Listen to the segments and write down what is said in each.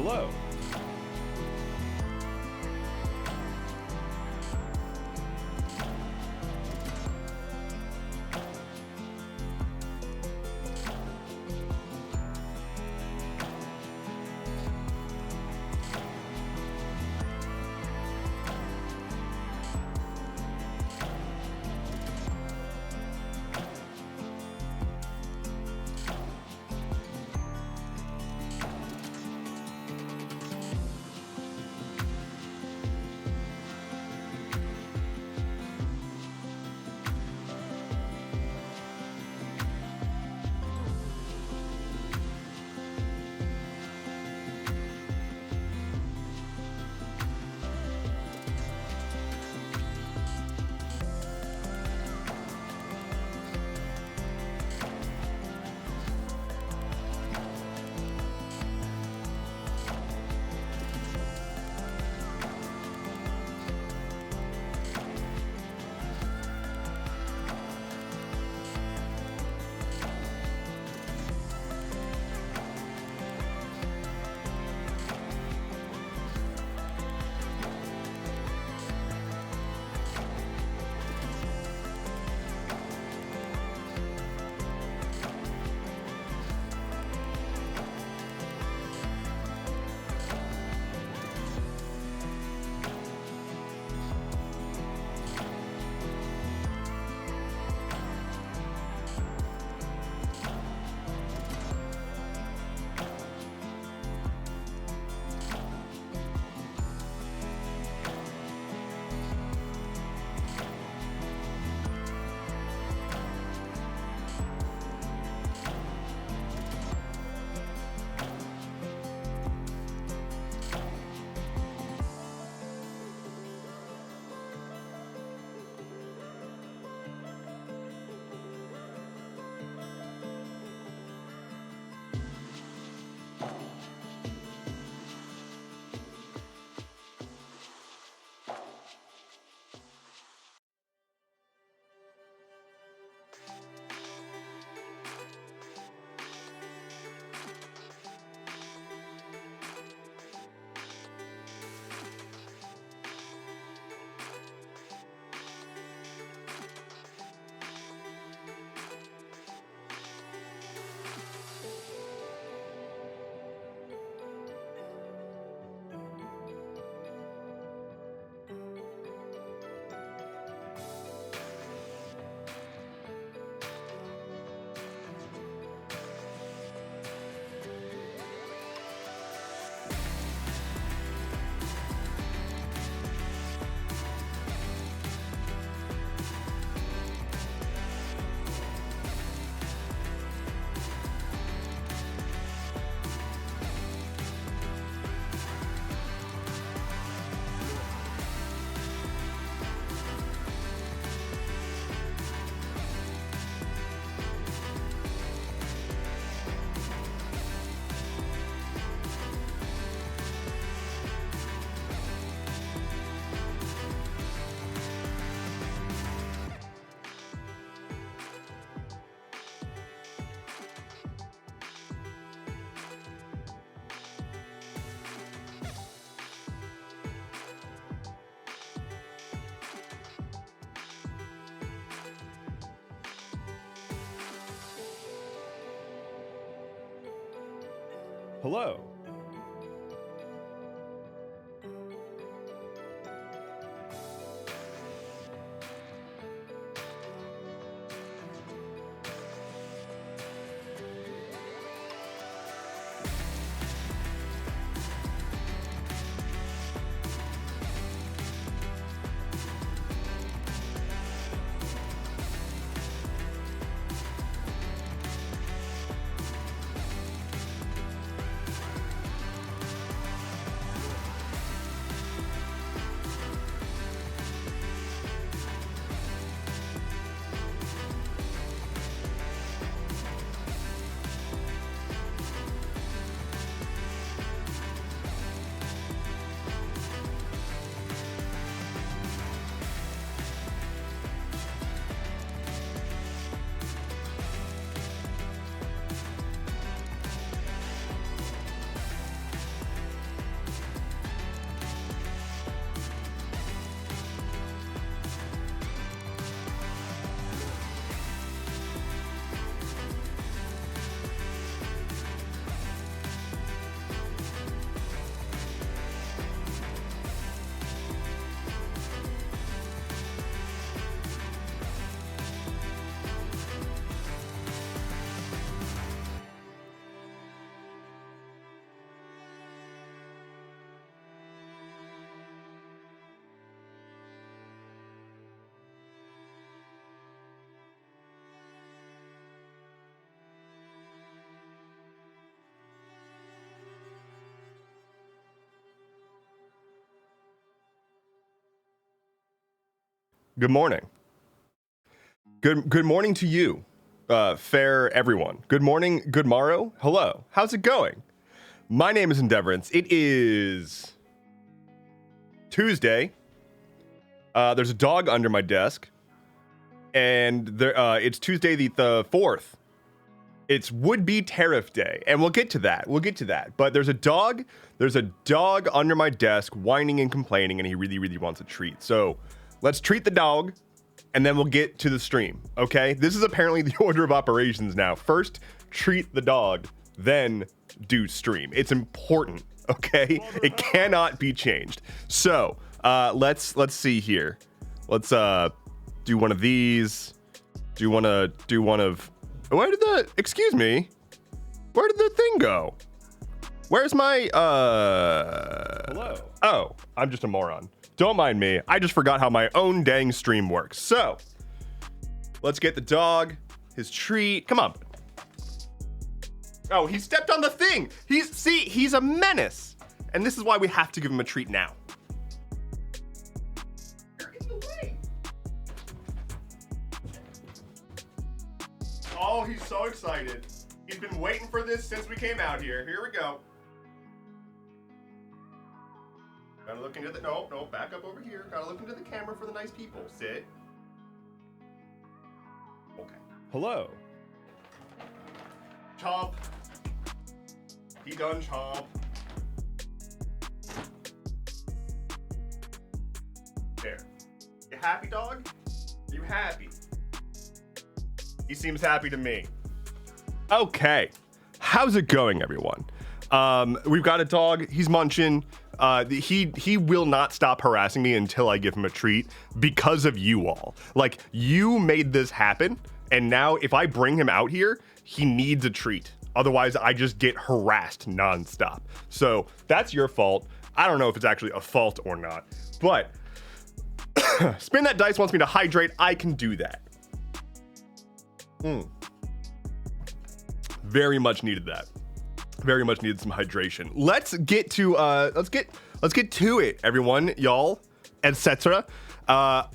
Hello. Hello. Good morning. Good morning to you, fair everyone. Good morning, good morrow. Hello. How's it going? My name is Endeavorance. It is Tuesday. There's a dog under my desk, and it's Tuesday the 4th. It's would-be tariff day, and we'll get to that. But there's a dog under my desk whining and complaining, and he really wants a treat. So let's treat the dog, and then we'll get to the stream, okay? This is apparently the order of operations now. First, treat the dog, then do stream. It's important, okay? It cannot be changed. So let's see here. Let's do one of these. Do you want to do one of... excuse me, where did the thing go? Where's my, hello? Oh, I'm just a moron. Don't mind me. I just forgot how my own dang stream works. So, let's get the dog, his treat. Come on. Oh, he stepped on the thing. He's a menace. And this is why we have to give him a treat now. You're in the way. Oh, he's so excited. He's been waiting for this since we came out here. Here we go. Gotta look into the, no, back up over here. Gotta look into the camera for the nice people. Sit. Okay. Hello. Chomp. He done chomp. There. You happy, dog? Are you happy? He seems happy to me. Okay. How's it going, everyone? We've got a dog. He's munching. He will not stop harassing me until I give him a treat because of you all. Like, you made this happen, and now if I bring him out here, he needs a treat. Otherwise, I just get harassed nonstop. So that's your fault. I don't know if it's actually a fault or not, but Spin That Dice wants me to hydrate. I can do that. Very much needed that. Very much needed some hydration. Let's get to it, everyone, y'all, etc. What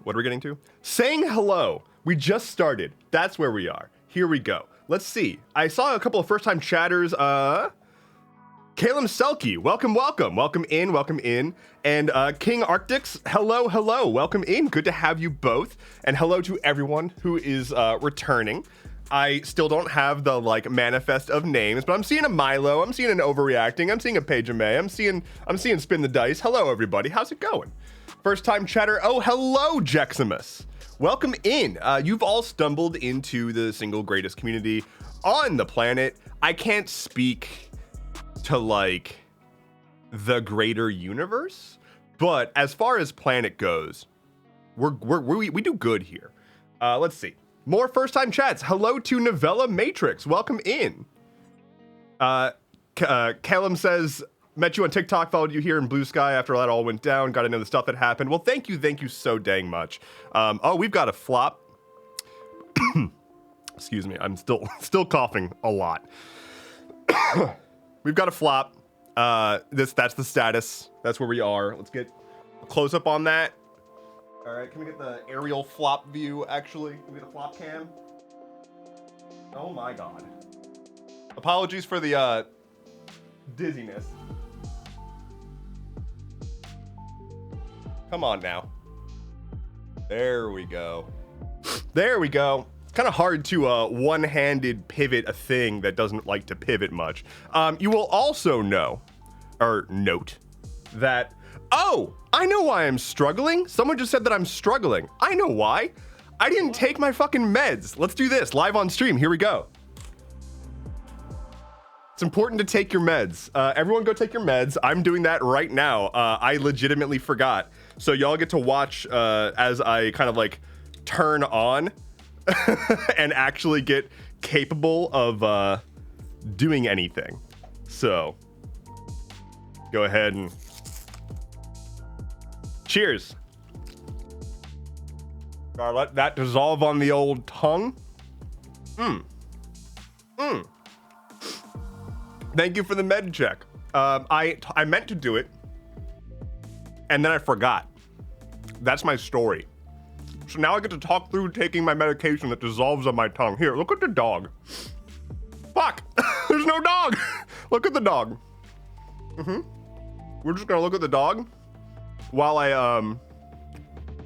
are we getting to? Saying hello. We just started. That's where we are. Here we go. Let's see. I saw a couple of first-time chatters. Caleb Selke, welcome in. And King Arctics, hello, welcome in. Good to have you both. And hello to everyone who is returning. I still don't have the manifest of names, but I'm seeing a Milo, I'm seeing an Overreacting, I'm seeing a Page of May, I'm seeing Spin the Dice. Hello, everybody. How's it going? First time chatter. Oh, hello, Jeximus. Welcome in. You've all stumbled into the single greatest community on the planet. I can't speak to the greater universe, but as far as planet goes, we do good here. Let's see. More first-time chats. Hello to Novella Matrix. Welcome in. Callum says, met you on TikTok, followed you here in Blue Sky after that all went down. Got to know the stuff that happened. Well, thank you so dang much. Oh, we've got a flop. Excuse me. I'm still coughing a lot. We've got a flop. That's the status. That's where we are. Let's get a close-up on that. All right, can we get the aerial flop view, actually? Can we get a flop cam? Oh my god. Apologies for the dizziness. Come on now. There we go. It's kind of hard to one-handed pivot a thing that doesn't like to pivot much. You will also note that, oh, I know why I'm struggling. Someone just said that I'm struggling. I know why. I didn't take my fucking meds. Let's do this live on stream. Here we go. It's important to take your meds. Everyone go take your meds. I'm doing that right now. I legitimately forgot. So y'all get to watch as I kind of turn on and actually get capable of doing anything. So go ahead and cheers. Gotta let that dissolve on the old tongue. Thank you for the med check. I meant to do it, and then I forgot. That's my story. So now I get to talk through taking my medication that dissolves on my tongue. Here, look at the dog. Fuck, there's no dog. Look at the dog. We're just gonna look at the dog while I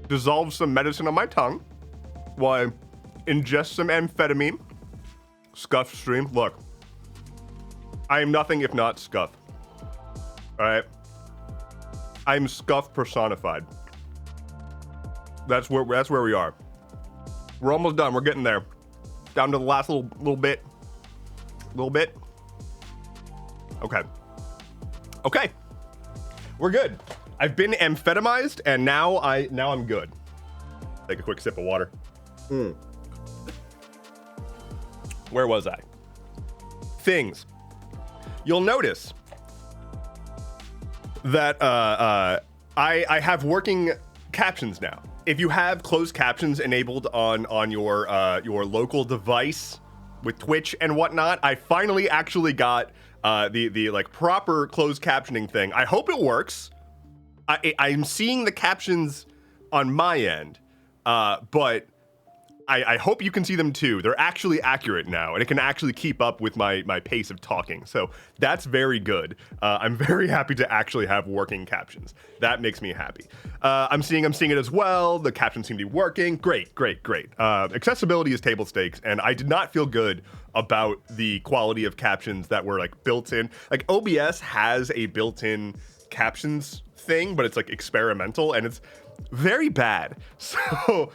dissolve some medicine on my tongue, while I ingest some amphetamine. Scuff stream. Look, I am nothing if not Scuff. All right, I'm Scuff personified. That's where we are. We're almost done. We're getting there. Down to the last little bit. Okay. We're good. I've been amphetamized, and now I'm good. Take a quick sip of water. Where was I? Things. You'll notice that I have working captions now. If you have closed captions enabled on your local device with Twitch and whatnot, I finally actually got the like proper closed captioning thing. I hope it works. I'm seeing the captions on my end, but I hope you can see them too. They're actually accurate now, and it can actually keep up with my pace of talking. So that's very good. I'm very happy to actually have working captions. That makes me happy. I'm seeing it as well. The captions seem to be working. Great. Accessibility is table stakes, and I did not feel good about the quality of captions that were like built in. Like OBS has a built-in captions thing, but it's like experimental, and it's very bad. So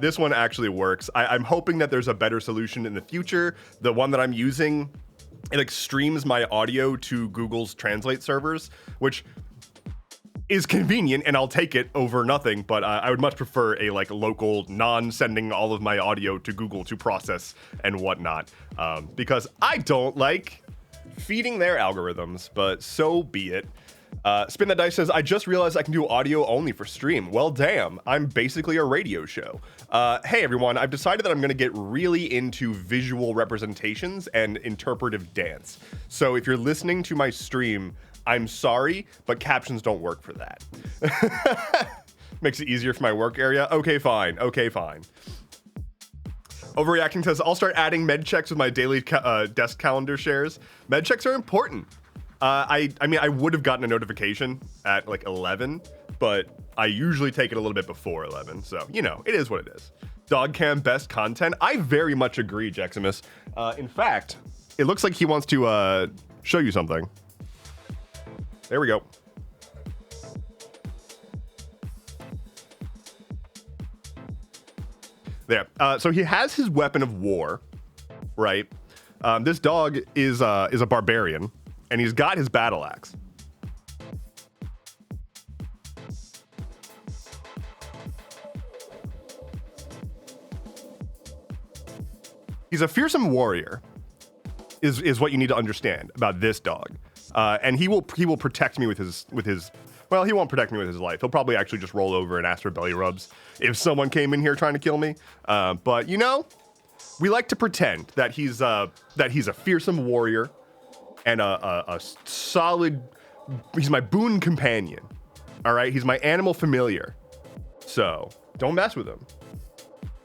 this one actually works. I'm hoping that there's a better solution in the future. The one that I'm using, it like streams my audio to Google's Translate servers, which is convenient, and I'll take it over nothing, but I would much prefer a like local non-sending all of my audio to Google to process and whatnot, because I don't like feeding their algorithms, but so be it. Spin That Dice says, I just realized I can do audio only for stream. Well, damn, I'm basically a radio show. Hey, everyone, I've decided that I'm going to get really into visual representations and interpretive dance. So if you're listening to my stream, I'm sorry, but captions don't work for that. Makes it easier for my work area. Okay, fine. Overreacting says, I'll start adding med checks with my daily desk calendar shares. Med checks are important. I mean, I would have gotten a notification at like 11, but I usually take it a little bit before 11. So, you know, it is what it is. Dog cam best content. I very much agree, Jeximus. In fact, it looks like he wants to show you something. There we go. There. So he has his weapon of war, right? This dog is a barbarian. And he's got his battle axe. He's a fearsome warrior, is what you need to understand about this dog. And he will protect me with his. Well, he won't protect me with his life. He'll probably actually just roll over and ask for belly rubs if someone came in here trying to kill me. But you know, we like to pretend that he's a fearsome warrior. And a solid, he's my boon companion. All right, he's my animal familiar. So don't mess with him.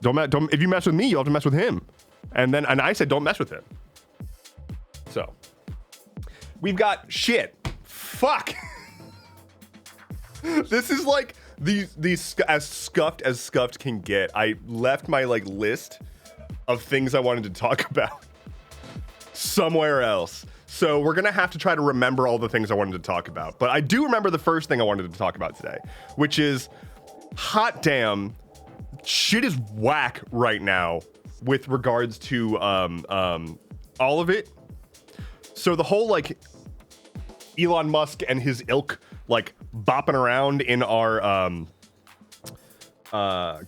Don't. If you mess with me, you'll have to mess with him. And I said don't mess with him. So we've got shit. Fuck. This is like these as scuffed can get. I left my like list of things I wanted to talk about somewhere else. So we're going to have to try to remember all the things I wanted to talk about. But I do remember the first thing I wanted to talk about today, which is hot damn, shit is whack right now with regards to all of it. So the whole like Elon Musk and his ilk like bopping around in our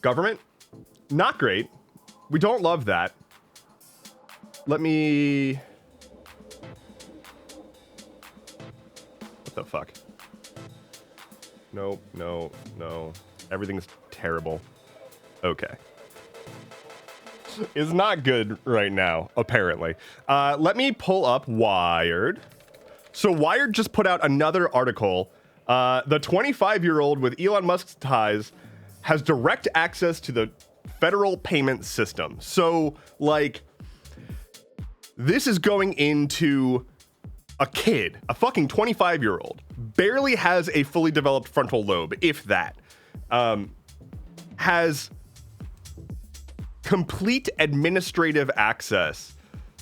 government, not great. We don't love that. Let me... What the fuck? No. Everything's terrible. Okay. It's not good right now, apparently. Let me pull up Wired. So Wired just put out another article. The 25-year-old with Elon Musk's ties has direct access to the federal payment system. So, like, this is going into a kid, a fucking 25-year-old, barely has a fully developed frontal lobe, if that, has complete administrative access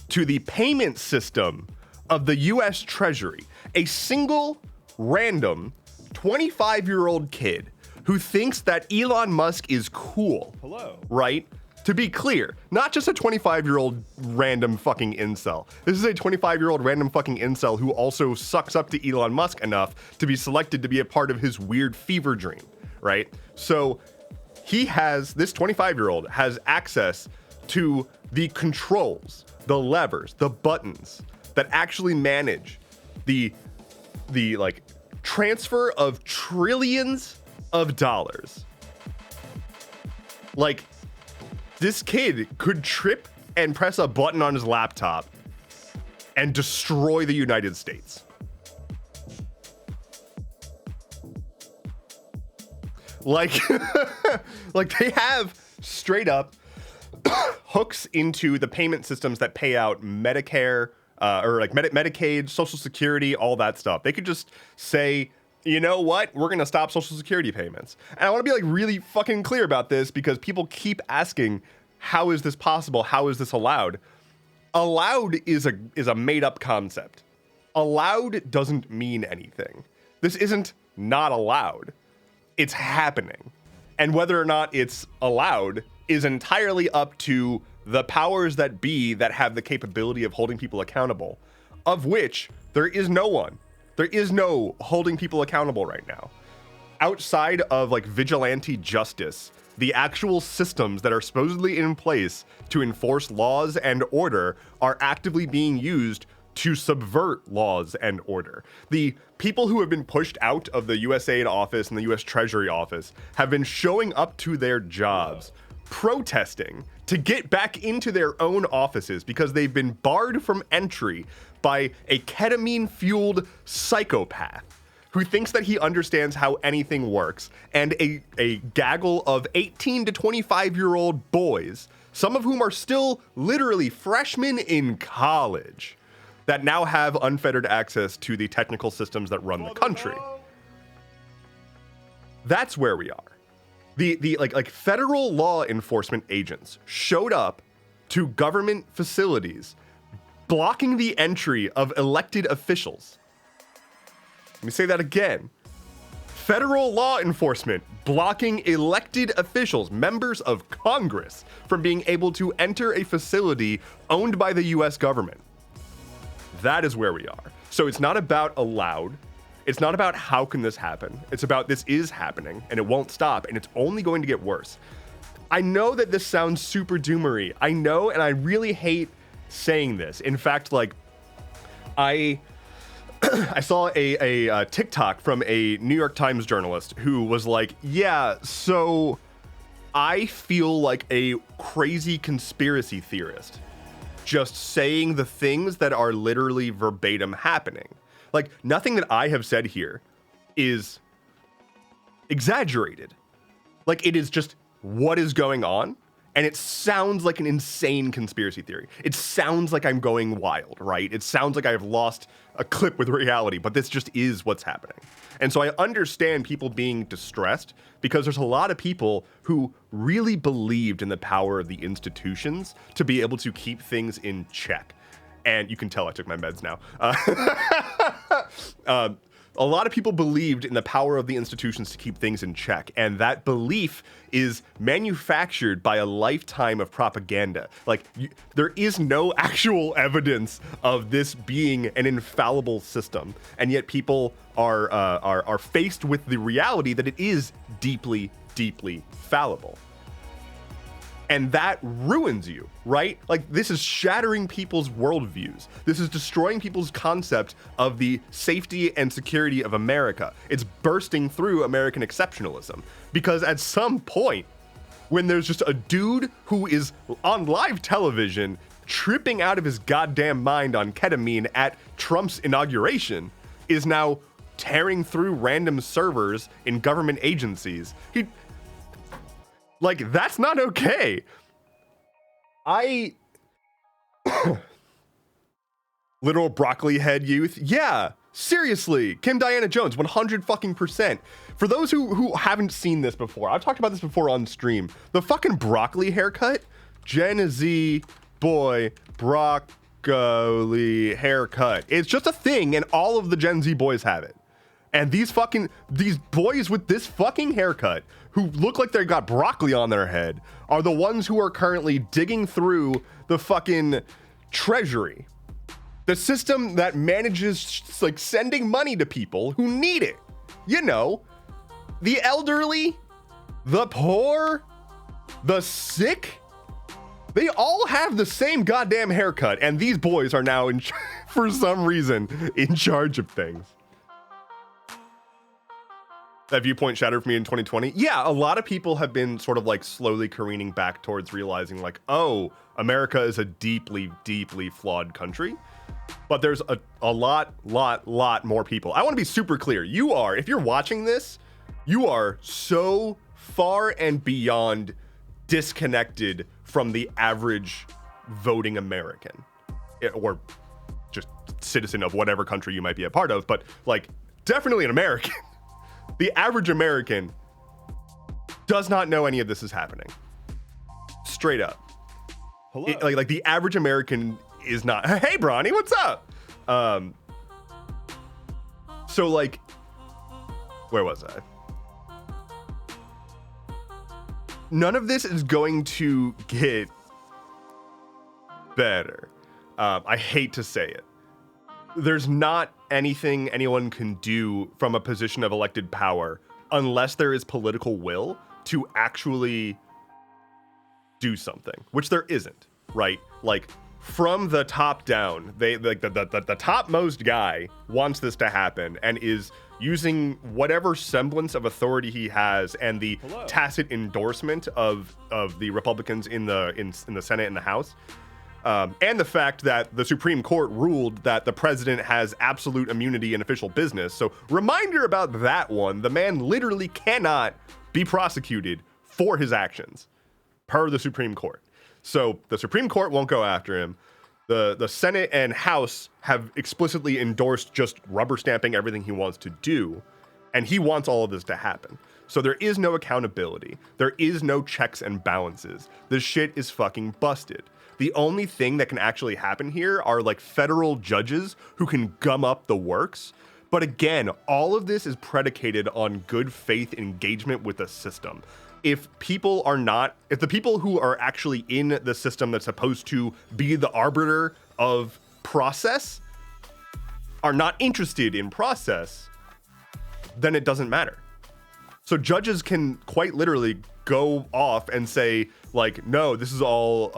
to the payment system of the US Treasury. A single random 25-year-old kid who thinks that Elon Musk is cool. Hello. Right? To be clear, not just a 25-year-old random fucking incel. This is a 25-year-old random fucking incel who also sucks up to Elon Musk enough to be selected to be a part of his weird fever dream, right? So this 25-year-old has access to the controls, the levers, the buttons that actually manage the like transfer of trillions of dollars. Like, this kid could trip and press a button on his laptop and destroy the United States. Like, like they have straight up hooks into the payment systems that pay out Medicare, or like Medicaid, Social Security, all that stuff. They could just say, you know what? We're going to stop Social Security payments. And I want to be like really fucking clear about this because people keep asking, how is this possible? How is this allowed? Allowed is a made up concept. Allowed doesn't mean anything. This isn't not allowed. It's happening. And whether or not it's allowed is entirely up to the powers that be that have the capability of holding people accountable, of which there is no one. There is no holding people accountable right now. Outside of like vigilante justice, the actual systems that are supposedly in place to enforce laws and order are actively being used to subvert laws and order. The people who have been pushed out of the USAID office and the US Treasury office have been showing up to their jobs, protesting to get back into their own offices because they've been barred from entry by a ketamine-fueled psychopath who thinks that he understands how anything works, and a gaggle of 18 to 25-year-old boys, some of whom are still literally freshmen in college, that now have unfettered access to the technical systems that run the country. That's where we are. The federal law enforcement agents showed up to government facilities blocking the entry of elected officials. Let me say that again. Federal law enforcement blocking elected officials, members of Congress, from being able to enter a facility owned by the US government. That is where we are. So it's not about allowed. It's not about how can this happen. It's about this is happening and it won't stop and it's only going to get worse. I know that this sounds super doomery. I know, and I really hate saying this. In fact, like, I saw a TikTok from a New York Times journalist who was like, yeah, so I feel like a crazy conspiracy theorist just saying the things that are literally verbatim happening. Like, nothing that I have said here is exaggerated. Like, it is just what is going on. And it sounds like an insane conspiracy theory. It sounds like I'm going wild, right? It sounds like I have lost a clip with reality, but this just is what's happening. And so I understand people being distressed because there's a lot of people who really believed in the power of the institutions to be able to keep things in check. And you can tell I took my meds now. A lot of people believed in the power of the institutions to keep things in check, and that belief is manufactured by a lifetime of propaganda. Like, there is no actual evidence of this being an infallible system, and yet people are faced with the reality that it is deeply, deeply fallible. And that ruins you, right? Like, this is shattering people's worldviews. This is destroying people's concept of the safety and security of America. It's bursting through American exceptionalism. Because at some point, when there's just a dude who is on live television tripping out of his goddamn mind on ketamine at Trump's inauguration, is now tearing through random servers in government agencies. Like, that's not okay. Literal broccoli head youth. Yeah, seriously. Kim Diana Jones, 100 fucking percent. For those who haven't seen this before, I've talked about this before on stream. The fucking broccoli haircut, Gen Z boy broccoli haircut. It's just a thing, and all of the Gen Z boys have it. And these boys with this fucking haircut, who look like they got broccoli on their head, are the ones who are currently digging through the fucking treasury. The system that manages like sending money to people who need it. You know, the elderly, the poor, the sick. They all have the same goddamn haircut, and these boys are now, for some reason, in charge of things. That viewpoint shattered for me in 2020. Yeah, a lot of people have been sort of like slowly careening back towards realizing like, oh, America is a deeply, deeply flawed country. But there's a lot more people. I want to be super clear. If you're watching this, you are so far and beyond disconnected from the average voting American, or just citizen of whatever country you might be a part of, but like definitely an American. The average American does not know any of this is happening. Straight up. Hello. Like the average American is not. Hey, Bronny, what's up? So like, where was I? None of this is going to get better. I hate to say it. There's not anything anyone can do from a position of elected power unless there is political will to actually do something, which there isn't, right? Like, from the top down, they like the topmost guy wants this to happen and is using whatever semblance of authority he has and the tacit endorsement of the Republicans in the Senate and the House, and the fact that the Supreme Court ruled that the president has absolute immunity in official business. So reminder about that one: the man literally cannot be prosecuted for his actions per the Supreme Court. So the Supreme Court won't go after him. The Senate and House have explicitly endorsed just rubber stamping everything he wants to do, and he wants all of this to happen. So there is no accountability. There is no checks and balances. This shit is fucking busted. The only thing that can actually happen here are like federal judges who can gum up the works. But again, all of this is predicated on good faith engagement with the system. If the people who are actually in the system that's supposed to be the arbiter of process are not interested in process, then it doesn't matter. So judges can quite literally go off and say, like, no, this is all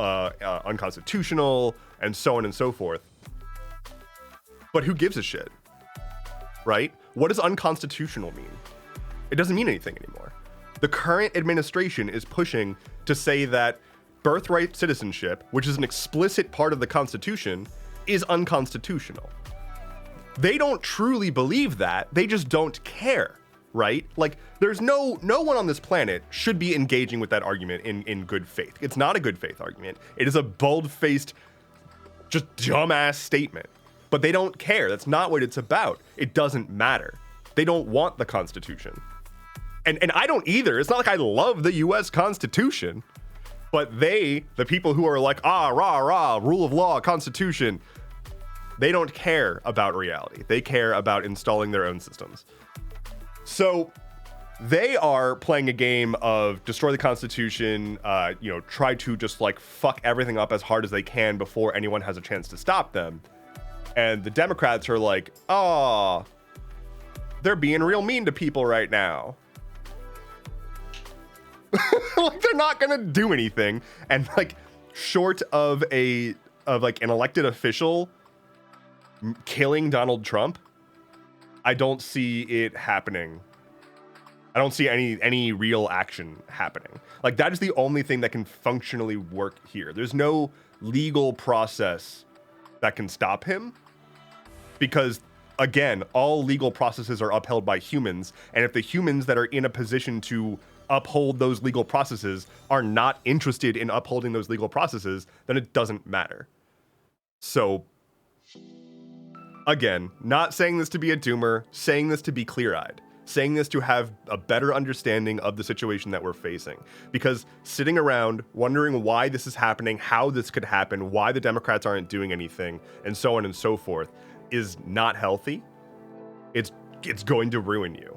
unconstitutional, and so on and so forth. But who gives a shit, right? What does unconstitutional mean? It doesn't mean anything anymore. The current administration is pushing to say that birthright citizenship, which is an explicit part of the Constitution, is unconstitutional. They don't truly believe that. They just don't care, right? Like, there's no one on this planet should be engaging with that argument in good faith. It's not a good faith argument. It is a bold-faced, just dumbass statement. But they don't care. That's not what it's about. It doesn't matter. They don't want the Constitution. And I don't either. It's not like I love the US Constitution, but the people who are like, rule of law, Constitution, they don't care about reality. They care about installing their own systems. So they are playing a game of destroy the Constitution, try to just like fuck everything up as hard as they can before anyone has a chance to stop them. And the Democrats are like, they're being real mean to people right now. Like, they're not gonna do anything, and like, short of an elected official killing Donald Trump, I don't see it happening. I don't see any real action happening. Like, that is the only thing that can functionally work here. There's no legal process that can stop him, because again, all legal processes are upheld by humans, and if the humans that are in a position to uphold those legal processes are not interested in upholding those legal processes, then it doesn't matter. So, again, not saying this to be a doomer, saying this to be clear-eyed, saying this to have a better understanding of the situation that we're facing. Because sitting around wondering why this is happening, how this could happen, why the Democrats aren't doing anything, and so on and so forth, is not healthy. It's going to ruin you.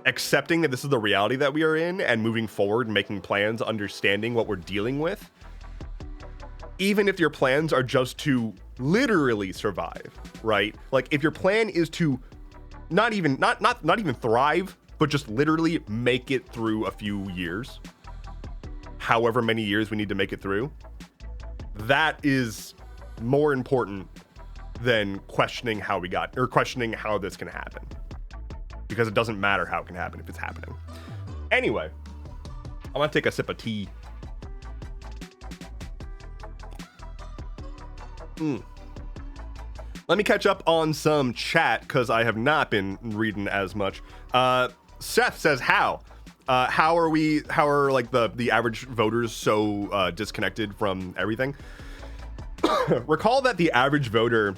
Accepting that this is the reality that we are in and moving forward, making plans, understanding what we're dealing with, even if your plans are just to literally survive, right? Like if your plan is to not even thrive, but just literally make it through a few years, however many years we need to make it through, that is more important than questioning how this can happen. Because it doesn't matter how it can happen if it's happening. Anyway, I'm gonna take a sip of tea. Let me catch up on some chat because I have not been reading as much. Seth says, how are like the average voters so disconnected from everything? Recall that the average voter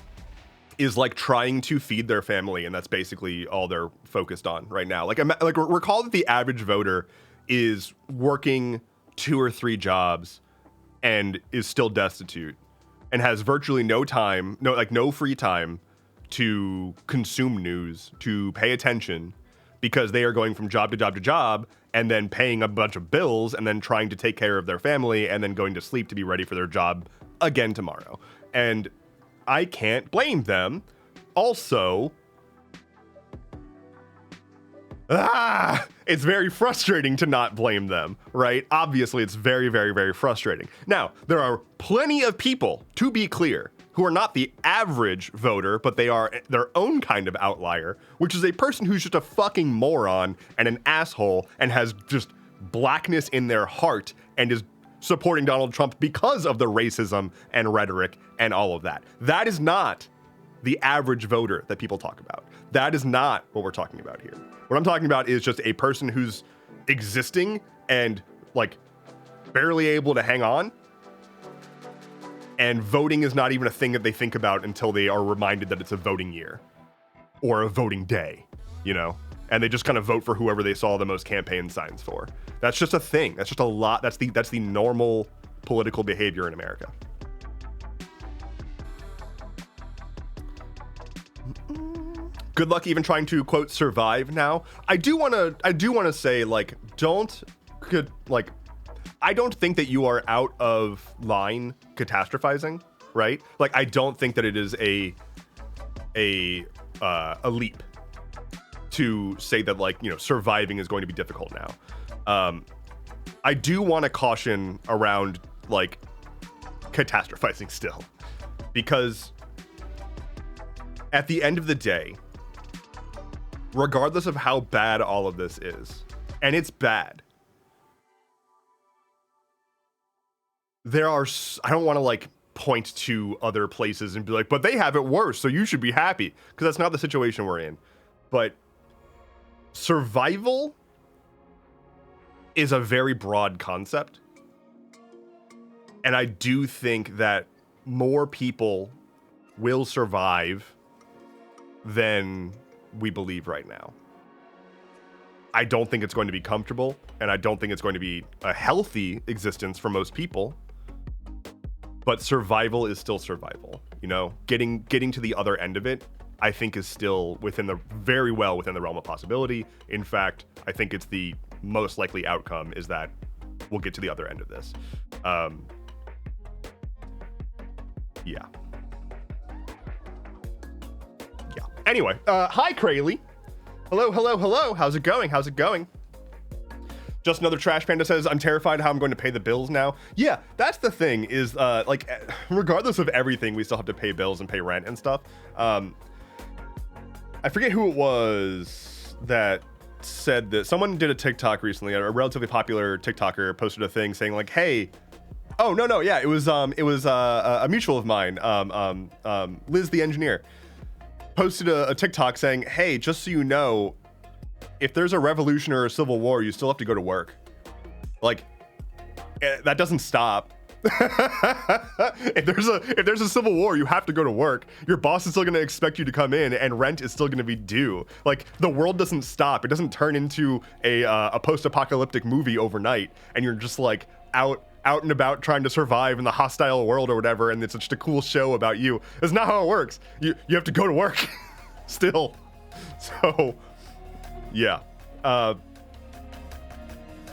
is like trying to feed their family, and that's basically all they're focused on right now. Like recall that the average voter is working 2 or 3 jobs and is still destitute and has virtually no time, no free time to consume news, to pay attention, because they are going from job to job to job and then paying a bunch of bills and then trying to take care of their family and then going to sleep to be ready for their job again tomorrow. And I can't blame them. Also, it's very frustrating to not blame them, right? Obviously, it's very, very, very frustrating. Now, there are plenty of people, to be clear, who are not the average voter, but they are their own kind of outlier, which is a person who's just a fucking moron and an asshole and has just blackness in their heart and is supporting Donald Trump because of the racism and rhetoric and all of that. That is not the average voter that people talk about. That is not what we're talking about here. What I'm talking about is just a person who's existing and like barely able to hang on. And voting is not even a thing that they think about until they are reminded that it's a voting year or a voting day, you know? And they just kind of vote for whoever they saw the most campaign signs for. That's just a thing. That's just a lot. That's the normal political behavior in America. Good luck even trying to quote survive now. I do want to say like I don't think that you are out of line catastrophizing, right? Like I don't think that it is a leap to say that like, you know, surviving is going to be difficult now. I do want to caution around like catastrophizing still, because at the end of the day, regardless of how bad all of this is, and it's bad, there are, I don't want to like point to other places and be like, but they have it worse, so you should be happy, because that's not the situation we're in. But survival is a very broad concept. And I do think that more people will survive than we believe right now. I don't think it's going to be comfortable, and I don't think it's going to be a healthy existence for most people. But survival is still survival, you know? Getting to the other end of it, I think is still very well within the realm of possibility. In fact, I think it's the most likely outcome is that we'll get to the other end of this. Yeah. Anyway, hi, Krayley. Hello. How's it going? Just another Trash Panda says, I'm terrified how I'm going to pay the bills now. Yeah, that's the thing is, like, regardless of everything, we still have to pay bills and pay rent and stuff. I forget who it was that said that. Someone did a TikTok recently, a relatively popular TikToker posted a thing saying like, hey, oh, no, yeah, it was a mutual of mine, Liz the engineer, posted a TikTok saying, hey, just so you know, if there's a revolution or a civil war, you still have to go to work. Like, that doesn't stop. If there's a civil war, you have to go to work. Your boss is still going to expect you to come in, and rent is still going to be due. Like, the world doesn't stop. It doesn't turn into a post-apocalyptic movie overnight, and you're just like out and about trying to survive in the hostile world or whatever, and it's just a cool show about you. That's not how it works. You have to go to work still. So yeah,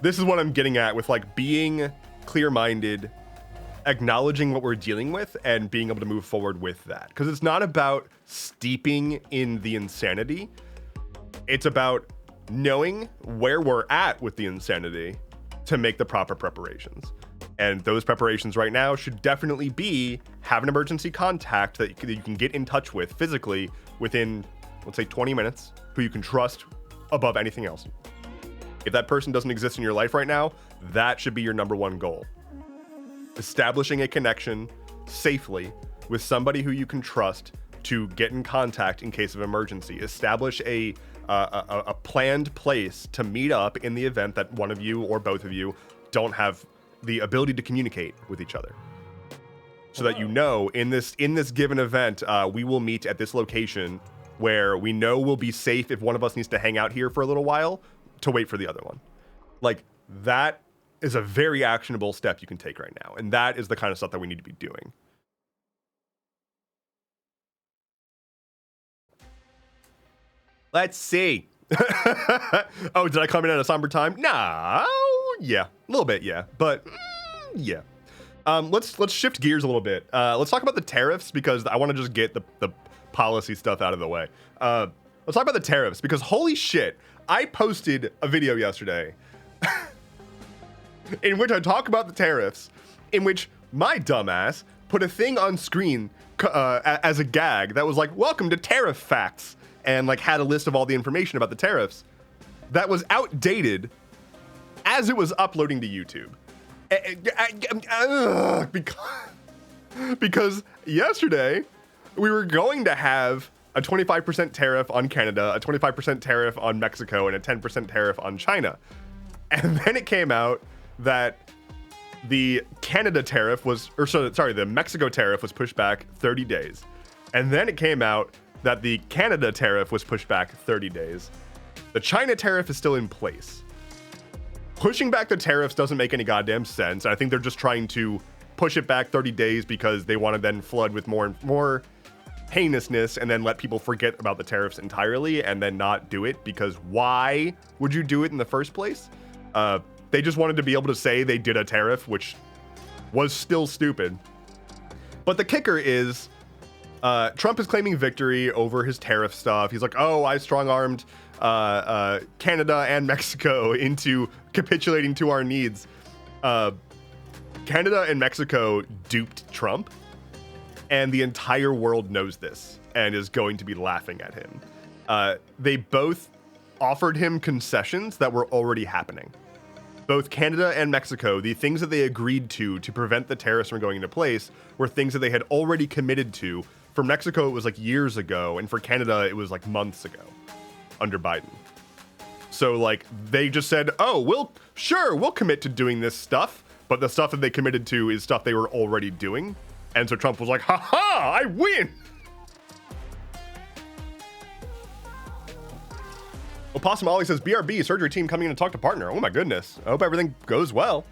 this is what I'm getting at with like being clear-minded, acknowledging what we're dealing with, and being able to move forward with that. Because it's not about steeping in the insanity. It's about knowing where we're at with the insanity to make the proper preparations. And those preparations right now should definitely be have an emergency contact that you can get in touch with physically within, let's say, 20 minutes, who you can trust above anything else. If that person doesn't exist in your life right now, that should be your number one goal. Establishing a connection safely with somebody who you can trust to get in contact in case of emergency. Establish a planned place to meet up in the event that one of you or both of you don't have the ability to communicate with each other. So that you know, in this given event, we will meet at this location where we know we'll be safe if one of us needs to hang out here for a little while to wait for the other one. Like, that is a very actionable step you can take right now. And that is the kind of stuff that we need to be doing. Let's see. Oh, did I come in at a somber time? Nah, yeah, a little bit, yeah. But, yeah. Let's shift gears a little bit. Let's talk about the tariffs, because I want to just get the policy stuff out of the way. Let's talk about the tariffs, because holy shit, I posted a video yesterday in which I talk about the tariffs, in which my dumbass put a thing on screen as a gag that was like, welcome to tariff facts, and like had a list of all the information about the tariffs that was outdated as it was uploading to YouTube. Because yesterday we were going to have a 25% tariff on Canada, a 25% tariff on Mexico, and a 10% tariff on China. And then it came out that the Canada tariff was, the Mexico tariff was pushed back 30 days. And then it came out that the Canada tariff was pushed back 30 days. The China tariff is still in place. Pushing back the tariffs doesn't make any goddamn sense. I think they're just trying to push it back 30 days because they want to then flood with more heinousness and then let people forget about the tariffs entirely and then not do it, because why would you do it in the first place? They just wanted to be able to say they did a tariff, which was still stupid. But the kicker is, Trump is claiming victory over his tariff stuff. He's like, oh, I strong-armed Canada and Mexico into capitulating to our needs. Canada and Mexico duped Trump, and the entire world knows this and is going to be laughing at him. They both offered him concessions that were already happening. Both Canada and Mexico, the things that they agreed to prevent the tariffs from going into place were things that they had already committed to. For Mexico, it was like years ago, and for Canada, it was like months ago under Biden. So like they just said, oh, we'll commit to doing this stuff, but the stuff that they committed to is stuff they were already doing. And so Trump was like, ha, I win. Opossum Ollie says, BRB, surgery team coming in to talk to partner. Oh my goodness. I hope everything goes well.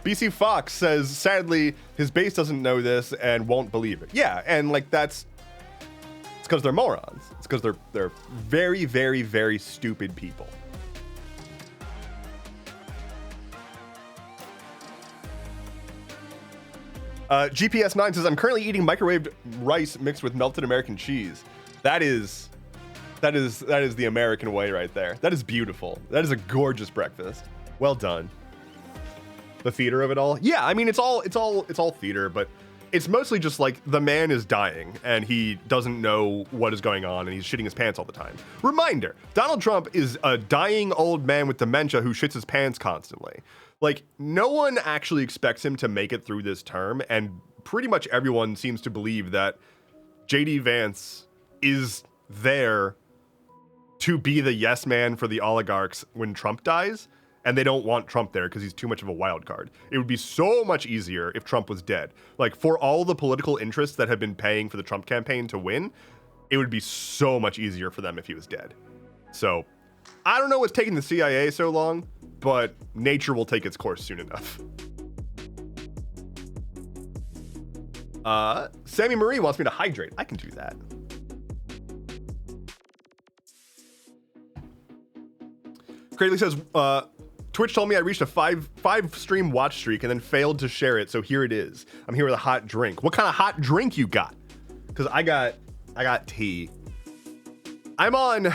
BC Fox says, sadly, his base doesn't know this and won't believe it. Yeah, and like it's because they're morons. It's because they're very, very, very stupid people. GPS9 says, I'm currently eating microwaved rice mixed with melted American cheese. That is the American way right there. That is beautiful. That is a gorgeous breakfast. Well done. The theater of it all. Yeah, I mean, it's all theater, but it's mostly just like the man is dying and he doesn't know what is going on and he's shitting his pants all the time. Reminder, Donald Trump is a dying old man with dementia who shits his pants constantly. Like, no one actually expects him to make it through this term, and pretty much everyone seems to believe that JD Vance is there to be the yes man for the oligarchs when Trump dies, and they don't want Trump there because he's too much of a wild card. It would be so much easier if Trump was dead. Like, for all the political interests that have been paying for the Trump campaign to win, it would be so much easier for them if he was dead. So, I don't know what's taking the CIA so long, but nature will take its course soon enough. Sammy Marie wants me to hydrate. I can do that. Cradley says, Twitch told me I reached a five stream watch streak and then failed to share it, so here it is. I'm here with a hot drink. What kind of hot drink you got? Because I got tea. I'm on.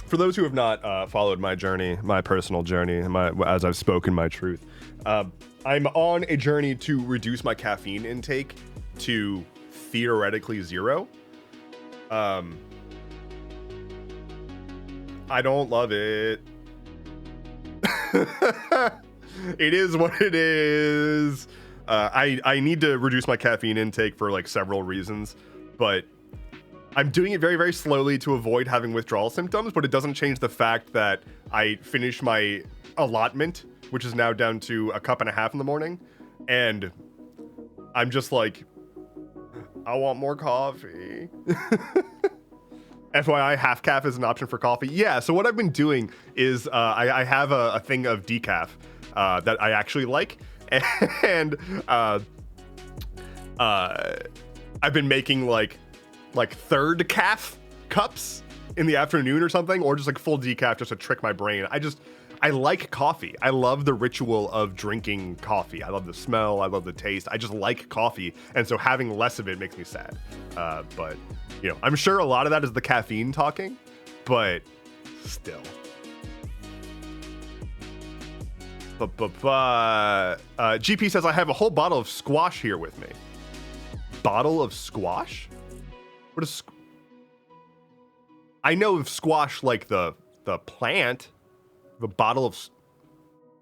For those who have not followed my journey, my personal journey, as I've spoken my truth, I'm on a journey to reduce my caffeine intake to theoretically 0. I don't love it. It is what it is. I need to reduce my caffeine intake for like several reasons, but I'm doing it very, very slowly to avoid having withdrawal symptoms, but it doesn't change the fact that I finished my allotment, which is now down to a cup and a half in the morning, and I'm just like, I want more coffee. FYI, half calf is an option for coffee. Yeah, so what I've been doing is I have a thing of decaf that I actually like, and I've been making like third calf cups in the afternoon or something, or just like full decaf just to trick my brain. I like coffee. I love the ritual of drinking coffee. I love the smell. I love the taste. I just like coffee. And so having less of it makes me sad. But, you know, I'm sure a lot of that is the caffeine talking, but still. GP says, I have a whole bottle of squash here with me. Bottle of squash? What is... I know of squash like the plant. The bottle of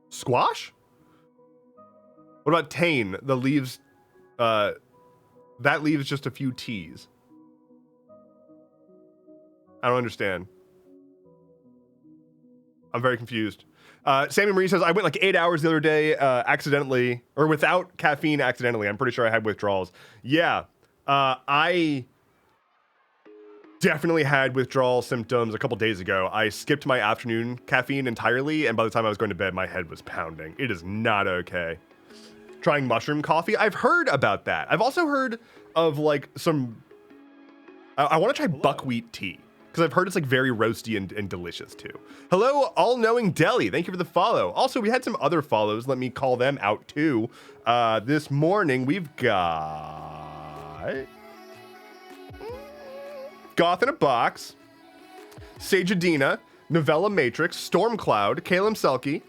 squash? What about Tane? The leaves, that leaves just a few T's. I don't understand. I'm very confused. Sammy Marie says, I went like 8 hours the other day, accidentally, or without caffeine accidentally. I'm pretty sure I had withdrawals. Yeah, I definitely had withdrawal symptoms a couple days ago. I skipped my afternoon caffeine entirely, and by the time I was going to bed, my head was pounding. It is not okay. Trying mushroom coffee? I've heard about that. I've also heard of like some... I want to try buckwheat tea, because I've heard it's like very roasty and delicious too. Hello, all-knowing Deli. Thank you for the follow. Also, we had some other follows. Let me call them out too. This morning, we've got... Goth in a Box, Sagedina, Novella Matrix, Stormcloud, Calum Selkie,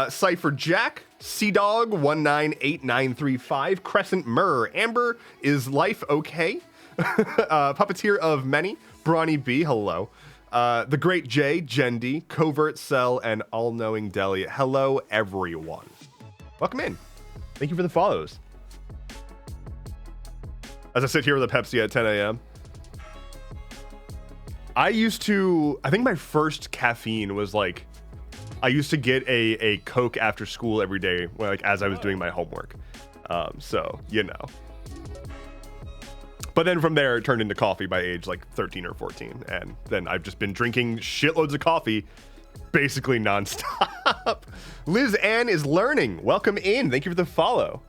Cypher Jack, Sea Dog 198935, Crescent Myrrh, Amber, Is Life Okay? Puppeteer of Many, Brawny B, hello. The Great J, Jendi, Covert Cell, and All-Knowing Deli. Hello, everyone. Welcome in. Thank you for the follows. As I sit here with a Pepsi at 10 a.m. I think my first caffeine was like, I used to get a Coke after school every day, like as I was doing my homework. So, you know. But then from there, it turned into coffee by age like 13 or 14. And then I've just been drinking shitloads of coffee, basically nonstop. Liz Ann is learning. Welcome in. Thank you for the follow.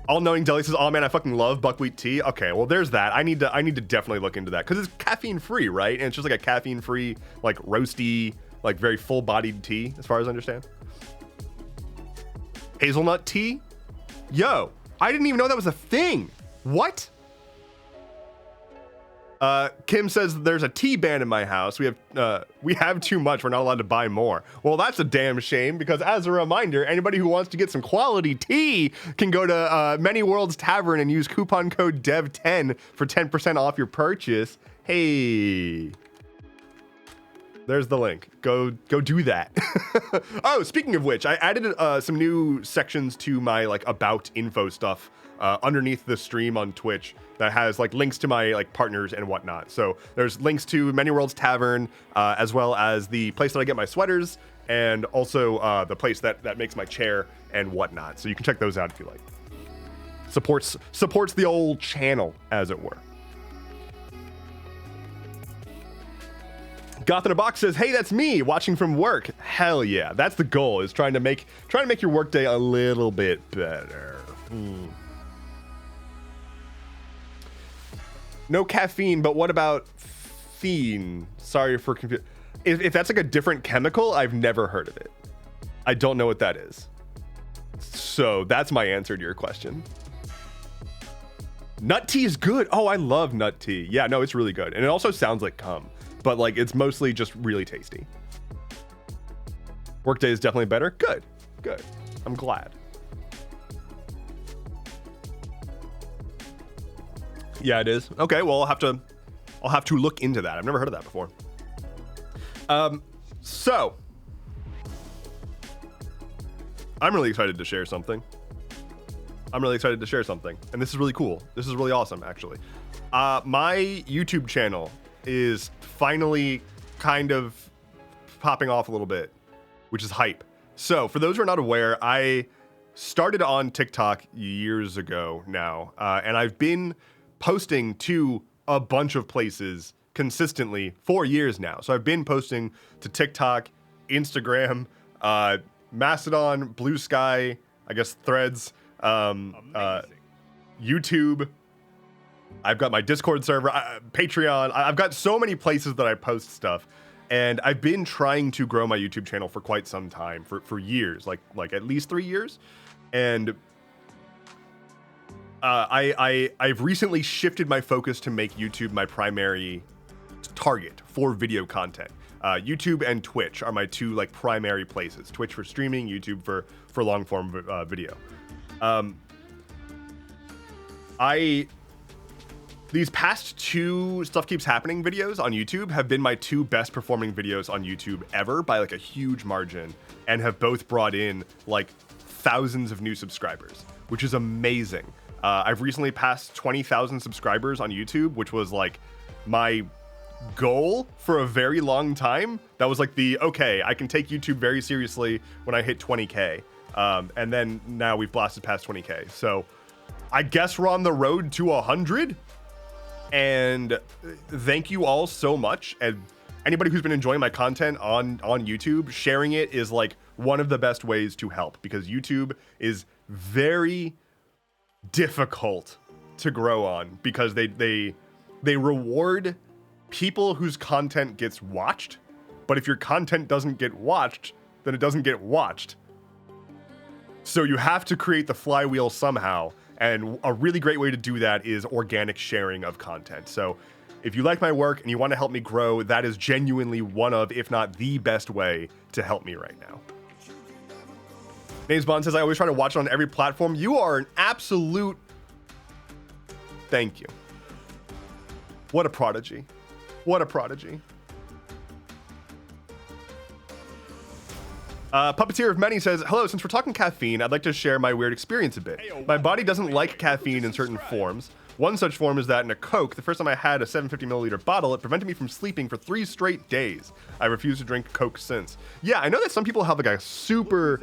All-Knowing Deli says, oh man, I fucking love buckwheat tea. Okay, well there's that. I need to definitely look into that, because it's caffeine free, right? And it's just like a caffeine free, like roasty, like very full-bodied tea, as far as I understand. Hazelnut tea? Yo, I didn't even know that was a thing. What? Kim says there's a tea ban in my house. We have too much. We're not allowed to buy more. Well, that's a damn shame, because as a reminder, anybody who wants to get some quality tea can go to Many Worlds Tavern and use coupon code DEV10 for 10% off your purchase. Hey. There's the link. Go do that. Oh, speaking of which, I added some new sections to my like about info stuff underneath the stream on Twitch that has like links to my like partners and whatnot. So there's links to Many Worlds Tavern, as well as the place that I get my sweaters, and also the place that makes my chair and whatnot. So you can check those out if you like. Supports the old channel, as it were. Goth in a Box says, "Hey, that's me watching from work." Hell yeah, that's the goal, is trying to make your workday a little bit better. No caffeine, but what about phene? Sorry for confusion. If that's like a different chemical, I've never heard of it. I don't know what that is. So that's my answer to your question. Nut tea is good. Oh, I love nut tea. Yeah, no, it's really good. And it also sounds like cum, but like it's mostly just really tasty. Workday is definitely better. Good. I'm glad. Yeah, it is. Okay, well, I'll have to look into that. I've never heard of that before. So I'm really excited to share something. And this is really cool. This is really awesome, actually. My YouTube channel is finally kind of popping off a little bit, which is hype. So for those who are not aware, I started on TikTok years ago now, and I've been posting to a bunch of places consistently for years now. So I've been posting to TikTok, Instagram, Mastodon, Blue Sky, I guess Threads, YouTube. I've got my Discord server, Patreon. I've got so many places that I post stuff, and I've been trying to grow my YouTube channel for quite some time, for years, like at least 3 years. And I've recently shifted my focus to make YouTube my primary target for video content. YouTube and Twitch are my two like primary places. Twitch for streaming, YouTube for long form video. These past two Stuff Keeps Happening videos on YouTube have been my two best performing videos on YouTube ever by like a huge margin, and have both brought in like thousands of new subscribers, which is amazing. I've recently passed 20,000 subscribers on YouTube, which was like my goal for a very long time. That was like okay, I can take YouTube very seriously when I hit 20K. And then now we've blasted past 20K. So I guess we're on the road to 100. And thank you all so much. And anybody who's been enjoying my content on YouTube, sharing it is like one of the best ways to help, because YouTube is very difficult to grow on, because they reward people whose content gets watched, but if your content doesn't get watched, then it doesn't get watched. So you have to create the flywheel somehow, and a really great way to do that is organic sharing of content. So if you like my work and you want to help me grow, that is genuinely one of, if not the best way to help me right now. Names Bond says, "I always try to watch it on every platform." You are an absolute... Thank you. What a prodigy. What a prodigy. Puppeteer of Many says, "Hello, since we're talking caffeine, I'd like to share my weird experience a bit. My body doesn't like caffeine in certain forms. One such form is that in a Coke, the first time I had a 750 milliliter bottle, it prevented me from sleeping for 3 straight days. I refuse to drink Coke since." Yeah, I know that some people have like a super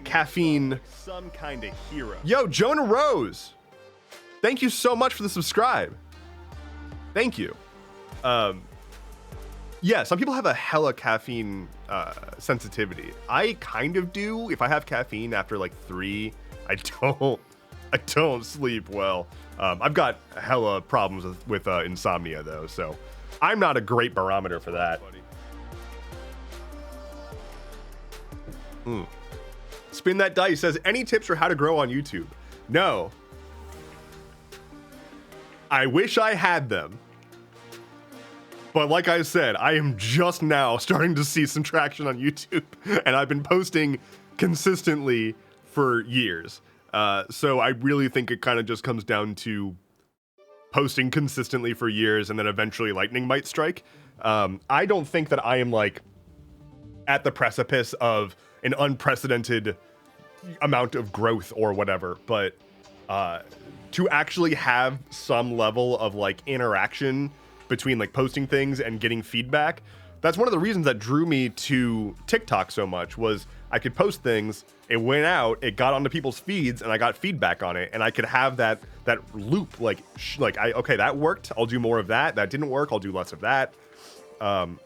caffeine... Some kind of hero. Yo, Jonah Rose! Thank you so much for the subscribe. Thank you. Yeah, some people have a hella caffeine sensitivity. I kind of do. If I have caffeine after like 3, I don't sleep well. I've got hella problems with insomnia though, so I'm not a great barometer for that. Spin That Dice says, "Any tips for how to grow on YouTube?" No. I wish I had them. But like I said, I am just now starting to see some traction on YouTube, and I've been posting consistently for years. So I really think it kind of just comes down to posting consistently for years, and then eventually lightning might strike. I don't think that I am like at the precipice of an unprecedented amount of growth or whatever, but to actually have some level of like interaction between like posting things and getting feedback, that's one of the reasons that drew me to TikTok so much. Was I could post things, it went out, it got onto people's feeds, and I got feedback on it, and I could have that loop, okay, that worked, I'll do more of that. That didn't work, I'll do less of that. On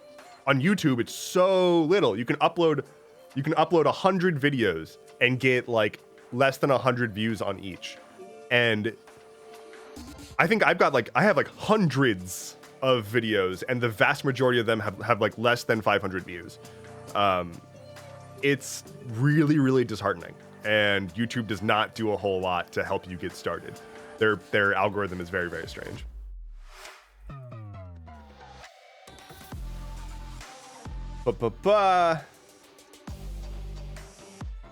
YouTube, it's so little. You can upload 100 videos and get like less than 100 views on each. And I think I have like hundreds of videos, and the vast majority of them have like less than 500 views. It's really, really disheartening, and YouTube does not do a whole lot to help you get started. Their algorithm is very, very strange.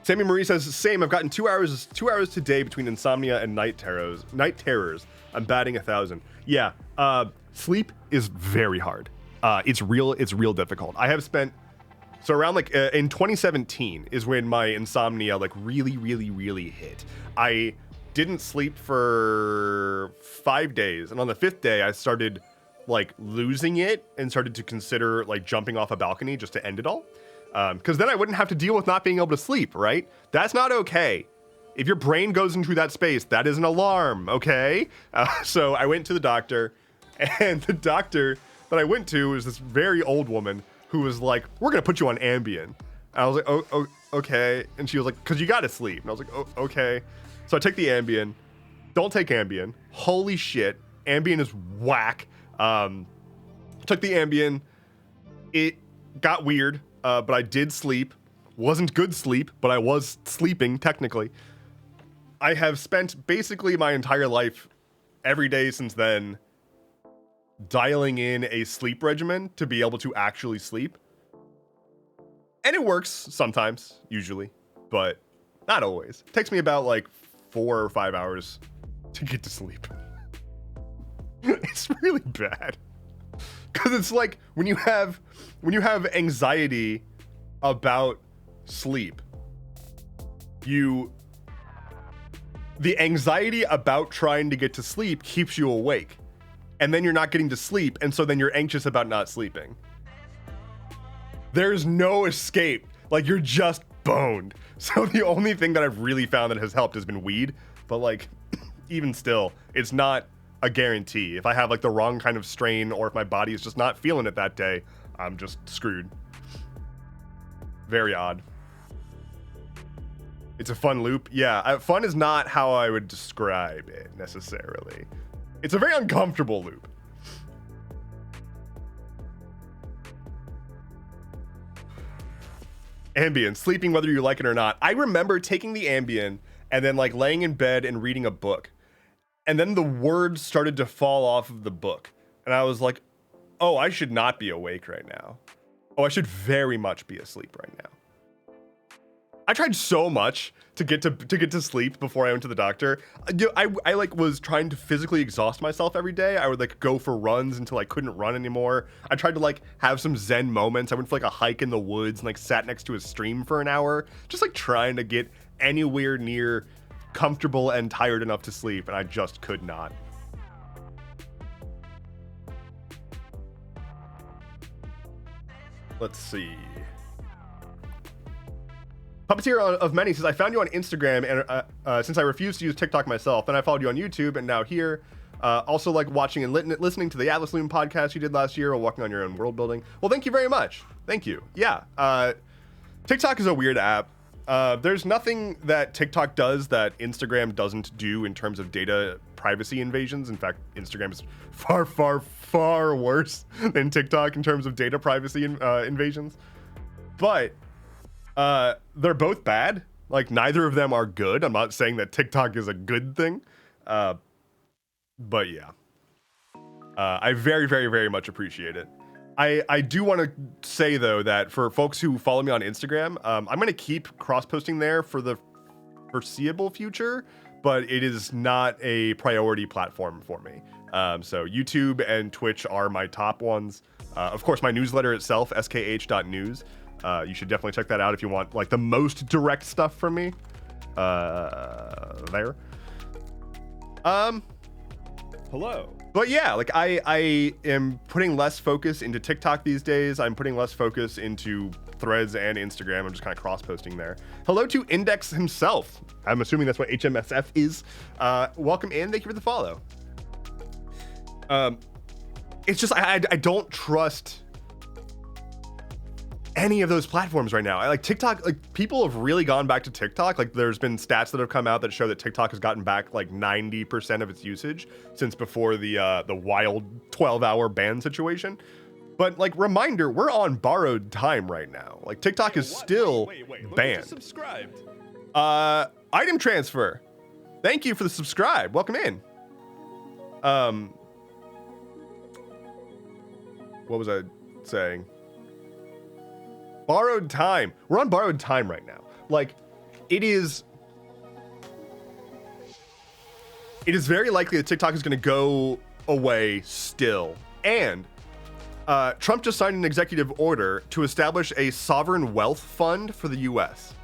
Sammy Marie says, same, I've gotten 2 hours today between insomnia and night terrors. I'm batting 1,000. Yeah, sleep is very hard. It's real difficult. I have spent, so around like in 2017 is when my insomnia like really, really, really hit. I didn't sleep for 5 days, and on the 5th day I started like losing it and started to consider like jumping off a balcony just to end it all. Because then I wouldn't have to deal with not being able to sleep, right? That's not okay. If your brain goes into that space, that is an alarm, okay? So I went to the doctor, and the doctor that I went to was this very old woman who was like, we're gonna put you on Ambien. And I was like, oh, okay. And she was like, cause you gotta sleep. And I was like, oh, okay. So I took the Ambien. Don't take Ambien. Holy shit. Ambien is whack. Took the Ambien. It got weird. But I did sleep. Wasn't good sleep, but I was sleeping technically. I have spent basically my entire life, every day since then, dialing in a sleep regimen to be able to actually sleep. And it works sometimes, usually, but not always. It takes me about like 4 or 5 hours to get to sleep. It's really bad. Because it's like when you have anxiety about sleep, the anxiety about trying to get to sleep keeps you awake, and then you're not getting to sleep, and so then you're anxious about not sleeping. There's no escape. Like, you're just boned. So the only thing that I've really found that has helped has been weed, but like even still, it's not a guarantee. If I have like the wrong kind of strain, or if my body is just not feeling it that day, I'm just screwed. Very odd. It's a fun loop. Yeah, fun is not how I would describe it necessarily. It's a very uncomfortable loop. Ambien, sleeping whether you like it or not. I remember taking the Ambien and then like laying in bed and reading a book. And then the words started to fall off of the book. And I was like, oh, I should not be awake right now. Oh, I should very much be asleep right now. I tried so much to get to sleep before I went to the doctor. I like was trying to physically exhaust myself every day. I would like go for runs until I couldn't run anymore. I tried to like have some zen moments. I went for like a hike in the woods and like sat next to a stream for an hour, just like trying to get anywhere near comfortable and tired enough to sleep, and I just could not. Let's see. Puppeteer of Many says, I found you on Instagram, and since I refused to use TikTok myself, then I followed you on YouTube, and now here. Also like watching and listening to the Atlas Loom podcast you did last year while working on your own world building. Well, thank you very much. Thank you. Yeah. TikTok is a weird app. There's nothing that TikTok does that Instagram doesn't do in terms of data privacy invasions. In fact, Instagram is far, far, far worse than TikTok in terms of data privacy invasions. But they're both bad. Like, neither of them are good. I'm not saying that TikTok is a good thing. But yeah. I very, very, very much appreciate it. I do want to say, though, that for folks who follow me on Instagram, I'm going to keep cross-posting there for the foreseeable future, but it is not a priority platform for me. So YouTube and Twitch are my top ones. Of course, my newsletter itself, skh.news. You should definitely check that out if you want like the most direct stuff from me. There. Hello. But yeah, like I am putting less focus into TikTok these days. I'm putting less focus into Threads and Instagram. I'm just kind of cross-posting there. Hello to Index himself. I'm assuming that's what HMSF is. Welcome in. Thank you for the follow. It's just I don't trust any of those platforms right now. I like TikTok. Like people have really gone back to TikTok. Like there's been stats that have come out that show that TikTok has gotten back like 90% of its usage since before the wild 12-hour ban situation. But like reminder, we're on borrowed time right now. Like TikTok is still banned. Subscribed. Item transfer. Thank you for the subscribe. Welcome in. What was I saying? Borrowed time. We're on borrowed time right now. Like it is very likely that TikTok is going to go away still. And Trump just signed an executive order to establish a sovereign wealth fund for the US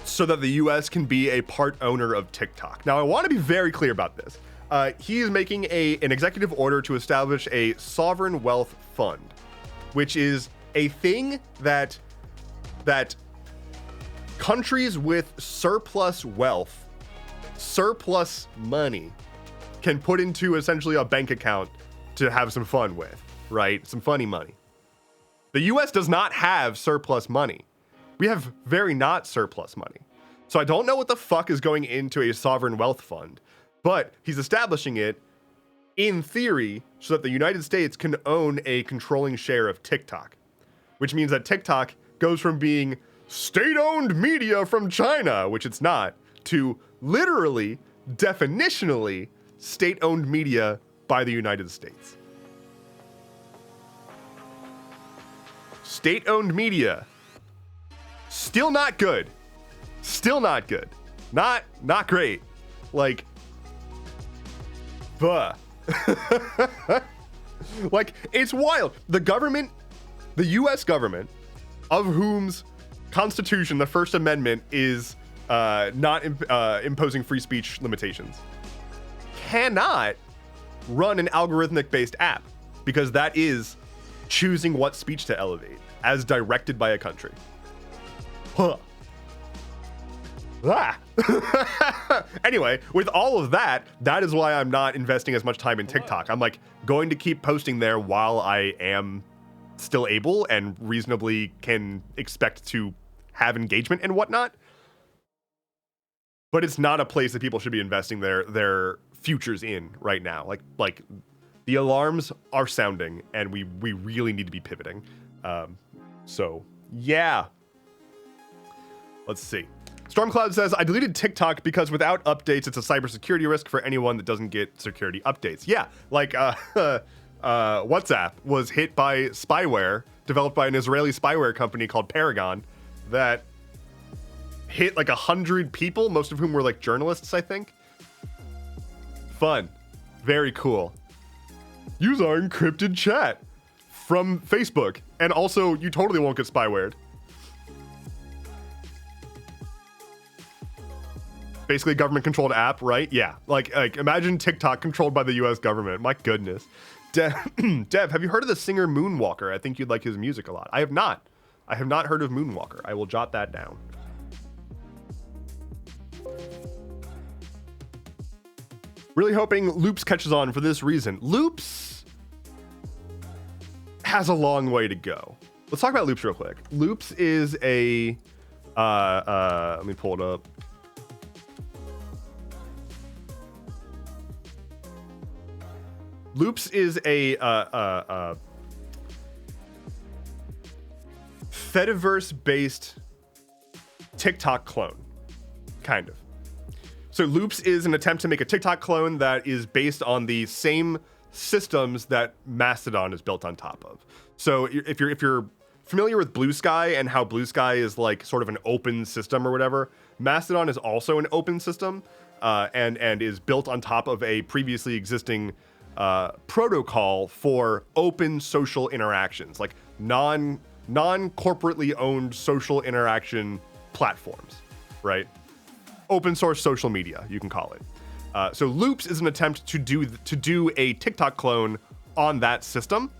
so that the US can be a part owner of TikTok. Now, I want to be very clear about this. He is making an executive order to establish a sovereign wealth fund, which is a thing that countries with surplus wealth, surplus money, can put into essentially a bank account to have some fun with, right? Some funny money. The US does not have surplus money. We have very not surplus money. So I don't know what the fuck is going into a sovereign wealth fund, but he's establishing it in theory so that the United States can own a controlling share of TikTok, which means that TikTok goes from being state-owned media from China, which it's not, to literally, definitionally, state-owned media by the United States. State-owned media. Still not good. Still not good. Not great. Like, like, it's wild. The government, the US government, of whom's constitution, the First Amendment, is not imposing free speech limitations, cannot run an algorithmic-based app because that is choosing what speech to elevate as directed by a country. Huh. Anyway, with all of that, that is why I'm not investing as much time in TikTok. I'm like going to keep posting there while I am still able and reasonably can expect to have engagement and whatnot. But it's not a place that people should be investing their futures in right now. Like the alarms are sounding and we really need to be pivoting. So yeah. Let's see. Stormcloud says, I deleted TikTok because without updates, it's a cybersecurity risk for anyone that doesn't get security updates. Yeah, like WhatsApp was hit by spyware developed by an Israeli spyware company called Paragon that hit like 100 people, most of whom were like journalists, I think. Fun. Very cool. Use our encrypted chat from Facebook. And also, you totally won't get spywared. Basically a government-controlled app, right? Yeah. Like imagine TikTok controlled by the US government. My goodness. Dev, have you heard of the singer Moonwalker? I think you'd like his music a lot. I have not. I have not heard of Moonwalker. I will jot that down. Really hoping Loops catches on for this reason. Loops has a long way to go. Let's talk about Loops real quick. Loops is a... let me pull it up. Loops is a Fediverse-based TikTok clone, kind of. So Loops is an attempt to make a TikTok clone that is based on the same systems that Mastodon is built on top of. So if you're familiar with Blue Sky and how Blue Sky is like sort of an open system or whatever, Mastodon is also an open system and is built on top of a previously existing protocol for open social interactions, like non-corporately owned social interaction platforms, right? Open source social media, you can call it. So Loops is an attempt to do a TikTok clone on that system,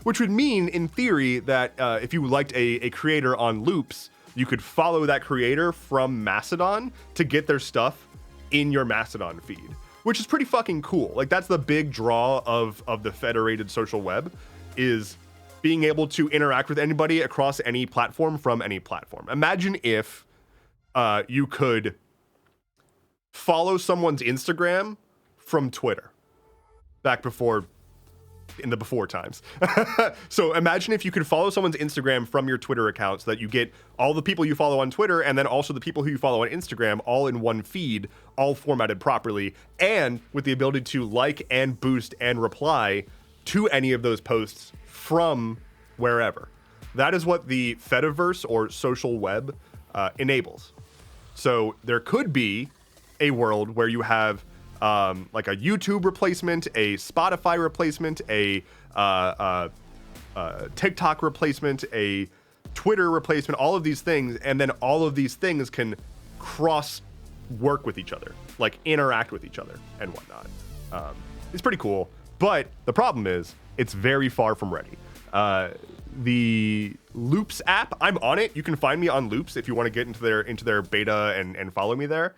which would mean, in theory, that if you liked a creator on Loops, you could follow that creator from Mastodon to get their stuff in your Mastodon feed, which is pretty fucking cool. Like, that's the big draw of the federated social web, is being able to interact with anybody across any platform from any platform. Imagine if you could follow someone's Instagram from Twitter back before, in the before times. So imagine if you could follow someone's Instagram from your Twitter account, so that you get all the people you follow on Twitter and then also the people who you follow on Instagram all in one feed, all formatted properly, and with the ability to like and boost and reply to any of those posts from wherever. That is what the Fediverse or social web enables. So there could be a world where you have like a YouTube replacement, a Spotify replacement, a TikTok replacement, a Twitter replacement, all of these things, and then all of these things can cross work with each other, like interact with each other and whatnot. It's pretty cool, but the problem is it's very far from ready. The Loops app, I'm on it. You can find me on Loops if you want to get into their beta and follow me there.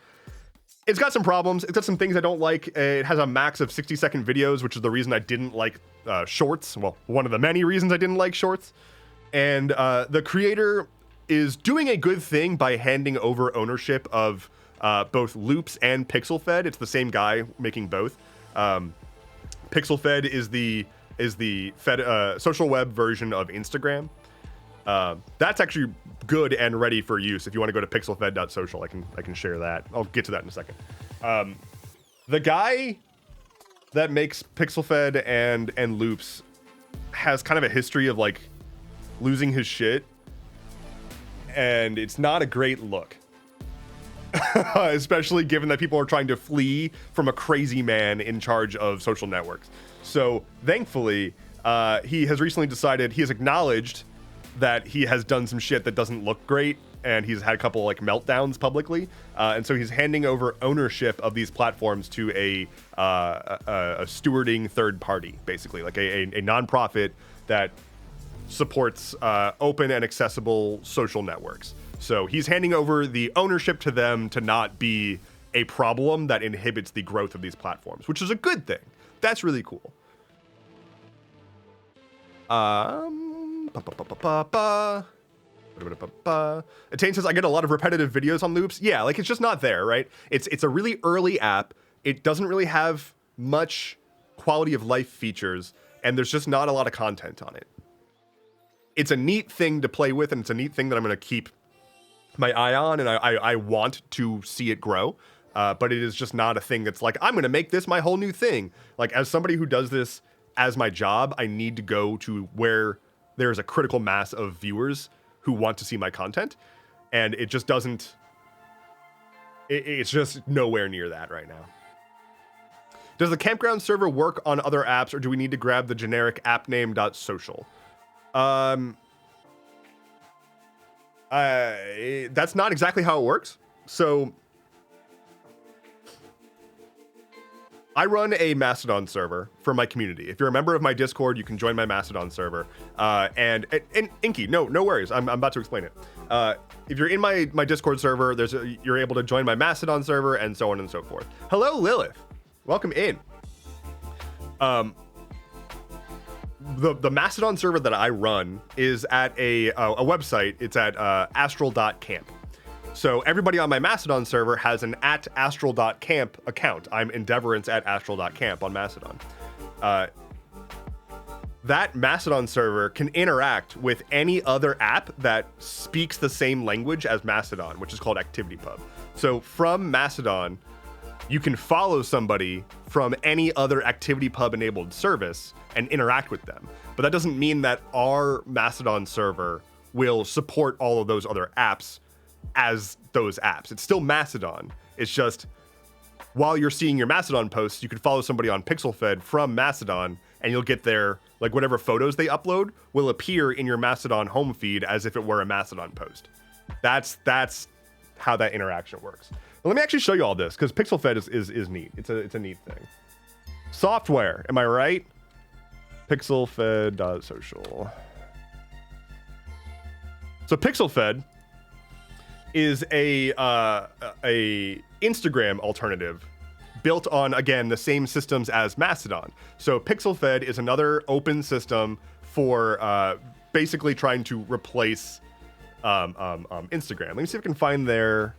It's got some problems. It's got some things I don't like. It has a max of 60-second videos, which is the reason I didn't like shorts. Well, one of the many reasons I didn't like shorts. And the creator is doing a good thing by handing over ownership of both Loops and PixelFed. It's the same guy making both. PixelFed is the social web version of Instagram. That's actually good and ready for use. If you want to go to pixelfed.social, I can share that. I'll get to that in a second. The guy that makes PixelFed and Loops has kind of a history of like losing his shit, and it's not a great look. Especially given that people are trying to flee from a crazy man in charge of social networks. So thankfully, he has recently decided, he has acknowledged that he has done some shit that doesn't look great, and he's had a couple like meltdowns publicly, and so he's handing over ownership of these platforms to a stewarding third party, basically, like a nonprofit that supports open and accessible social networks. So he's handing over the ownership to them to not be a problem that inhibits the growth of these platforms, which is a good thing. That's really cool. Attain says, I get a lot of repetitive videos on Loops. Yeah, like it's just not there, right? It's a really early app. It doesn't really have much quality of life features, and there's just not a lot of content on it. It's a neat thing to play with, and it's a neat thing that I'm going to keep my eye on, and I want to see it grow. But it is just not a thing that's like, I'm going to make this my whole new thing. Like, as somebody who does this as my job, I need to go to where there's a critical mass of viewers who want to see my content, and it just doesn't, it's just nowhere near that right now. Does the campground server work on other apps, or do we need to grab the generic appname.social? That's not exactly how it works. So I run a Mastodon server for my community. If you're a member of my Discord, you can join my Mastodon server. And Inky, no worries. I'm about to explain it. If you're in my Discord server, you're able to join my Mastodon server, and so on and so forth. Hello, Lilith. Welcome in. The Mastodon server that I run is at a website. It's at astral.camp. So everybody on my Mastodon server has an @astral.camp account. I'm Endeavorance at astral.camp on Mastodon. That Mastodon server can interact with any other app that speaks the same language as Mastodon, which is called ActivityPub. So from Mastodon, you can follow somebody from any other ActivityPub enabled service and interact with them. But that doesn't mean that our Mastodon server will support all of those other apps as those apps. It's still Mastodon. It's just while you're seeing your Mastodon posts, you could follow somebody on PixelFed from Mastodon, and you'll get their, like, whatever photos they upload will appear in your Mastodon home feed as if it were a Mastodon post. That's how that interaction works. But let me actually show you all this, because PixelFed is neat. It's a neat thing. Software, am I right? PixelFed.social. So PixelFed is a Instagram alternative built on, again, the same systems as Mastodon. So PixelFed is another open system for basically trying to replace Instagram. Let me see if I can find their,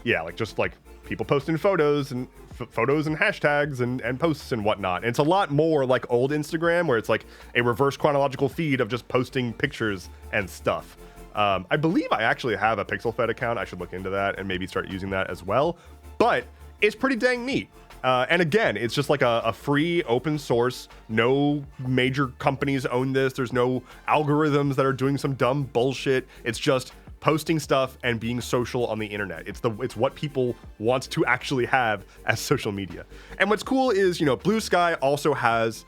yeah, like just like people posting photos and hashtags and posts and whatnot. And it's a lot more like old Instagram, where it's like a reverse chronological feed of just posting pictures and stuff. I believe I actually have a PixelFed account. I should look into that and maybe start using that as well. But it's pretty dang neat. And again, it's just like a free open source. No major companies own this. There's no algorithms that are doing some dumb bullshit. It's just posting stuff and being social on the internet. It's what people want to actually have as social media. And what's cool is, you know, Blue Sky also has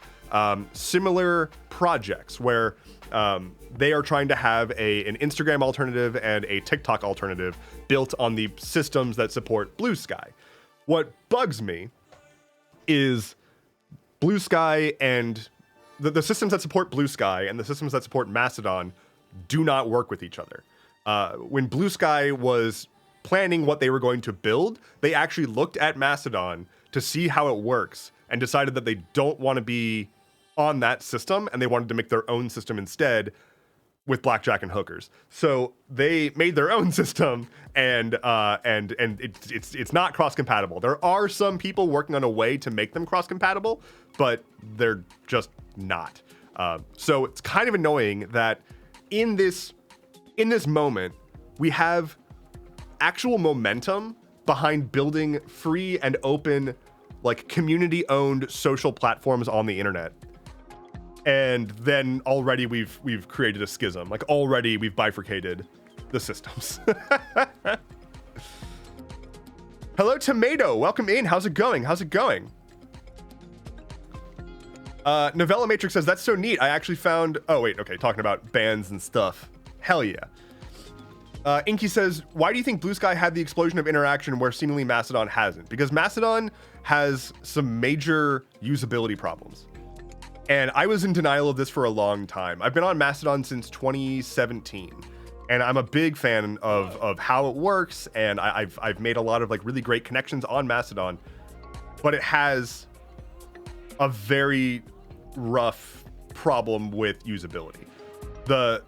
similar projects where they are trying to have an Instagram alternative and a TikTok alternative built on the systems that support Blue Sky. What bugs me is Blue Sky and the systems that support Blue Sky and the systems that support Mastodon do not work with each other. When Blue Sky was planning what they were going to build, they actually looked at Mastodon to see how it works and decided that they don't want to be on that system, and they wanted to make their own system instead with blackjack and hookers. So they made their own system, and it's not cross-compatible. There are some people working on a way to make them cross-compatible, but they're just not. So it's kind of annoying that in this moment, we have actual momentum behind building free and open, like, community-owned social platforms on the internet. And then already we've created a schism. Like, already we've bifurcated the systems. Hello, Tomato. Welcome in. How's it going? Novella Matrix says, that's so neat. I actually found... Oh, wait. Okay. Talking about bands and stuff. Hell yeah. Inky says, why do you think Blue Sky had the explosion of interaction where seemingly Mastodon hasn't? Because Mastodon has some major usability problems. And I was in denial of this for a long time. I've been on Mastodon since 2017, and I'm a big fan of how it works, and I've made a lot of, like, really great connections on Mastodon, but it has a very rough problem with usability. The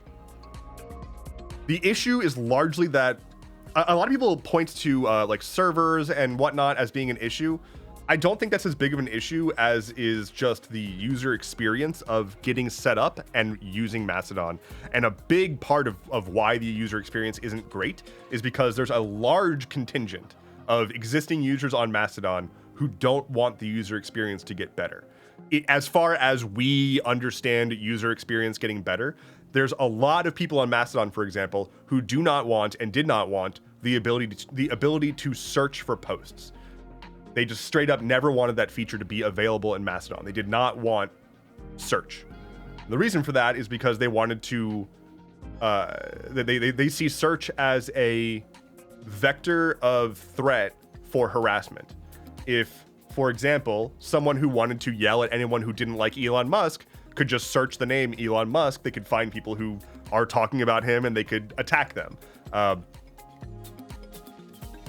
issue is largely that a lot of people point to like servers and whatnot as being an issue. I don't think that's as big of an issue as is just the user experience of getting set up and using Mastodon. And a big part of why the user experience isn't great is because there's a large contingent of existing users on Mastodon who don't want the user experience to get better. As far as we understand user experience getting better, there's a lot of people on Mastodon, for example, who do not want and did not want the ability to search for posts. They just straight up never wanted that feature to be available in Mastodon. They did not want search. The reason for that is because they wanted to, they see search as a vector of threat for harassment. If, for example, someone who wanted to yell at anyone who didn't like Elon Musk could just search the name Elon Musk, they could find people who are talking about him and they could attack them.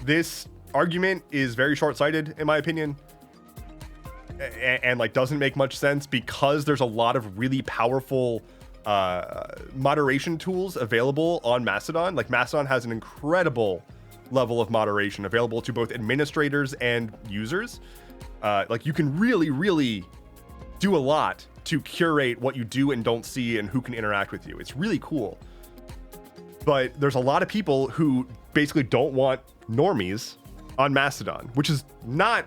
This argument is very short-sighted, in my opinion, and like doesn't make much sense because there's a lot of really powerful moderation tools available on Mastodon. Like, Mastodon has an incredible level of moderation available to both administrators and users. Like, you can really do a lot to curate what you do and don't see and who can interact with you. It's really cool. But there's a lot of people who basically don't want normies on Mastodon, which is not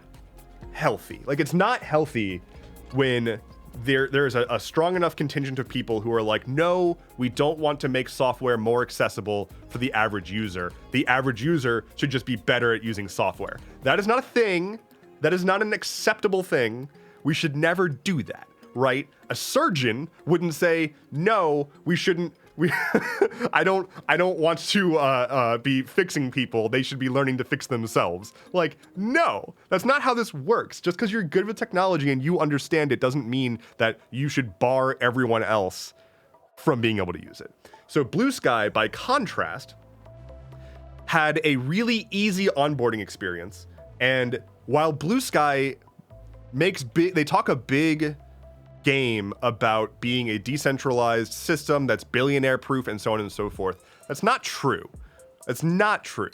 healthy. Like, it's not healthy when there's a strong enough contingent of people who are like, no, we don't want to make software more accessible for the average user. The average user should just be better at using software. That is not a thing. That is not an acceptable thing. We should never do that, right? A surgeon wouldn't say, no, we shouldn't. I don't want to be fixing people. They should be learning to fix themselves. Like, no, that's not how this works. Just because you're good with technology and you understand it doesn't mean that you should bar everyone else from being able to use it. So Blue Sky, by contrast, had a really easy onboarding experience. And while Blue Sky they talk a big game about being a decentralized system that's billionaire proof and so on and so forth. That's not true. That's not true.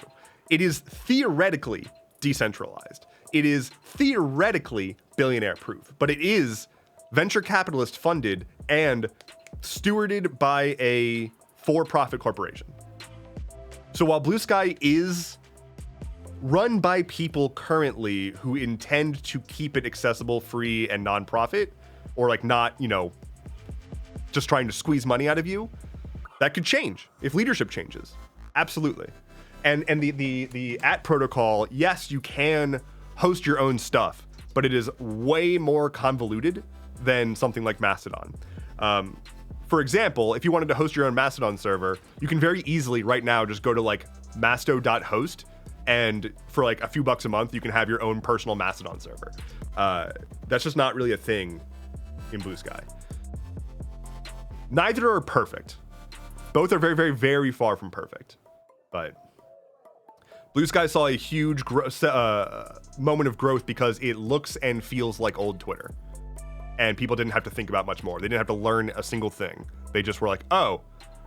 It is theoretically decentralized. It is theoretically billionaire proof, but it is venture capitalist funded and stewarded by a for-profit corporation. So while Blue Sky is run by people currently who intend to keep it accessible, free, and non-profit, or like not, just trying to squeeze money out of you, that could change if leadership changes. Absolutely. And the @ protocol, yes, you can host your own stuff, but it is way more convoluted than something like Mastodon. For example, if you wanted to host your own Mastodon server, you can very easily right now just go to like masto.host, and for like a few bucks a month, you can have your own personal Mastodon server. That's just not really a thing in Blue Sky. Neither are perfect. Both are very, very, very far from perfect. But Blue Sky saw a huge moment of growth because it looks and feels like old Twitter. And people didn't have to think about much more. They didn't have to learn a single thing. They just were like, oh,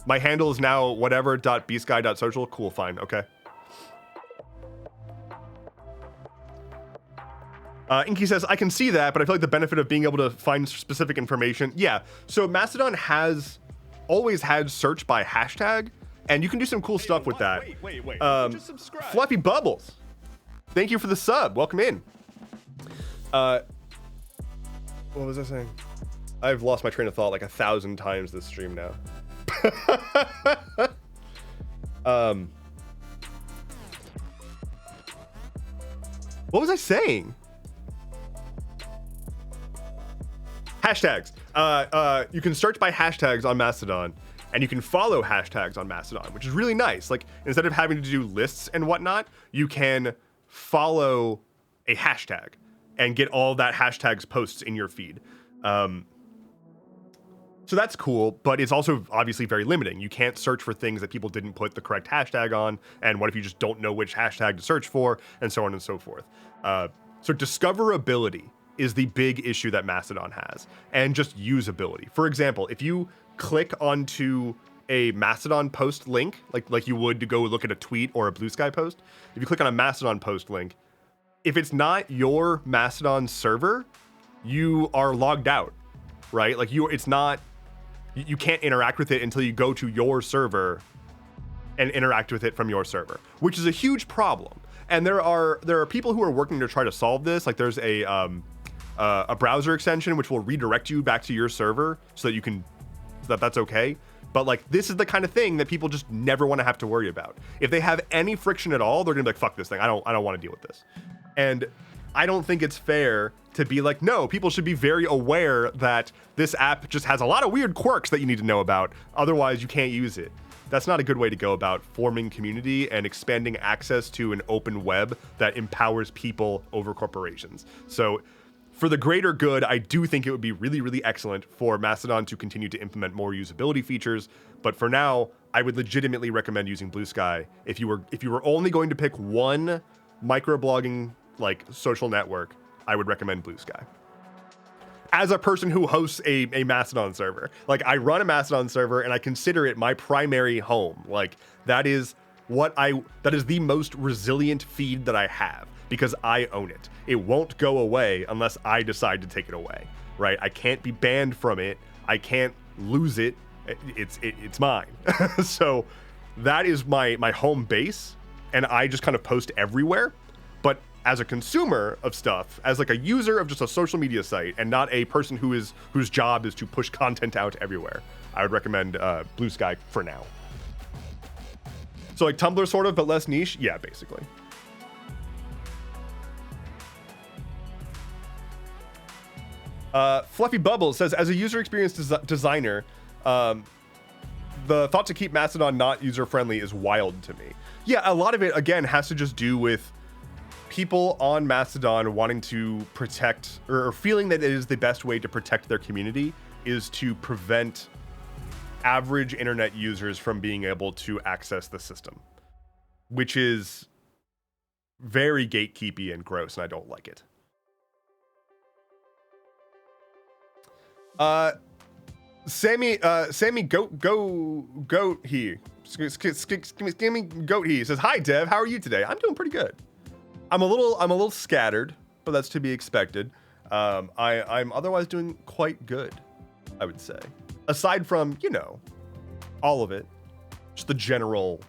my handle is now whatever.bsky.social. Cool, fine, okay. Inky says, I can see that, but I feel like the benefit of being able to find specific information. Yeah, so Mastodon has always had search by hashtag, and you can do some cool stuff with that. Wait. Just subscribe. Fluffy Bubbles, thank you for the sub. Welcome in. What was I saying? I've lost my train of thought like 1,000 times this stream now. What was I saying? Hashtags. You can search by hashtags on Mastodon, and you can follow hashtags on Mastodon, which is really nice. Like, instead of having to do lists and whatnot, you can follow a hashtag and get all that hashtag's posts in your feed. So that's cool, but it's also obviously very limiting. You can't search for things that people didn't put the correct hashtag on, and what if you just don't know which hashtag to search for, and so on and so forth. So discoverability is the big issue that Mastodon has, and just usability. For example, if you click onto a Mastodon post link, like you would to go look at a tweet or a Blue Sky post, if you click on a Mastodon post link, if it's not your Mastodon server, you are logged out, right? Like you can't interact with it until you go to your server and interact with it from your server, which is a huge problem. And there are people who are working to try to solve this. Like there's a browser extension which will redirect you back to your server so that that's okay. But like this is the kind of thing that people just never want to have to worry about. If they have any friction at all, they're gonna be like, fuck this thing. I don't want to deal with this. And I don't think it's fair to be like, no, people should be very aware that this app just has a lot of weird quirks that you need to know about. Otherwise, you can't use it. That's not a good way to go about forming community and expanding access to an open web that empowers people over corporations. So for the greater good, I do think it would be really, really excellent for Mastodon to continue to implement more usability features. But for now, I would legitimately recommend using Blue Sky. If you were only going to pick one microblogging like social network, I would recommend Blue Sky. As a person who hosts a Mastodon server, like I run a Mastodon server and I consider it my primary home. Like that is the most resilient feed that I have because I own it. It won't go away unless I decide to take it away, right? I can't be banned from it. I can't lose it. It's mine. So that is my home base, and I just kind of post everywhere. But as a consumer of stuff, as like a user of just a social media site, and not a person whose job is to push content out everywhere, I would recommend Blue Sky for now. So like Tumblr sort of, but less niche. Yeah, basically. Fluffy Bubble says, as a user experience designer, the thought to keep Mastodon not user-friendly is wild to me. Yeah, a lot of it, again, has to just do with people on Mastodon wanting to protect, or feeling that it is the best way to protect their community is to prevent average internet users from being able to access the system, which is very gatekeepy and gross, and I don't like it. Sammy goat he says, hi Dev, how are you today? I'm doing pretty good. I'm a little scattered, but that's to be expected. I'm otherwise doing quite good, I would say. Aside from, you know, all of it, just the general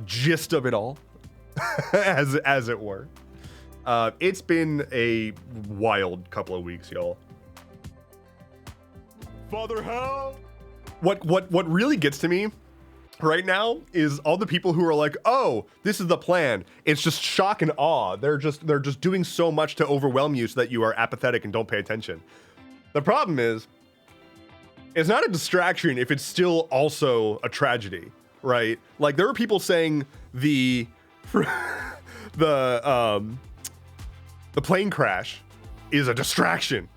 gist of it all, as it were. It's been a wild couple of weeks, y'all. Father hell. What really gets to me right now is all the people who are like, oh, this is the plan. It's just shock and awe. They're just doing so much to overwhelm you so that you are apathetic and don't pay attention. The problem is, it's not a distraction if it's still also a tragedy, right? Like there are people saying the plane crash is a distraction.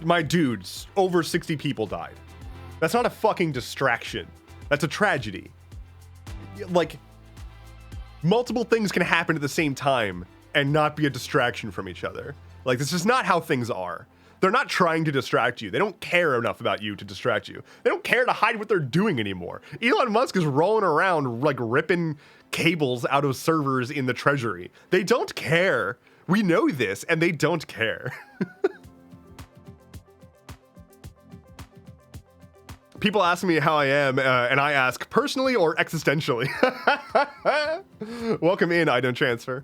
My dudes, over 60 people died. That's not a fucking distraction. That's a tragedy. Like, multiple things can happen at the same time and not be a distraction from each other. Like, this is not how things are. They're not trying to distract you. They don't care enough about you to distract you. They don't care to hide what they're doing anymore. Elon Musk is rolling around, like, ripping cables out of servers in the treasury. They don't care. We know this, and they don't care. People ask me how I am, and I ask personally or existentially. Welcome in, I don't transfer.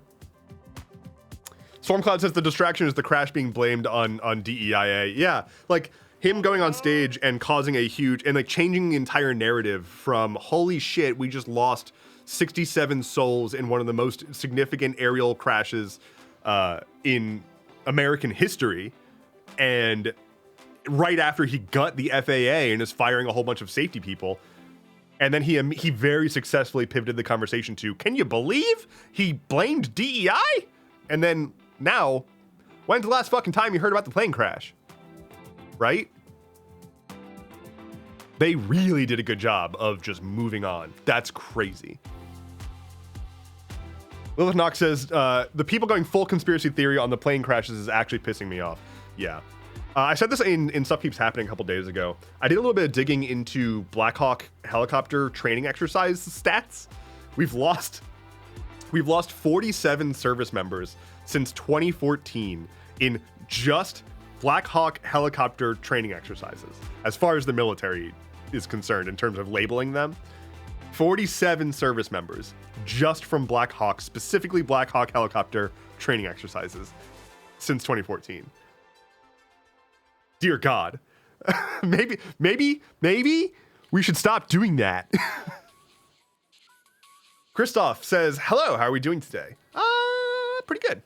Stormcloud says the distraction is the crash being blamed on DEIA. Yeah, like him going on stage and causing a huge, and like changing the entire narrative from holy shit, we just lost 67 souls in one of the most significant aerial crashes in American history, and right after he gut the FAA and is firing a whole bunch of safety people. And then he very successfully pivoted the conversation to, can you believe he blamed DEI? And then now, when's the last fucking time you heard about the plane crash? Right? They really did a good job of just moving on. That's crazy. Lilith Knox says, the people going full conspiracy theory on the plane crashes is actually pissing me off. Yeah. I said this in Stuff Keeps Happening a couple days ago. I did a little bit of digging into Black Hawk helicopter training exercise stats. We've lost 47 service members since 2014 in just Black Hawk helicopter training exercises, as far as the military is concerned in terms of labeling them. 47 service members just from Black Hawk, specifically Black Hawk helicopter training exercises since 2014. Dear God, maybe we should stop doing that. Christoph says, hello, how are we doing today? Pretty good.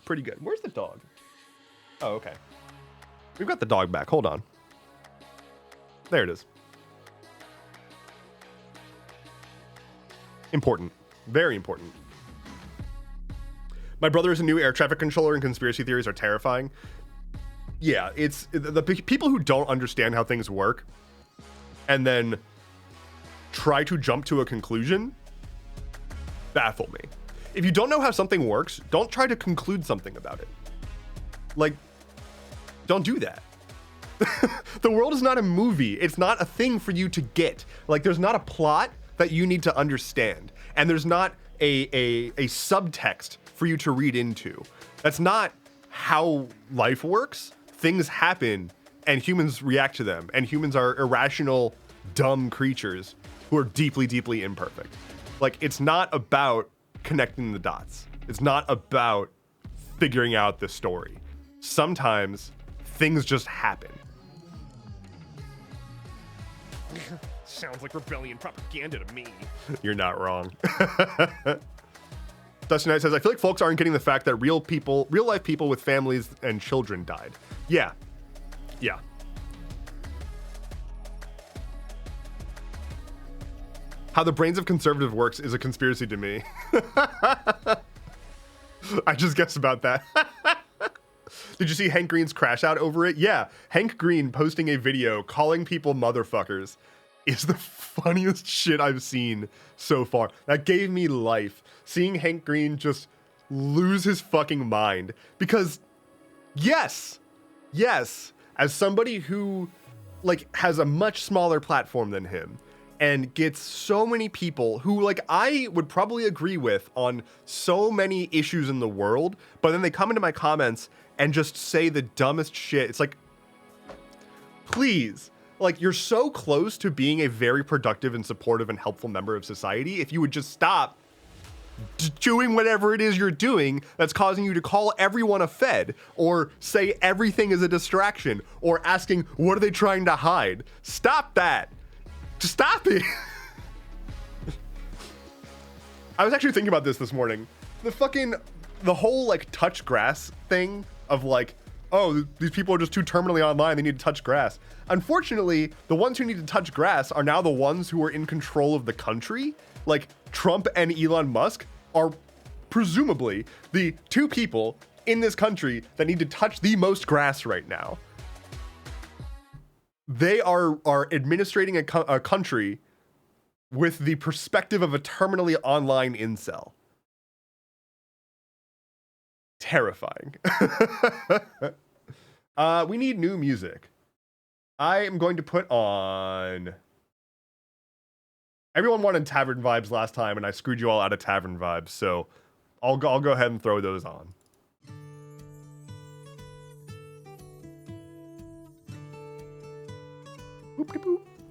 Pretty good. Where's the dog? Oh, okay. We've got the dog back. Hold on. There it is. Important. Very important. My brother is a new air traffic controller, and conspiracy theories are terrifying. Yeah, it's the people who don't understand how things work and then try to jump to a conclusion baffle me. If you don't know how something works, don't try to conclude something about it. Like, don't do that. The world is not a movie. It's not a thing for you to get. Like, there's not a plot that you need to understand, and there's not a subtext for you to read into. That's not how life works. Things happen and humans react to them, and humans are irrational, dumb creatures who are deeply, deeply imperfect. Like, it's not about connecting the dots. It's not about figuring out the story. Sometimes things just happen. Sounds like rebellion propaganda to me. You're not wrong. Dusty Knight says, I feel like folks aren't getting the fact that real life people with families and children died. Yeah. Yeah. How the brains of conservative works is a conspiracy to me. I just guessed about that. Did you see Hank Green's crash out over it? Yeah. Hank Green posting a video calling people motherfuckers is the funniest shit I've seen so far. That gave me life. Seeing Hank Green just lose his fucking mind. Because, yes, as somebody who, like, has a much smaller platform than him and gets so many people who, like, I would probably agree with on so many issues in the world, but then they come into my comments and just say the dumbest shit. It's like, please. Like, you're so close to being a very productive and supportive and helpful member of society. If you would just stop doing whatever it is you're doing that's causing you to call everyone a fed, or say everything is a distraction, or asking, what are they trying to hide? Stop that. Just stop it. I was actually thinking about this morning. The whole, like, touch grass thing of, like, oh, these people are just too terminally online, they need to touch grass. Unfortunately, the ones who need to touch grass are now the ones who are in control of the country. Like, Trump and Elon Musk are presumably the two people in this country that need to touch the most grass right now. They are administrating a country with the perspective of a terminally online incel. Terrifying. We need new music. I am going to put on... Everyone wanted Tavern Vibes last time, and I screwed you all out of Tavern Vibes, so I'll go ahead and throw those on.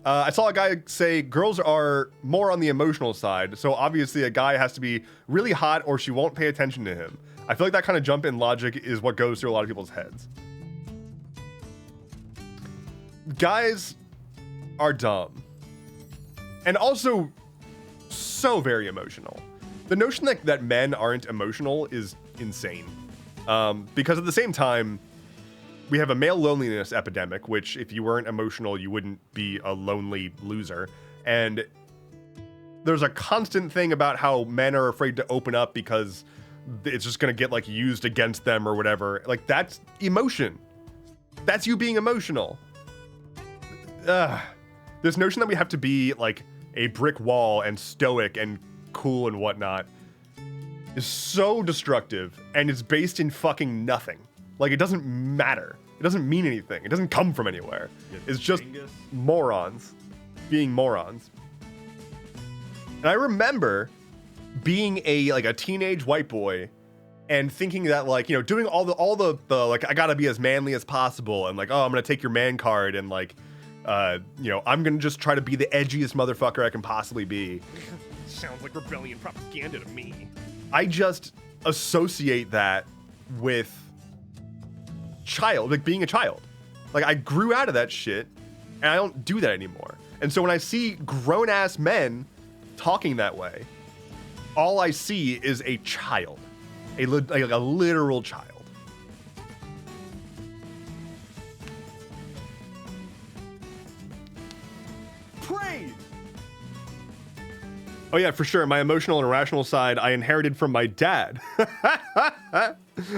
I saw a guy say girls are more on the emotional side, so obviously a guy has to be really hot or she won't pay attention to him. I feel like that kind of jump in logic is what goes through a lot of people's heads. Guys are dumb. And also so very emotional. The notion that men aren't emotional is insane. Because at the same time, we have a male loneliness epidemic, which if you weren't emotional, you wouldn't be a lonely loser. And there's a constant thing about how men are afraid to open up because it's just going to get, like, used against them or whatever. Like, that's emotion. That's you being emotional. This notion that we have to be, like, a brick wall and stoic and cool and whatnot is so destructive, and it's based in fucking nothing. Like, it doesn't matter. It doesn't mean anything. It doesn't come from anywhere. It's just morons being morons. And I remember being a teenage white boy and thinking that, like, you know, doing all the like, I gotta be as manly as possible, and like, oh, I'm gonna take your man card, and like, you know, I'm gonna just try to be the edgiest motherfucker I can possibly be. Sounds like rebellion propaganda to me. I just associate that with being a child. Like, I grew out of that shit, and I don't do that anymore. And so when I see grown-ass men talking that way, all I see is a child. A literal child. Praise! Oh yeah, for sure. My emotional and irrational side I inherited from my dad.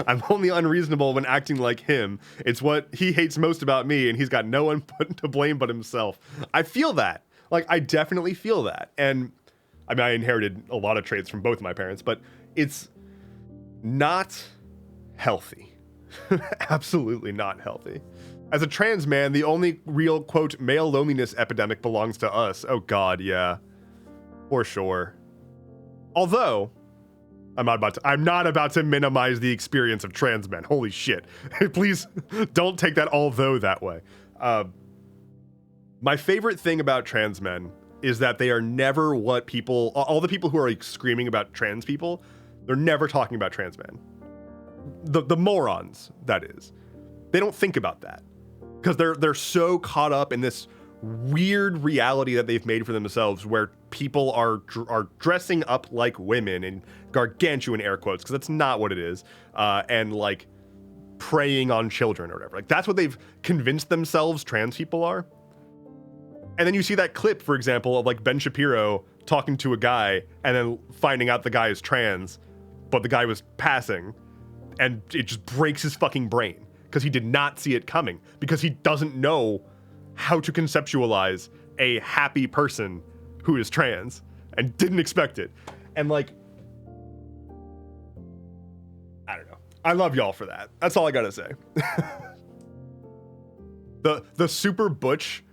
I'm only unreasonable when acting like him. It's what he hates most about me, and he's got no one to blame but himself. I feel that. Like, I definitely feel that. And I mean, I inherited a lot of traits from both of my parents, but it's not healthy. Absolutely not healthy. As a trans man, the only real, quote, male loneliness epidemic belongs to us. Oh God, yeah. For sure. Although, I'm not about to minimize the experience of trans men. Holy shit. Please don't take that although that way. My favorite thing about trans men is that they are never what all the people who are, like, screaming about trans people, They're never talking about trans men. The morons, that is. They don't think about that because they're so caught up in this weird reality that they've made for themselves, where people are dressing up like women in gargantuan air quotes, because that's not what it is, and like preying on children or whatever. Like that's what they've convinced themselves trans people are. And then you see that clip, for example, of like Ben Shapiro talking to a guy and then finding out the guy is trans, but the guy was passing, and it just breaks his fucking brain because he did not see it coming, because he doesn't know how to conceptualize a happy person who is trans and didn't expect it. And like, I don't know. I love y'all for that. That's all I gotta say. The super butch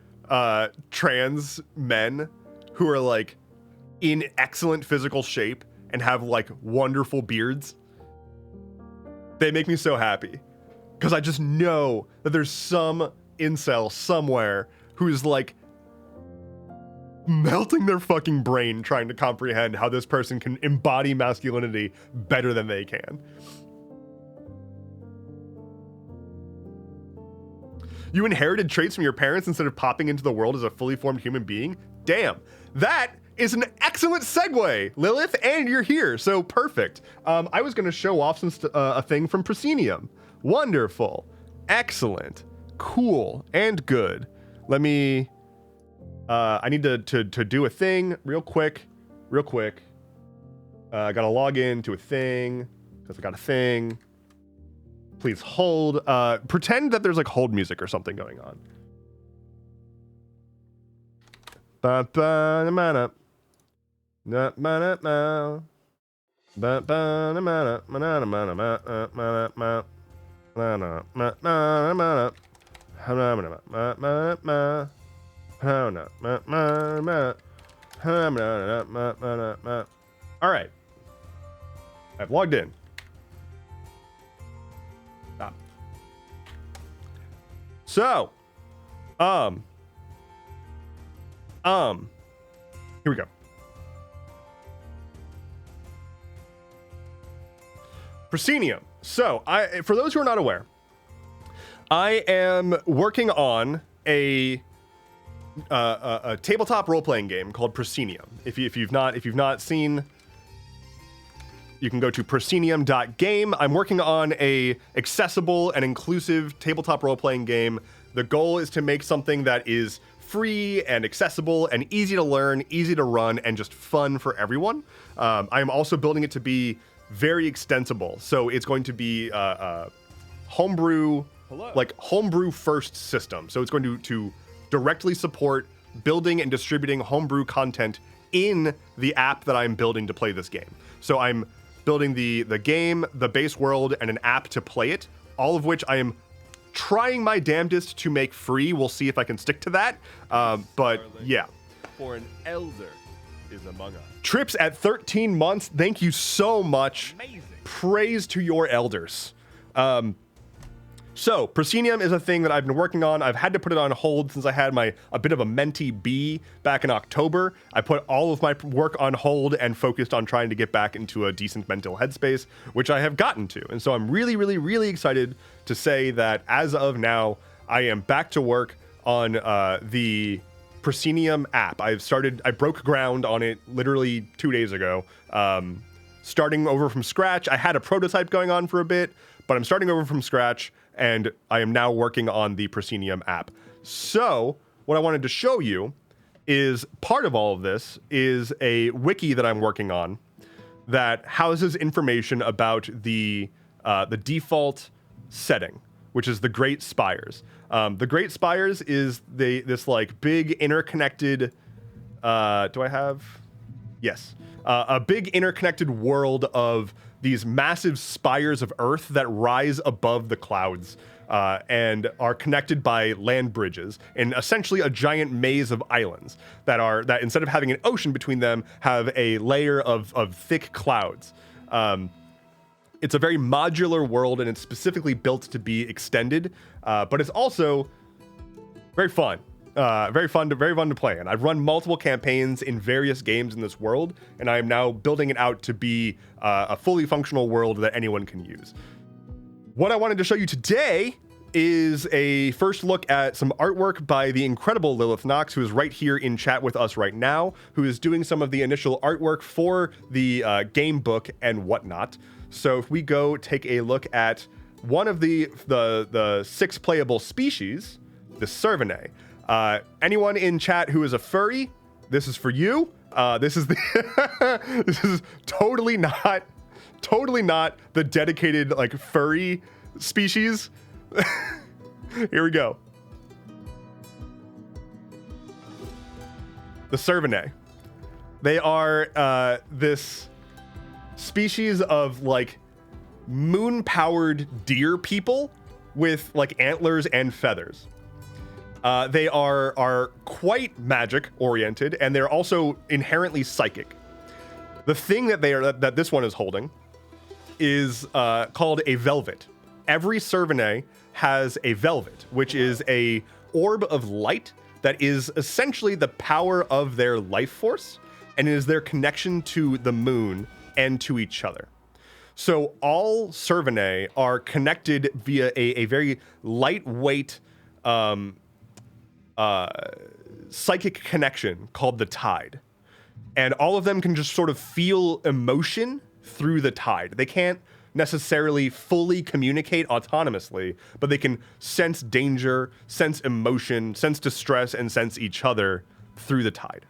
trans men who are like in excellent physical shape and have like wonderful beards, they make me so happy, because I just know that there's some incel somewhere who's like melting their fucking brain trying to comprehend how this person can embody masculinity better than they can. You inherited traits from your parents instead of popping into the world as a fully formed human being? Damn, that is an excellent segue, Lilith, and you're here, so perfect. I was going to show off a thing from Proscenium. Wonderful, excellent, cool, and good. Let me, I need to do a thing real quick. I gotta log in to a thing, because I got a thing. Please hold, pretend that there's like hold music or something going on. All right, I've logged in. Stop. So, here we go. Proscenium. So, for those who are not aware, I am working on a tabletop role-playing game called Proscenium. If you've not seen, you can go to proscenium.game. I'm working on a accessible and inclusive tabletop role-playing game. The goal is to make something that is free and accessible and easy to learn, easy to run, and just fun for everyone. I am also building it to be very extensible. So it's going to be homebrew, like homebrew first system. So it's going to directly support building and distributing homebrew content in the app that I'm building to play this game. So I'm building the game, the base world, and an app to play it, all of which I am trying my damnedest to make free. We'll see if I can stick to that. But yeah. For an elder is among us. Trips at 13 months. Thank you so much. Amazing. Praise to your elders. So Proscenium is a thing that I've been working on. I've had to put it on hold since I had a bit of a mentee bee back in October. I put all of my work on hold and focused on trying to get back into a decent mental headspace, which I have gotten to. And so I'm really, really, really excited to say that as of now, I am back to work on the Proscenium app. I broke ground on it literally 2 days ago. Starting over from scratch. I had a prototype going on for a bit, but I'm starting over from scratch, and I am now working on the Proscenium app. So what I wanted to show you is part of all of this is a wiki that I'm working on that houses information about the default setting, which is the Great Spires. The Great Spires is this like big interconnected, do I have? Yes. A big interconnected world of these massive spires of Earth that rise above the clouds and are connected by land bridges in essentially a giant maze of islands that instead of having an ocean between them, have a layer of thick clouds. It's a very modular world, and it's specifically built to be extended, but it's also very fun. very fun to play. And I've run multiple campaigns in various games in this world, and I am now building it out to be a fully functional world that anyone can use. What I wanted to show you today is a first look at some artwork by the incredible Lilith Knox, who is right here in chat with us right now, who is doing some of the initial artwork for the game book and whatnot. So if we go take a look at one of the 6 playable species, the Cervinae. Anyone in chat who is a furry, this is for you. This is the this is totally not the dedicated like furry species. Here we go. The Cervinae. They are this species of like moon-powered deer people with like antlers and feathers. They are quite magic oriented, and they're also inherently psychic. The thing that this one is holding is called a velvet. Every Cervinae has a velvet, which is a orb of light that is essentially the power of their life force, and it is their connection to the moon and to each other. So all Cervinae are connected via a very lightweight psychic connection called the tide. And all of them can just sort of feel emotion through the tide. They can't necessarily fully communicate autonomously, but they can sense danger, sense emotion, sense distress, and sense each other through the tide.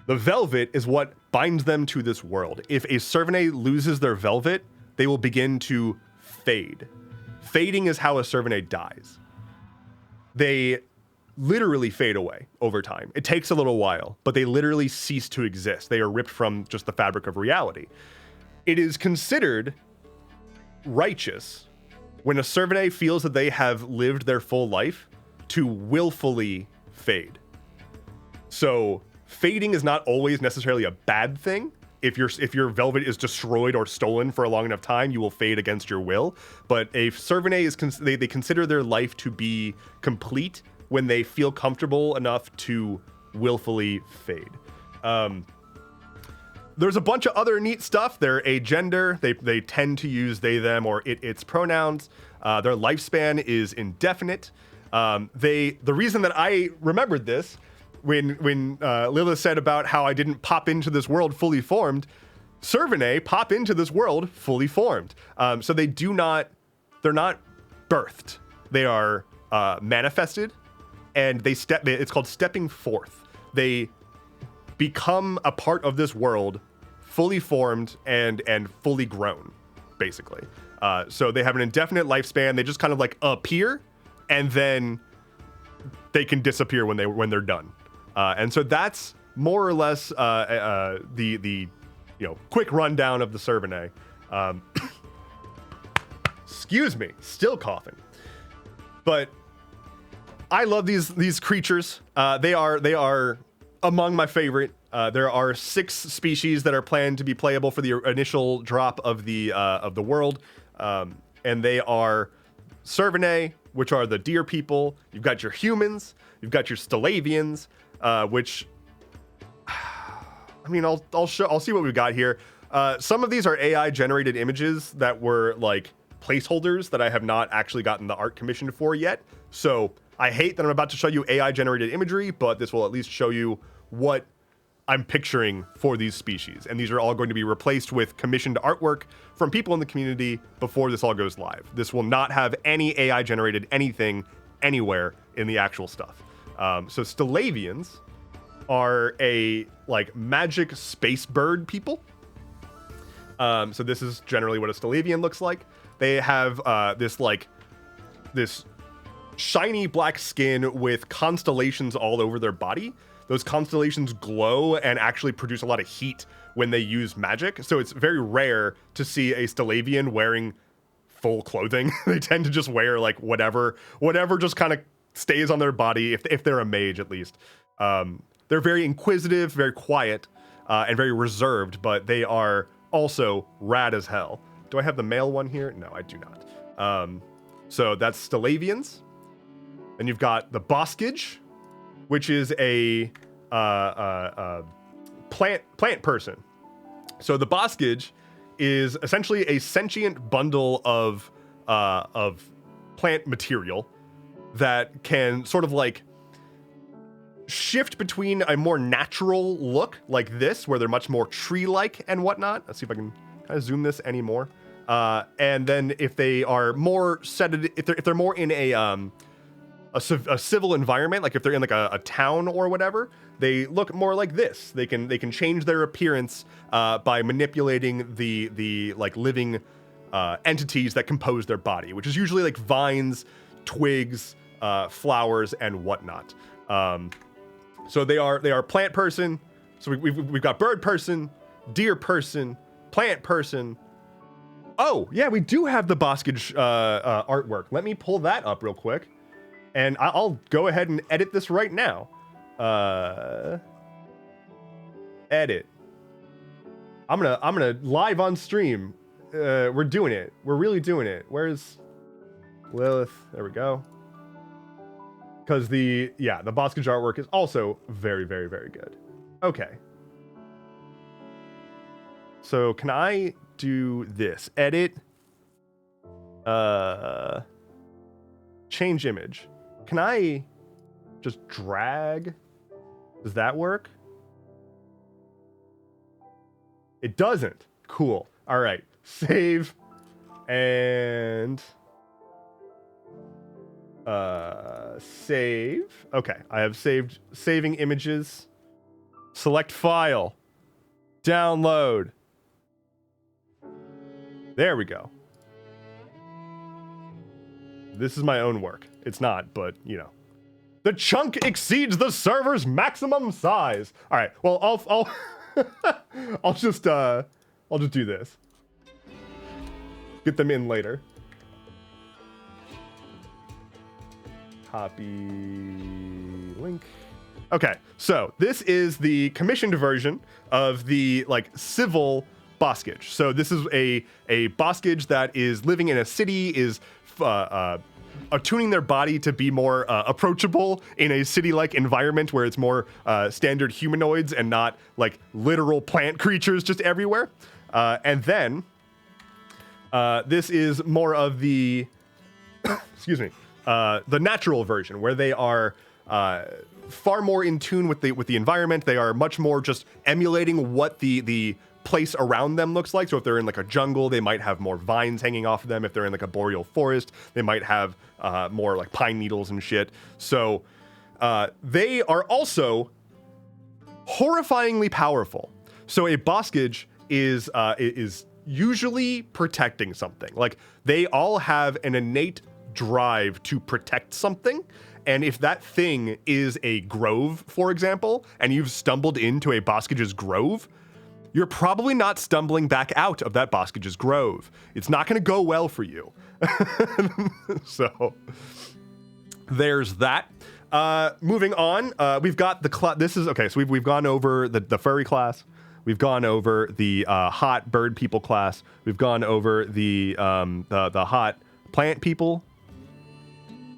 The velvet is what binds them to this world. If a Cervinae loses their velvet, they will begin to fade. Fading is how a Cervinae dies. They literally fade away over time. It takes a little while, but they literally cease to exist. They are ripped from just the fabric of reality. It is considered righteous when a Cervinae feels that they have lived their full life to willfully fade. So fading is not always necessarily a bad thing. If your velvet is destroyed or stolen for a long enough time, you will fade against your will. But a Cervinae is they consider their life to be complete when they feel comfortable enough to willfully fade. There's a bunch of other neat stuff. They're agender. They tend to use they, them, or its pronouns. Their lifespan is indefinite. The reason that I remembered this when Lilith said about how I didn't pop into this world fully formed, Cervinae pop into this world fully formed. So they're not birthed. They are manifested, and it's called stepping forth. They become a part of this world fully formed and fully grown, basically. So they have an indefinite lifespan. They just kind of like appear, and then they can disappear when they're done. And so that's more or less the quick rundown of the Cervinae. Excuse me, still coughing. But I love these creatures. They are among my favorite. There are 6 species that are planned to be playable for the initial drop of the world, and they are Cervinae, which are the deer people. You've got your humans. You've got your Stalavians, which I mean, I'll see what we've got here. Some of these are AI generated images that were like placeholders that I have not actually gotten the art commissioned for yet. So I hate that I'm about to show you AI generated imagery, but this will at least show you what I'm picturing for these species. And these are all going to be replaced with commissioned artwork from people in the community before this all goes live. This will not have any AI generated anything anywhere in the actual stuff. So Stalavians are a like magic space bird people. So this is generally what a Stalavian looks like. They have this shiny black skin with constellations all over their body. Those constellations glow and actually produce a lot of heat when they use magic. So it's very rare to see a Stalavian wearing full clothing. They tend to just wear like whatever just kind of stays on their body, if they're a mage at least. They're very inquisitive, very quiet, and very reserved, but they are also rad as hell. Do I have the male one here? No, I do not. So that's Stalavians. Then you've got the Boskage, which is a plant person. So the boskage is essentially a sentient bundle of plant material that can sort of like shift between a more natural look like this, where they're much more tree-like and whatnot. Let's see if I can kind of zoom this anymore. And then if they are more if they're more in a civil environment, like if they're in like a town or whatever, they look more like this. They can change their appearance by manipulating the like living entities that compose their body, which is usually like vines, twigs, flowers, and whatnot. So they are plant person. So we've got bird person, deer person, plant person. Oh yeah, we do have the boskage artwork. Let me pull that up real quick, and I'll go ahead and edit this right now. Edit. I'm gonna live on stream. We're doing it. We're really doing it. Where's Lilith? There we go. Because the boskage artwork is also very, very, very good. Okay. So can I do this? Edit. Change image. Can I just drag? Does that work? It doesn't. Cool. All right. Save. And save. Okay. I have saving images. Select file. Download. There we go. This is my own work. It's not, but you know. The chunk exceeds the server's maximum size. All right. Well, I'll I'll just do this. Get them in later. Copy link. Okay. So, this is the commissioned version of the like civil boskage. So, this is a boskage that is living in a city, is attuning their body to be more approachable in a city-like environment where it's more standard humanoids and not like literal plant creatures just everywhere. And then this is more of the excuse me, the natural version, where they are far more in tune with the environment. They are much more just emulating what the place around them looks like. So if they're in like a jungle, they might have more vines hanging off of them. If they're in like a boreal forest, they might have more like pine needles and shit. So they are also horrifyingly powerful. So a boskage is usually protecting something. Like they all have an innate drive to protect something. And if that thing is a grove, for example, and you've stumbled into a boskage's grove, you're probably not stumbling back out of that boskage's grove. It's not going to go well for you. So there's that. Moving on, we've got the class. This is okay. So we've gone over the furry class. We've gone over the hot bird people class. We've gone over the hot plant people.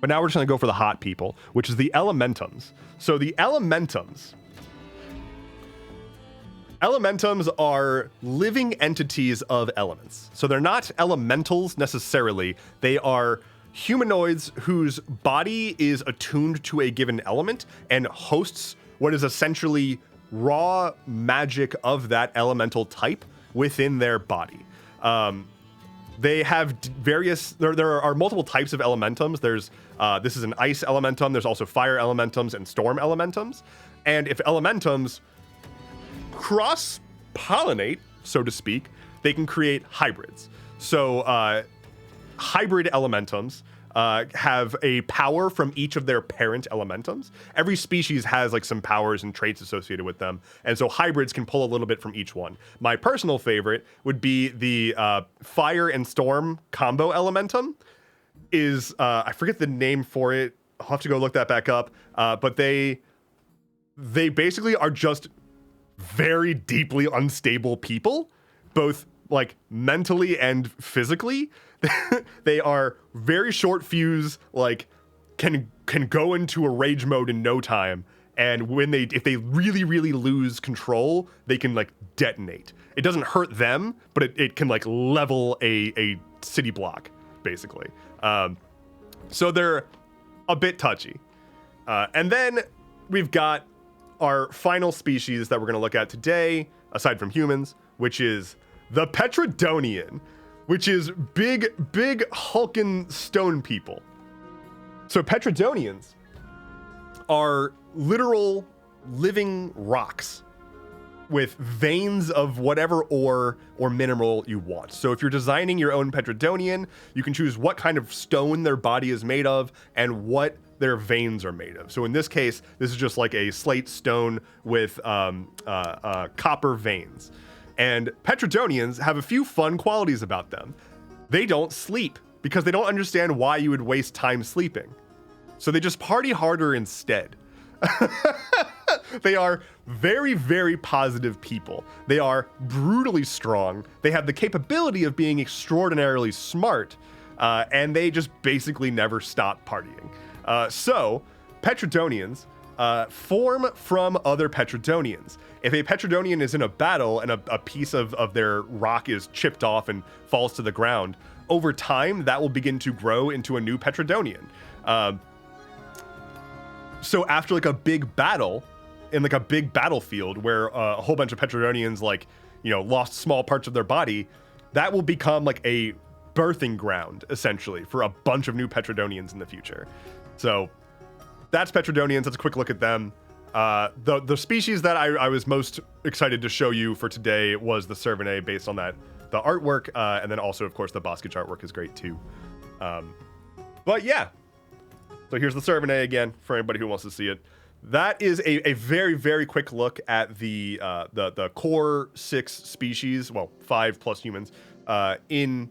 But now we're just going to go for the hot people, which is the elementums. So the elementums are living entities of elements. So they're not elementals necessarily. They are humanoids whose body is attuned to a given element and hosts what is essentially raw magic of that elemental type within their body. They have various, there are multiple types of elementums. There's, this is an ice elementum. There's also fire elementums and storm elementums. And if elementums cross-pollinate, so to speak, they can create hybrids. So hybrid elementums have a power from each of their parent elementums. Every species has like some powers and traits associated with them, and so hybrids can pull a little bit from each one. My personal favorite would be the fire and storm combo elementum. Is I forget the name for it. I'll have to go look that back up. But they basically are just very deeply unstable people, both like mentally and physically. They are very short fuse, like can go into a rage mode in no time, And if they really, really lose control, they can like detonate. It doesn't hurt them, but it can like level a city block, basically. So they're a bit touchy. And then we've got our final species that we're going to look at today, aside from humans, which is the Petrodonian, which is big hulking stone people. So Petrodonians are literal living rocks with veins of whatever ore or mineral you want. So if you're designing your own Petrodonian, you can choose what kind of stone their body is made of and what their veins are made of. So in this case, this is just like a slate stone with copper veins. And Petrodonians have a few fun qualities about them. They don't sleep because they don't understand why you would waste time sleeping. So they just party harder instead. They are very, very positive people. They are brutally strong. They have the capability of being extraordinarily smart, and they just basically never stop partying. So Petrodonians form from other Petrodonians. If a Petrodonian is in a battle and a piece of their rock is chipped off and falls to the ground, over time that will begin to grow into a new Petrodonian. So after like a big battle, in like a big battlefield where a whole bunch of Petrodonians like, lost small parts of their body, that will become like a birthing ground essentially for a bunch of new Petrodonians in the future. So that's Petrodonians. That's a quick look at them. The species that I was most excited to show you for today was the Cervinae, based on the artwork, and then also of course the Boskage artwork is great too. But yeah. So here's the Cervinae again for anybody who wants to see it. That is a very, very quick look at the core 6 species, well, 5 plus humans, in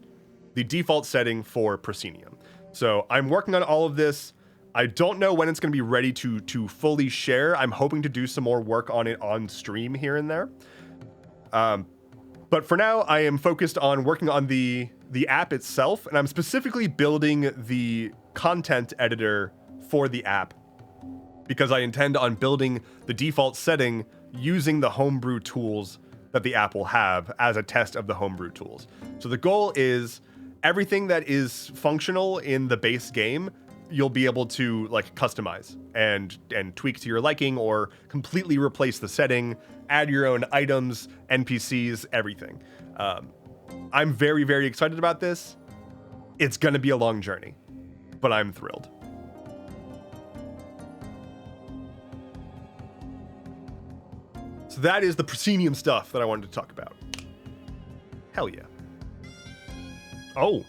the default setting for Proscenium. So I'm working on all of this. I don't know when it's going to be ready to fully share. I'm hoping to do some more work on it on stream here and there. But for now, I am focused on working on the app itself, and I'm specifically building the content editor for the app because I intend on building the default setting using the homebrew tools that the app will have as a test of the homebrew tools. So the goal is everything that is functional in the base game, you'll be able to like customize and tweak to your liking, or completely replace the setting, add your own items, NPCs, everything. I'm very, very excited about this. It's going to be a long journey, but I'm thrilled. So that is the Proscenium stuff that I wanted to talk about. Hell yeah. Oh.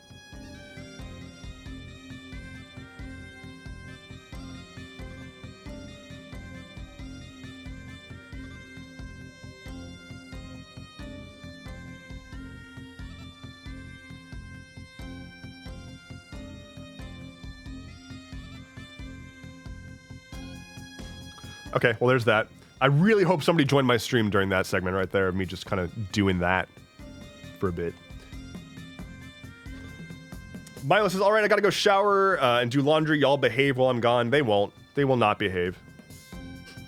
Okay, well, there's that. I really hope somebody joined my stream during that segment right there of me just kind of doing that for a bit. Milo says, all right, I gotta go shower and do laundry. Y'all behave while I'm gone. They won't. They will not behave.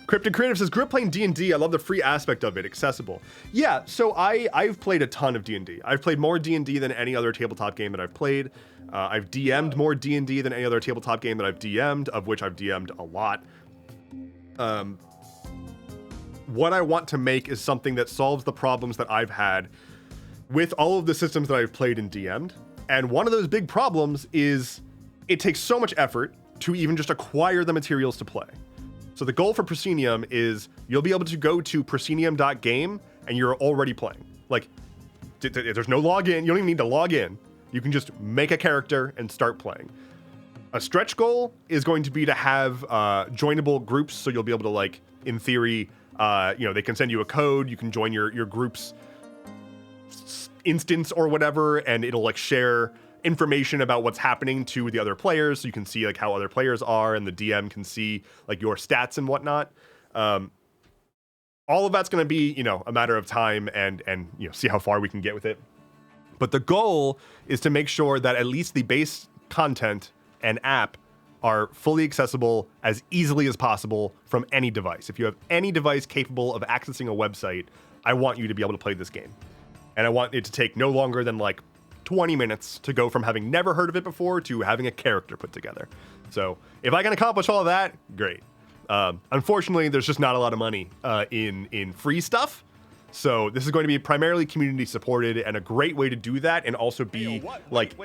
Cryptic Creative says, grew up playing D&D. I love the free aspect of it. Accessible. Yeah, so I've played a ton of D&D. I've played more D&D than any other tabletop game that I've played. I've DM'd more D&D than any other tabletop game that I've DM'd, of which I've DM'd a lot. What I want to make is something that solves the problems that I've had with all of the systems that I've played and DM'd. And one of those big problems is it takes so much effort to even just acquire the materials to play. So the goal for Proscenium is you'll be able to go to proscenium.game and you're already playing. Like, there's no login. You don't even need to log in. You can just make a character and start playing. A stretch goal is going to be to have joinable groups, so you'll be able to, like, in theory, they can send you a code, you can join your group's instance or whatever, and it'll like share information about what's happening to the other players, so you can see like how other players are, and the DM can see like your stats and whatnot. All of that's going to be, a matter of time and see how far we can get with it. But the goal is to make sure that at least the base content and app are fully accessible as easily as possible from any device. If you have any device capable of accessing a website, I want you to be able to play this game. And I want it to take no longer than like 20 minutes to go from having never heard of it before to having a character put together. So if I can accomplish all of that, great. Unfortunately, there's just not a lot of money in free stuff. So this is going to be primarily community supported, and a great way to do that and also be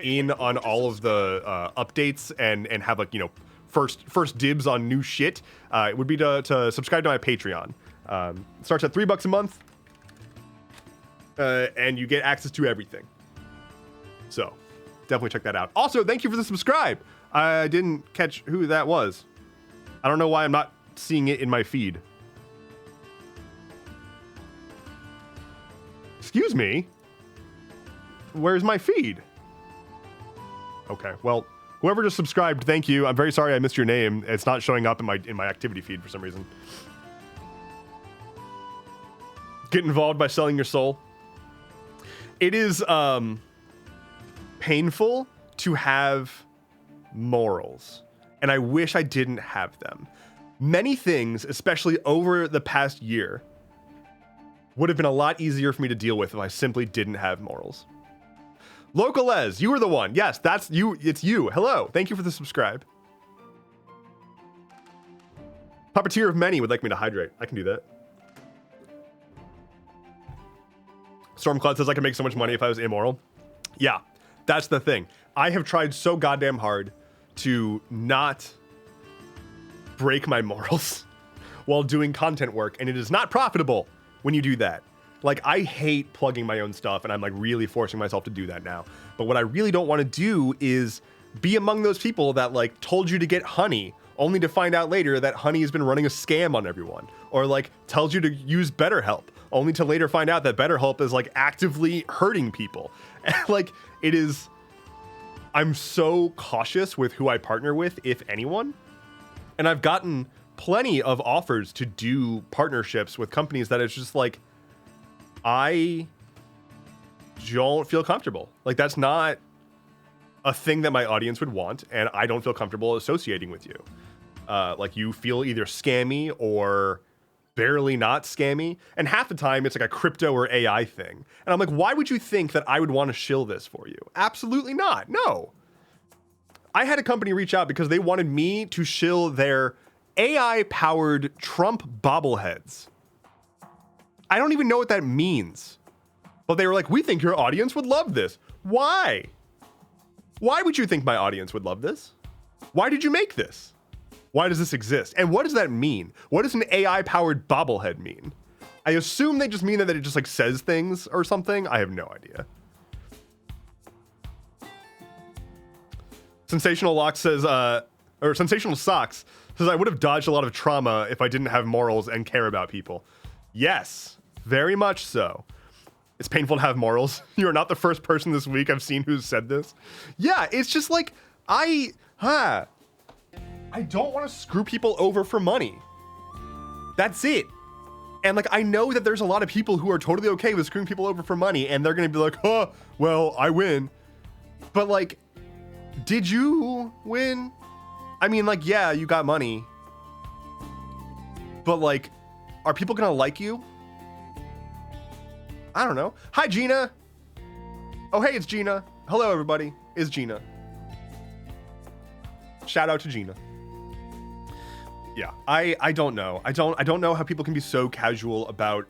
in on all of the updates and have like, you know, first dibs on new shit. It would be to subscribe to my Patreon. It starts at $3 a month, and you get access to everything. So definitely check that out. Also, thank you for the subscribe. I didn't catch who that was. I don't know why I'm not seeing it in my feed. Excuse me? Where's my feed? Okay, well, whoever just subscribed, thank you. I'm very sorry I missed your name. It's not showing up in my activity feed for some reason. Get involved by selling your soul. It is painful to have morals, and I wish I didn't have them. Many things, especially over the past year, would have been a lot easier for me to deal with if I simply didn't have morals. Localez, you were the one. Yes, that's you. It's you. Hello. Thank you for the subscribe. Puppeteer of Many would like me to hydrate. I can do that. Stormcloud says I can make so much money if I was immoral. Yeah, that's the thing. I have tried so goddamn hard to not break my morals while doing content work, and it is not profitable when you do that. Like, I hate plugging my own stuff, and I'm like really forcing myself to do that now. But what I really don't want to do is be among those people that like told you to get honey only to find out later that honey has been running a scam on everyone, or like tells you to use BetterHelp only to later find out that BetterHelp is like actively hurting people. And like, it is, I'm so cautious with who I partner with, if anyone. And I've gotten plenty of offers to do partnerships with companies that it's just like, I don't feel comfortable. Like, that's not a thing that my audience would want, and I don't feel comfortable associating with you. Like, you feel either scammy or barely not scammy, and half the time it's like a crypto or AI thing. And I'm like, why would you think that I would want to shill this for you? Absolutely not. No. I had a company reach out because they wanted me to shill their AI-powered Trump bobbleheads. I don't even know what that means. But they were like, we think your audience would love this. Why? Why would you think my audience would love this? Why did you make this? Why does this exist? And what does that mean? What does an AI-powered bobblehead mean? I assume they just mean that it just like says things or something. I have no idea. Sensational Lock says, or Sensational Socks says, I would have dodged a lot of trauma if I didn't have morals and care about people. Yes, very much so. It's painful to have morals. You are not the first person this week I've seen who's said this. Yeah, it's just like, I don't want to screw people over for money. That's it. And like, I know that there's a lot of people who are totally okay with screwing people over for money, and they're going to be like, oh, well, I win. But like, did you win? I mean, like, yeah, you got money. But like, are people going to like you? I don't know. Hi, Gina. Oh, hey, it's Gina. Hello, everybody. It's Gina. Shout out to Gina. Yeah, I don't know. I don't know how people can be so casual about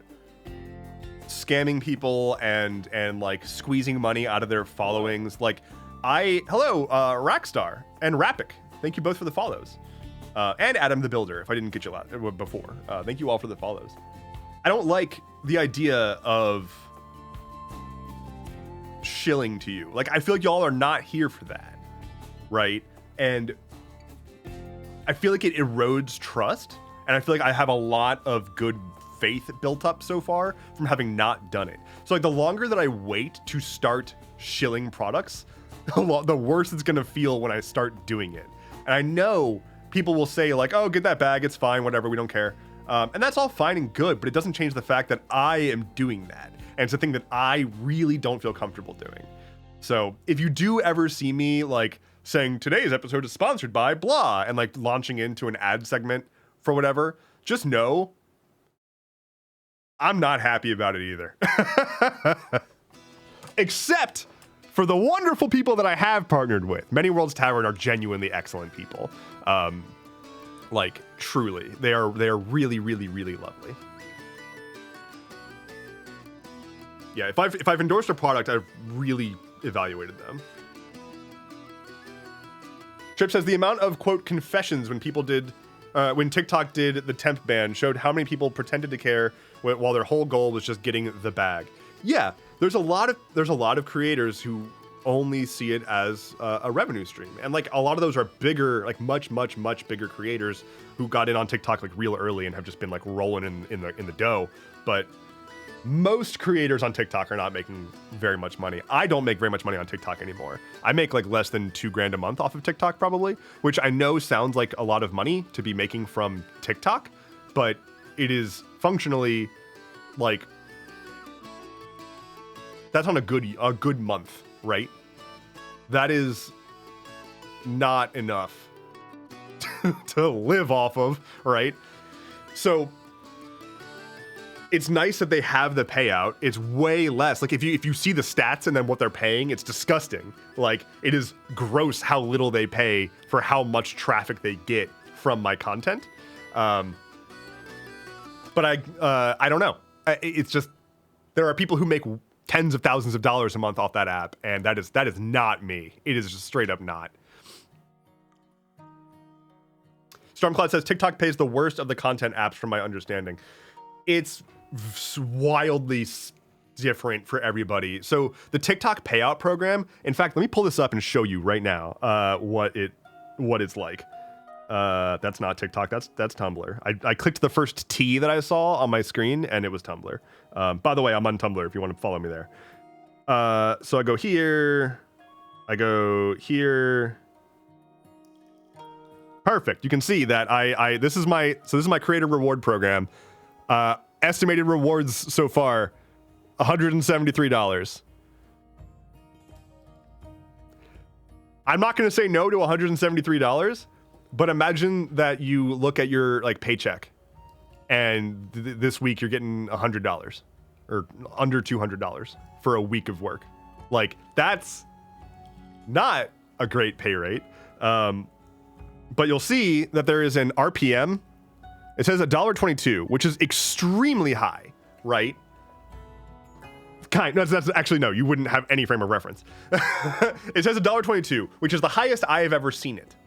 scamming people and like squeezing money out of their followings. Like, hello, Rackstar and Rappic. Thank you both for the follows. And Adam the Builder, if I didn't get you before. Thank you all for the follows. I don't like the idea of shilling to you. Like, I feel like y'all are not here for that, right? And I feel like it erodes trust, and I feel like I have a lot of good faith built up so far from having not done it. So like, the longer that I wait to start shilling products, the worse it's gonna feel when I start doing it. And I know people will say like, oh, get that bag, it's fine, whatever, we don't care. And that's all fine and good, but it doesn't change the fact that I am doing that. And it's a thing that I really don't feel comfortable doing. So if you do ever see me like saying today's episode is sponsored by blah and like launching into an ad segment for whatever, just know I'm not happy about it either. Except for the wonderful people that I have partnered with. Many Worlds Tavern are genuinely excellent people. Like truly, they are really, really, really lovely. Yeah, if I've endorsed a product, I've really evaluated them. Trip says the amount of quote confessions when TikTok did the temp ban showed how many people pretended to care while their whole goal was just getting the bag. Yeah, there's a lot of creators who only see it as a revenue stream, and like a lot of those are bigger, like much bigger creators who got in on TikTok like real early and have just been like rolling in the dough. But most creators on TikTok are not making very much money. I don't make very much money on TikTok anymore. I make like less than $2,000 a month off of TikTok probably, which I know sounds like a lot of money to be making from TikTok, but it is functionally like that's on a good month, right? That is not enough to live off of, right? So it's nice that they have the payout. It's way less. Like if you see the stats and then what they're paying, it's disgusting. Like it is gross how little they pay for how much traffic they get from my content. But I don't know. It's just there are people who make tens of thousands of dollars a month off that app, and that is not me. It is just straight up not. Stormcloud says TikTok pays the worst of the content apps from my understanding. It's wildly different for everybody. So the TikTok payout program, in fact, let me pull this up and show you right now what it's like. That's not TikTok, that's Tumblr. I clicked the first T that I saw on my screen and it was Tumblr. By the way, I'm on Tumblr if you want to follow me there. So I go here. Perfect. You can see that this is my creator reward program. Estimated rewards so far, $173. I'm not going to say no to $173, but imagine that you look at your like paycheck and this week you're getting $100 or under $200 for a week of work. Like that's not a great pay rate. But you'll see that there is an RPM. It says $1.22, which is extremely high, right? That's actually, no, you wouldn't have any frame of reference. It says $1.22, which is the highest I have ever seen it.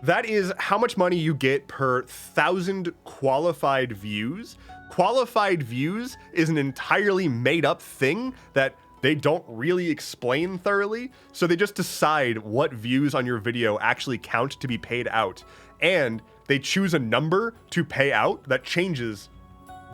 That is how much money you get per 1,000 qualified views. Qualified views is an entirely made up thing that they don't really explain thoroughly. So they just decide what views on your video actually count to be paid out. And they choose a number to pay out that changes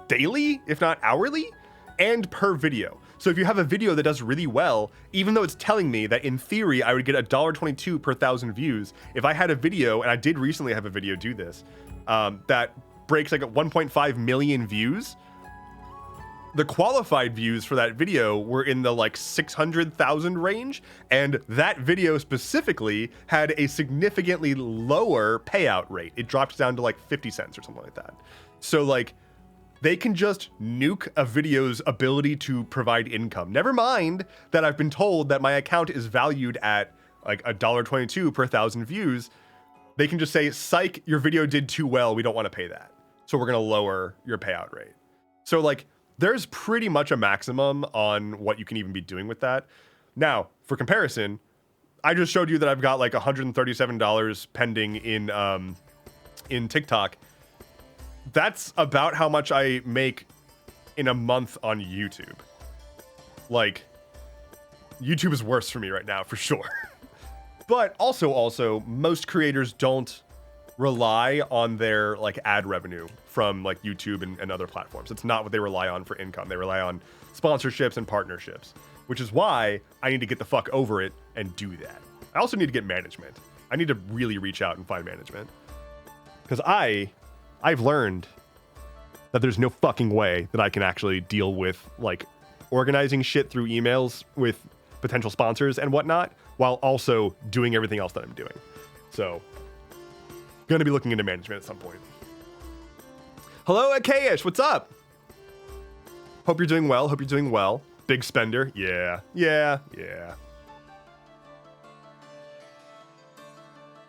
daily, if not hourly, and per video. So if you have a video that does really well, even though it's telling me that in theory I would get $1.22 per 1,000 views, if I had a video, and I did recently have a video do this, that breaks like 1.5 million views, the qualified views for that video were in the like 600,000 range, and that video specifically had a significantly lower payout rate. It dropped down to like 50 cents or something like that. So like they can just nuke a video's ability to provide income. Never mind that I've been told that my account is valued at like $1.22 per 1,000 views. They can just say, psych, your video did too well, we don't want to pay that, so we're gonna lower your payout rate. So like there's pretty much a maximum on what you can even be doing with that. Now, for comparison, I just showed you that I've got like $137 pending in TikTok. That's about how much I make in a month on YouTube. Like, YouTube is worse for me right now, for sure. But also, most creators don't rely on their like ad revenue from like YouTube and other platforms. It's not what they rely on for income. They rely on sponsorships and partnerships, which is why I need to get the fuck over it and do that. I also need to get management. I need to really reach out and find management, because I've learned that there's no fucking way that I can actually deal with like organizing shit through emails with potential sponsors and whatnot while also doing everything else that I'm doing. So, gonna be looking into management at some point. Hello, Akayish, what's up? Hope you're doing well. Hope you're doing well. Big spender. Yeah.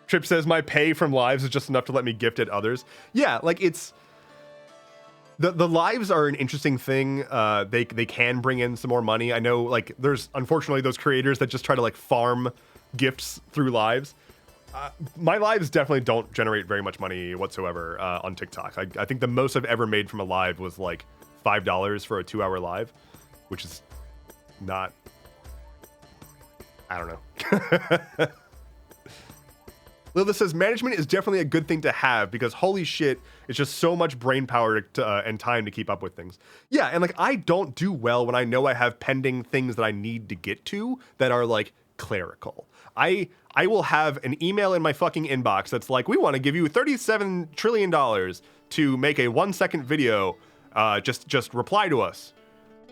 Trip says my pay from lives is just enough to let me gift at others. Yeah, like it's the lives are an interesting thing. They can bring in some more money. I know, like, there's unfortunately those creators that just try to like farm gifts through lives. My lives definitely don't generate very much money whatsoever on TikTok. I think the most I've ever made from a live was like $5 for a 2-hour live, which is not, I don't know. Lilith says management is definitely a good thing to have because holy shit, it's just so much brain power and time to keep up with things. Yeah, and like I don't do well when I know I have pending things that I need to get to that are like clerical. I will have an email in my fucking inbox that's like, we want to give you $37 trillion to make a 1-second video. Just reply to us.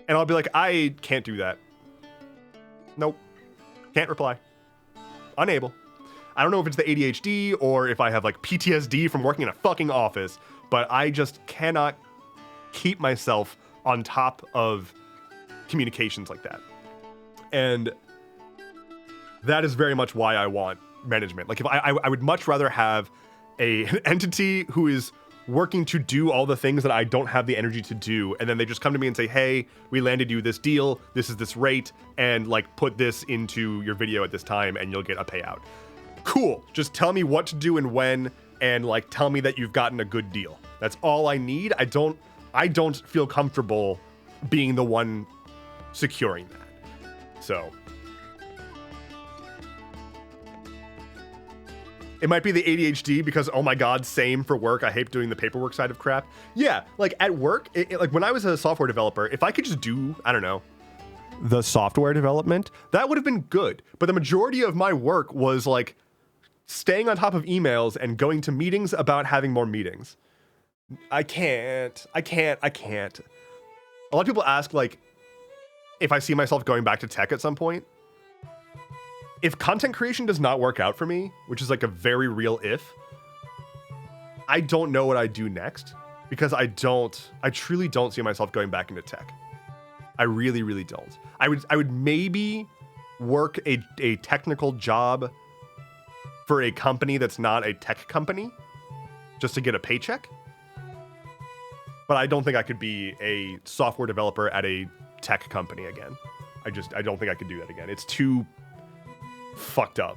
And I'll be like, I can't do that. Nope. Can't reply. Unable. I don't know if it's the ADHD or if I have like PTSD from working in a fucking office, but I just cannot keep myself on top of communications like that. And that is very much why I want management. Like if I would much rather have an entity who is working to do all the things that I don't have the energy to do, and then they just come to me and say, hey, we landed you this deal, this is this rate, and like put this into your video at this time and you'll get a payout. Cool, just tell me what to do and when, and like tell me that you've gotten a good deal. That's all I need. I don't feel comfortable being the one securing that. So it might be the ADHD because, oh my God, same for work. I hate doing the paperwork side of crap. Yeah, like at work, like when I was a software developer, if I could just do, I don't know, the software development, that would have been good. But the majority of my work was like staying on top of emails and going to meetings about having more meetings. I can't. A lot of people ask like if I see myself going back to tech at some point. If content creation does not work out for me, which is like a very real if, I don't know what I do next because I truly don't see myself going back into tech. I really, really don't. I would maybe work a technical job for a company that's not a tech company just to get a paycheck. But I don't think I could be a software developer at a tech company again. I don't think I could do that again. It's too fucked up.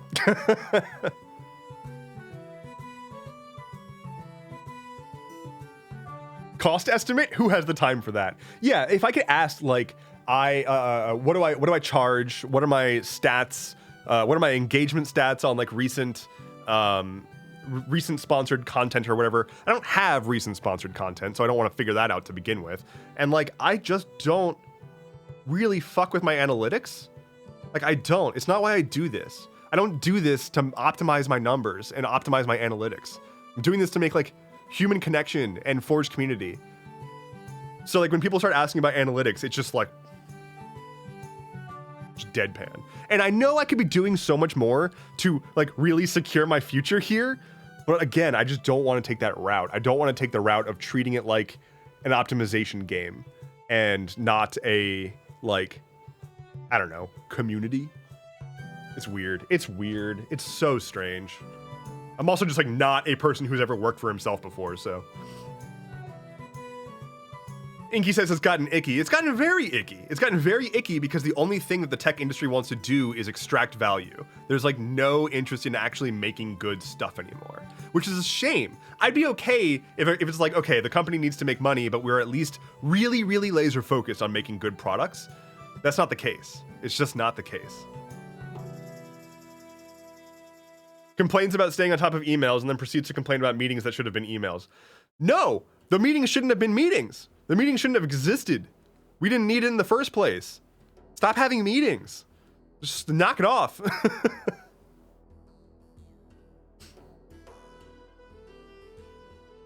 Cost estimate? Who has the time for that? Yeah, if I could ask, like, what do I charge? What are my stats? What are my engagement stats on like recent sponsored content or whatever? I don't have recent sponsored content, so I don't want to figure that out to begin with. And like, I just don't really fuck with my analytics. Like, I don't. It's not why I do this. I don't do this to optimize my numbers and optimize my analytics. I'm doing this to make like human connection and forge community. So like when people start asking about analytics, it's just like just deadpan. And I know I could be doing so much more to like really secure my future here. But again, I just don't want to take that route. I don't want to take the route of treating it like an optimization game and not a like, I don't know, community. It's weird. It's weird. It's so strange. I'm also just like not a person who's ever worked for himself before, so. Inky says it's gotten icky. It's gotten very icky. It's gotten very icky because the only thing that the tech industry wants to do is extract value. There's like no interest in actually making good stuff anymore, which is a shame. I'd be okay if it's like, okay, the company needs to make money, but we're at least really, really laser focused on making good products. That's not the case. It's just not the case. Complains about staying on top of emails and then proceeds to complain about meetings that should have been emails. No, the meetings shouldn't have been meetings. The meeting shouldn't have existed. We didn't need it in the first place. Stop having meetings. Just knock it off.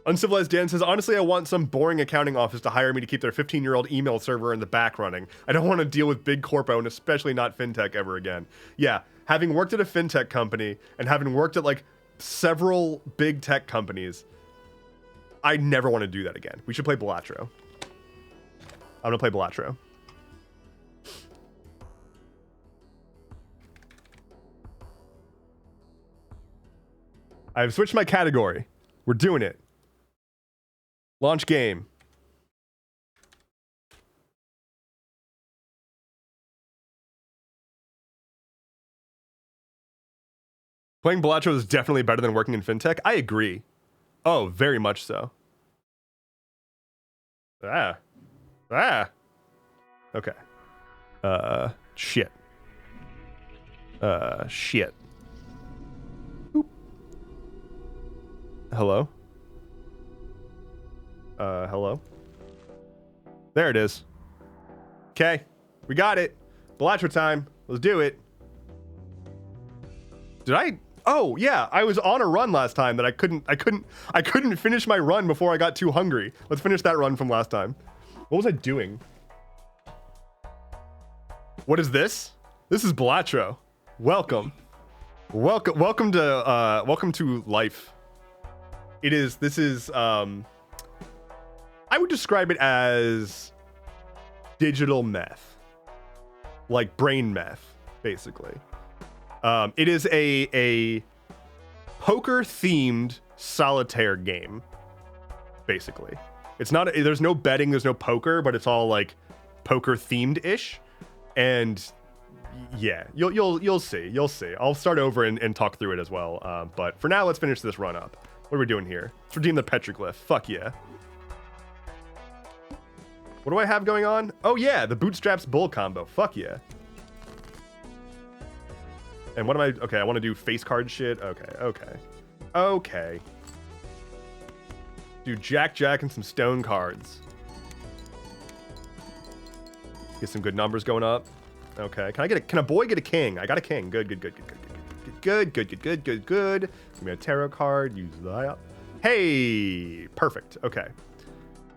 Uncivilized Dan says, honestly, I want some boring accounting office to hire me to keep their 15-year-old email server in the back running. I don't want to deal with big corpo and especially not fintech ever again. Yeah, having worked at a fintech company and having worked at like several big tech companies, I never want to do that again. We should play Balatro. I'm gonna play Balatro. I've switched my category. We're doing it. Launch game. Playing Balatro is definitely better than working in fintech. I agree. Oh, very much so. Ah. Okay. Shit. Shit. Boop. Hello? Hello? There it is. Okay. We got it. Balatro time. Let's do it. Did I? Oh, yeah. I was on a run last time that I couldn't finish my run before I got too hungry. Let's finish that run from last time. What was I doing? What is this? This is Balatro. Welcome. Welcome to life. This is I would describe it as digital meth. Like brain meth, basically. It is a poker themed solitaire game, basically. It's not, there's no betting, there's no poker, but it's all like poker themed ish. And yeah, you'll see. I'll start over and talk through it as well. But for now, let's finish this run up. What are we doing here? Let's redeem the petroglyph. Fuck yeah. What do I have going on? Oh yeah, the bootstraps bull combo. Fuck yeah. And what am I? Okay, I want to do face card shit. Okay. Do Jack and some stone cards. Get some good numbers going up. Okay, can a boy get a king? I got a king. Good. Give me a tarot card. Use that. Hey, perfect. Okay,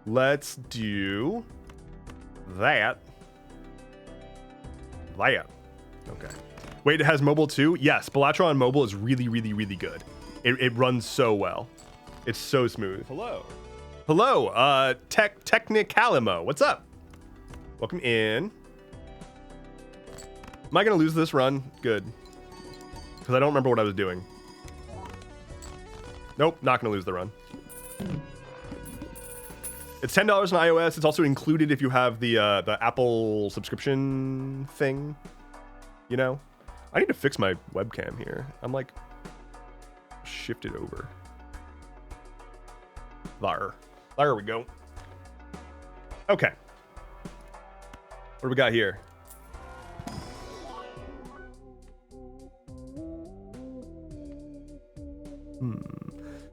let's do that. Okay. Wait, it has mobile too? Yes, Balatro on mobile is really good. It runs so well. It's so smooth. Hello, Technicalimo. What's up? Welcome in. Am I gonna lose this run? Good. Because I don't remember what I was doing. Nope, not gonna lose the run. It's $10 on iOS. It's also included if you have the Apple subscription thing. You know? I need to fix my webcam here. I'm like shifted over. There we go. Okay. What do we got here?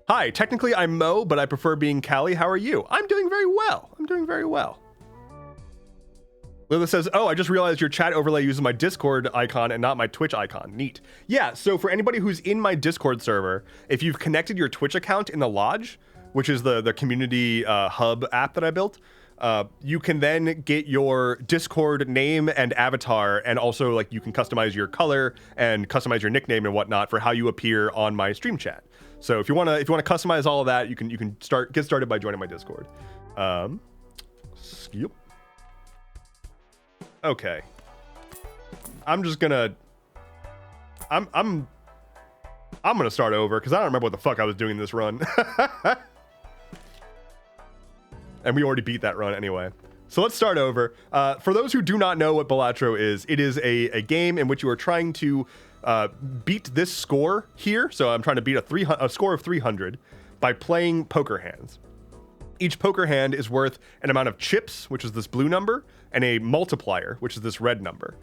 Hi, technically I'm Mo, but I prefer being Callie. How are you? I'm doing very well. Lila says, oh, I just realized your chat overlay uses my Discord icon and not my Twitch icon. Neat. Yeah, so for anybody who's in my Discord server, if you've connected your Twitch account in the Lodge, which is the community hub app that I built, you can then get your Discord name and avatar, and also like you can customize your color and customize your nickname and whatnot for how you appear on my stream chat. So if you wanna customize all of that, you can get started by joining my Discord. Skip. Okay. I'm gonna start over because I don't remember what the fuck I was doing this run. And we already beat that run anyway. So let's start over. For those who do not know what Balatro is, it is a game in which you are trying to beat this score here. So I'm trying to beat a score of 300 by playing poker hands. Each poker hand is worth an amount of chips, which is this blue number, and a multiplier, which is this red number.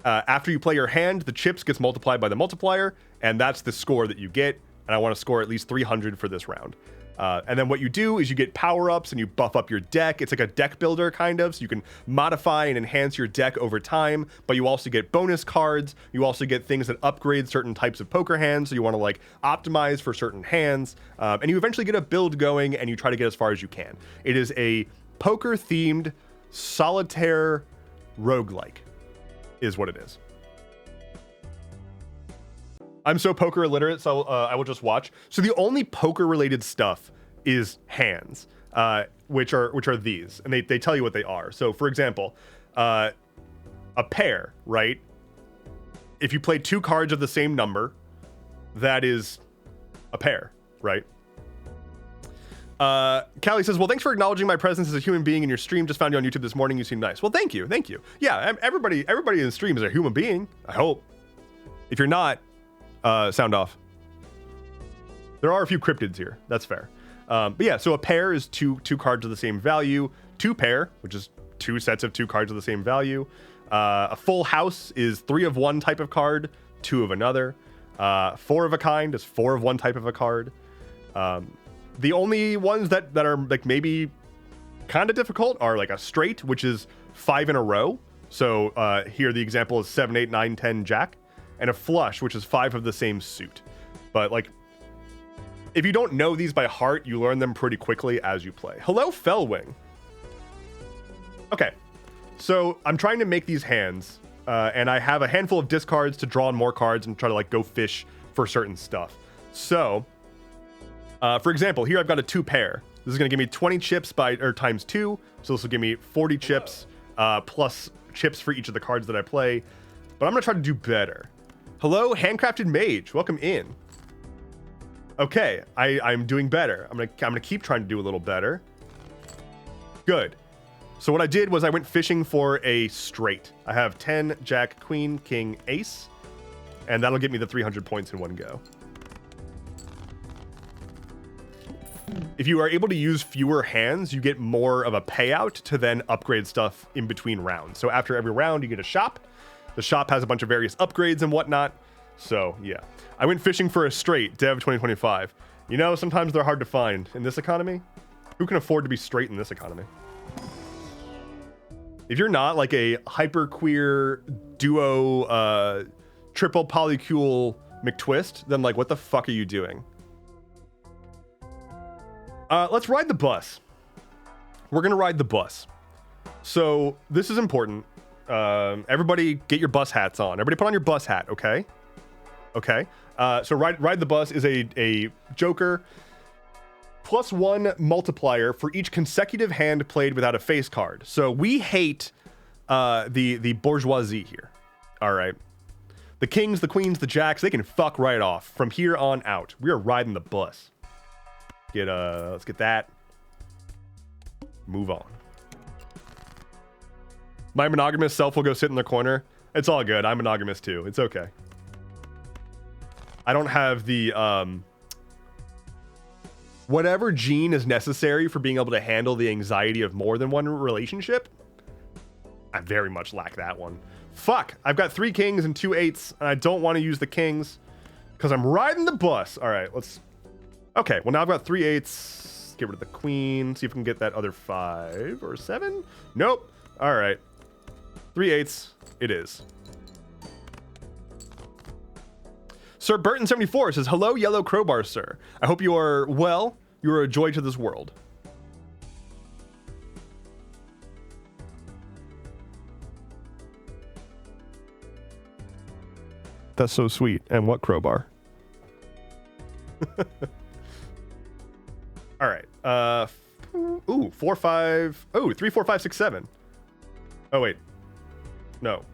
After you play your hand, the chips gets multiplied by the multiplier, and that's the score that you get. And I want to score at least 300 for this round. And then what you do is you get power-ups and you buff up your deck. It's like a deck builder kind of, so you can modify and enhance your deck over time, but you also get bonus cards. You also get things that upgrade certain types of poker hands, so you want to like optimize for certain hands. And you eventually get a build going and you try to get as far as you can. It is a poker-themed solitaire roguelike is what it is. I'm so poker illiterate, so I will just watch. So the only poker related stuff is hands, which are these, and they tell you what they are. So for example, a pair, right? If you play 2 cards of the same number, that is a pair, right? Callie says, well, thanks for acknowledging my presence as a human being in your stream. Just found you on YouTube this morning. You seem nice. Well, thank you. Yeah, everybody in the stream is a human being, I hope. If you're not, sound off. There are a few cryptids here. That's fair. But yeah, so a pair is two cards of the same value. 2 pair, which is 2 sets of 2 cards of the same value. A full house is 3 of one type of card, 2 of another. 4 of a kind is 4 of one type of a card. The only ones that are like maybe kind of difficult are like a straight, which is 5 in a row. So here the example is 7, 8, 9, 10, jack, and a flush, which is 5 of the same suit. But like, if you don't know these by heart, you learn them pretty quickly as you play. Hello, Fellwing. Okay, so I'm trying to make these hands, and I have a handful of discards to draw on more cards and try to like go fish for certain stuff. So, for example, here I've got a 2 pair. This is going to give me 20 chips times 2, so this will give me 40 chips plus chips for each of the cards that I play. But I'm going to try to do better. Hello, Handcrafted Mage. Welcome in. Okay, I'm doing better. I'm gonna keep trying to do a little better. Good. So what I did was I went fishing for a straight. I have 10, jack, queen, king, ace, and that'll get me the 300 points in one go. If you are able to use fewer hands, you get more of a payout to then upgrade stuff in between rounds. So after every round, you get a shop. The shop has a bunch of various upgrades and whatnot. So yeah, I went fishing for a straight, Dev 2025. You know, sometimes they're hard to find in this economy. Who can afford to be straight in this economy? If you're not like a hyper queer duo, triple polycule McTwist, then like, what the fuck are you doing? Let's ride the bus. We're gonna ride the bus. So this is important. Everybody get your bus hats on. Everybody put on your bus hat, okay? Okay. So ride the bus is a Joker +1 multiplier for each consecutive hand played without a face card. So we hate the bourgeoisie here. All right. The kings, the queens, the jacks, they can fuck right off. From here on out, we are riding the bus. Let's get that. Move on. My monogamous self will go sit in the corner. It's all good. I'm monogamous too. It's okay. I don't have the whatever gene is necessary for being able to handle the anxiety of more than one relationship. I very much lack that one. Fuck, I've got 3 kings and 2 8s, and I don't want to use the kings because I'm riding the bus. All right, let's... Okay, well now I've got 3 8s. Get rid of the queen. See if we can get that other 5 or 7. Nope. All right. 3 8s it is. Sir Burton74 says, hello, Yellow Crowbar, sir. I hope you are well. You are a joy to this world. That's so sweet. And what crowbar? All right. Ooh, 4 5. Oh, 3 4 5 6 7. Oh wait. No.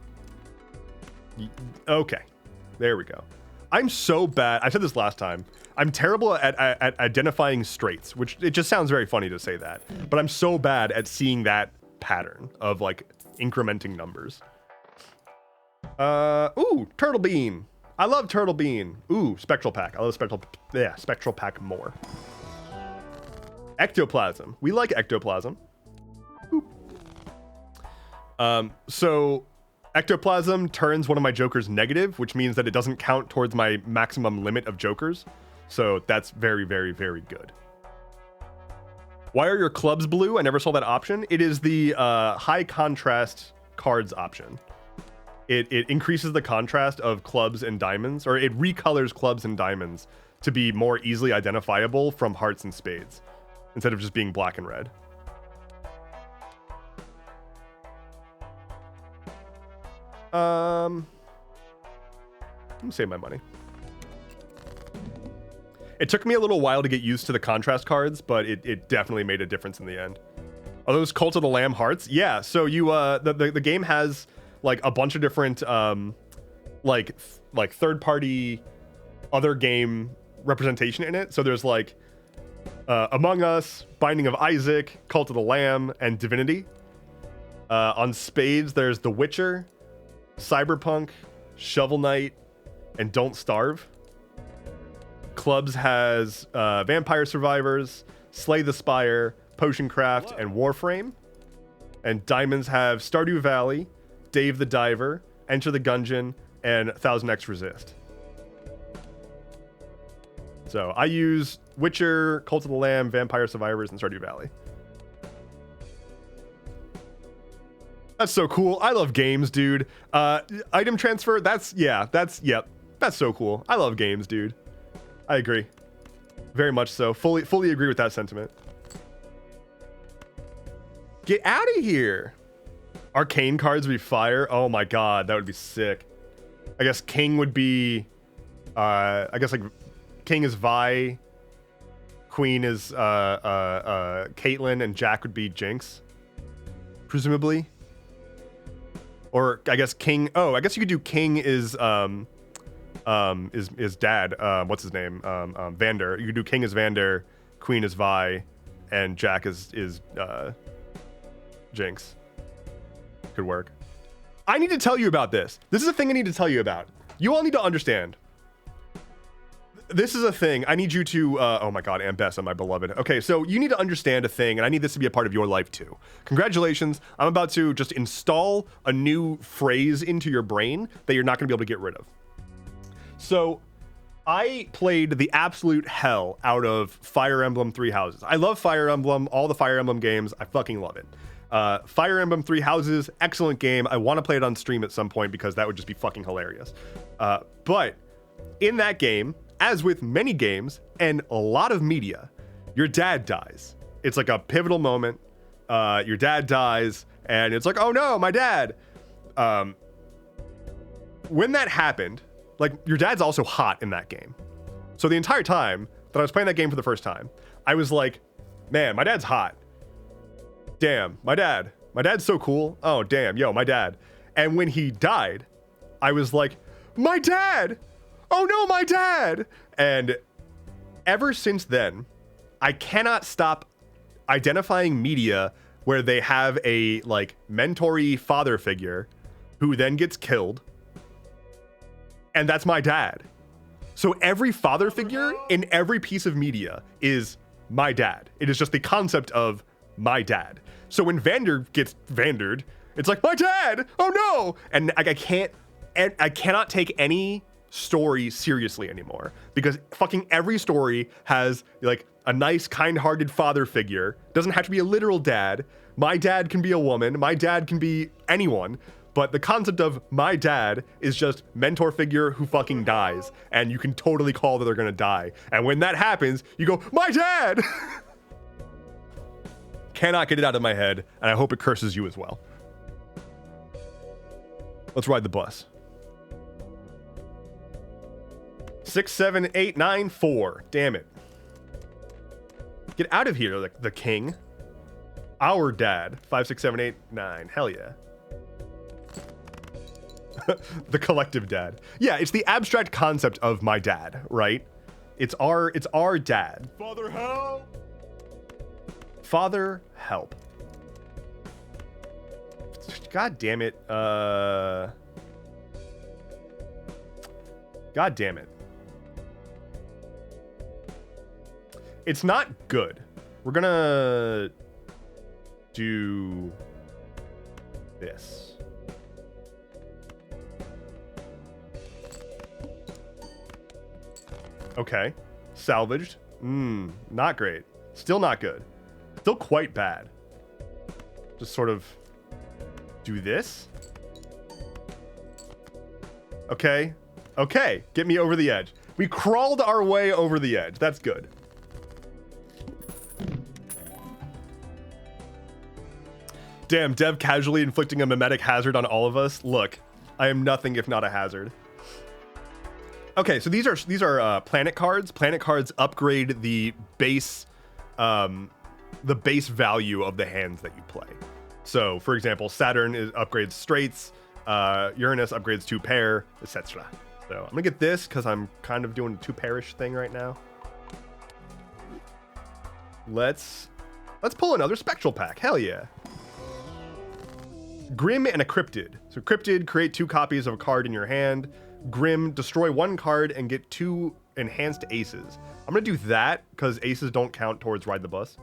Okay. There we go. I'm so bad. I said this last time. I'm terrible at identifying straights, which it just sounds very funny to say that. But I'm so bad at seeing that pattern of like incrementing numbers. Ooh, Turtle Bean. I love Turtle Bean. Ooh, Spectral Pack. I love Spectral Pack more. Ectoplasm. We like Ectoplasm. So Ectoplasm turns one of my jokers negative, which means that it doesn't count towards my maximum limit of jokers. So that's very, very, very good. Why are your clubs blue? I never saw that option. It is the high contrast cards option. It increases the contrast of clubs and diamonds, or it recolors clubs and diamonds to be more easily identifiable from hearts and spades, instead of just being black and red. Let me save my money. It took me a little while to get used to the contrast cards, but it definitely made a difference in the end. Are those Cult of the Lamb hearts? Yeah, so you the game has like a bunch of different like third-party other game representation in it. So there's like Among Us, Binding of Isaac, Cult of the Lamb, and Divinity. On spades, there's The Witcher, Cyberpunk, Shovel Knight, and Don't Starve. Clubs has Vampire Survivors, Slay the Spire, Potioncraft, and Warframe. And diamonds have Stardew Valley, Dave the Diver, Enter the Gungeon, and 1000X Resist. So I use Witcher, Cult of the Lamb, Vampire Survivors, and Stardew Valley. That's so cool. I love games, dude. Item transfer, that's so cool. I love games, dude. I agree. Very much so. Fully agree with that sentiment. Get out of here. Arcane cards would be fire. Oh my god, that would be sick. I guess King would be I guess like King is Vi, Queen is Caitlyn, and Jack would be Jinx. Presumably. Or I guess King, I guess you could do King is dad. What's his name? Vander. You could do King as Vander, Queen as Vi, and Jack is Jinx. Could work. I need to tell you about this. This is a thing I need to tell you about. You all need to understand. This is a thing. I need you to, oh my god, Ambessa, my beloved. Okay, so you need to understand a thing, and I need this to be a part of your life too. Congratulations. I'm about to just install a new phrase into your brain that you're not going to be able to get rid of. So, I played the absolute hell out of Fire Emblem Three Houses. I love Fire Emblem, all the Fire Emblem games. I fucking love it. Fire Emblem Three Houses, excellent game. I want to play it on stream at some point because that would just be fucking hilarious. But in that game, as with many games and a lot of media, your dad dies. It's like a pivotal moment. Your dad dies, and it's like, oh no, my dad. When that happened, like, your dad's also hot in that game. So the entire time that I was playing that game for the first time, I was like, man, my dad's hot. Damn, my dad's so cool. Oh, damn, yo, my dad. And when he died, I was like, my dad! Oh no, my dad! And ever since then, I cannot stop identifying media where they have a, like, mentor-y father figure who then gets killed. And that's my dad. So every father figure in every piece of media is my dad. It is just the concept of my dad. So when Vander gets Vandered, it's like, my dad! Oh no! And I cannot take any story seriously anymore because fucking every story has like a nice, kind-hearted father figure. Doesn't have to be a literal dad. My dad can be a woman. My dad can be anyone. But the concept of my dad is just mentor figure who fucking dies. And you can totally call that they're gonna die. And when that happens, you go, my dad! Cannot get it out of my head, and I hope it curses you as well. Let's ride the bus. 6, 7, 8, 9, 4. Damn it. Get out of here, the king. Our dad. 5, 6, 7, 8, 9. Hell yeah. The collective dad. Yeah, it's the abstract concept of my dad, right? It's our dad. Father, help! Father, help. God damn it. God damn it. It's not good. We're gonna do this. Okay. Salvaged. Not great. Still not good. Still quite bad. Just sort of do this. Okay. Okay. Get me over the edge. We crawled our way over the edge. That's good. Damn, Dev casually inflicting a mimetic hazard on all of us. Look, I am nothing if not a hazard. Okay, so these are planet cards. Planet cards upgrade the base value of the hands that you play. So, for example, Saturn upgrades straights, Uranus upgrades 2 pair, etc. So I'm gonna get this because I'm kind of doing a 2 pairish thing right now. Let's pull another spectral pack. Hell yeah. Grim and a Cryptid. So Cryptid, create 2 copies of a card in your hand. Grim, destroy 1 card and get 2 enhanced aces. I'm gonna do that because aces don't count towards Ride the Bus.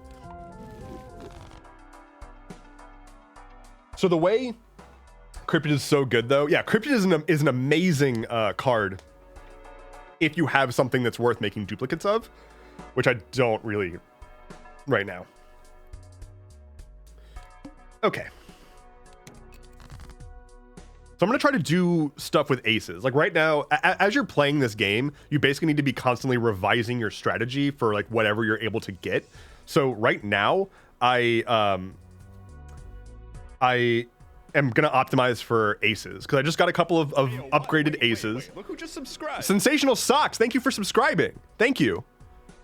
So the way Cryptid is so good though, yeah, Cryptid is an amazing card if you have something that's worth making duplicates of, which I don't really right now. Okay. So I'm going to try to do stuff with aces. Like right now, as you're playing this game, you basically need to be constantly revising your strategy for like whatever you're able to get. So right now, I am going to optimize for aces because I just got a couple of upgraded aces. Wait. Look who just subscribed. Sensational Socks. Thank you for subscribing. Thank you.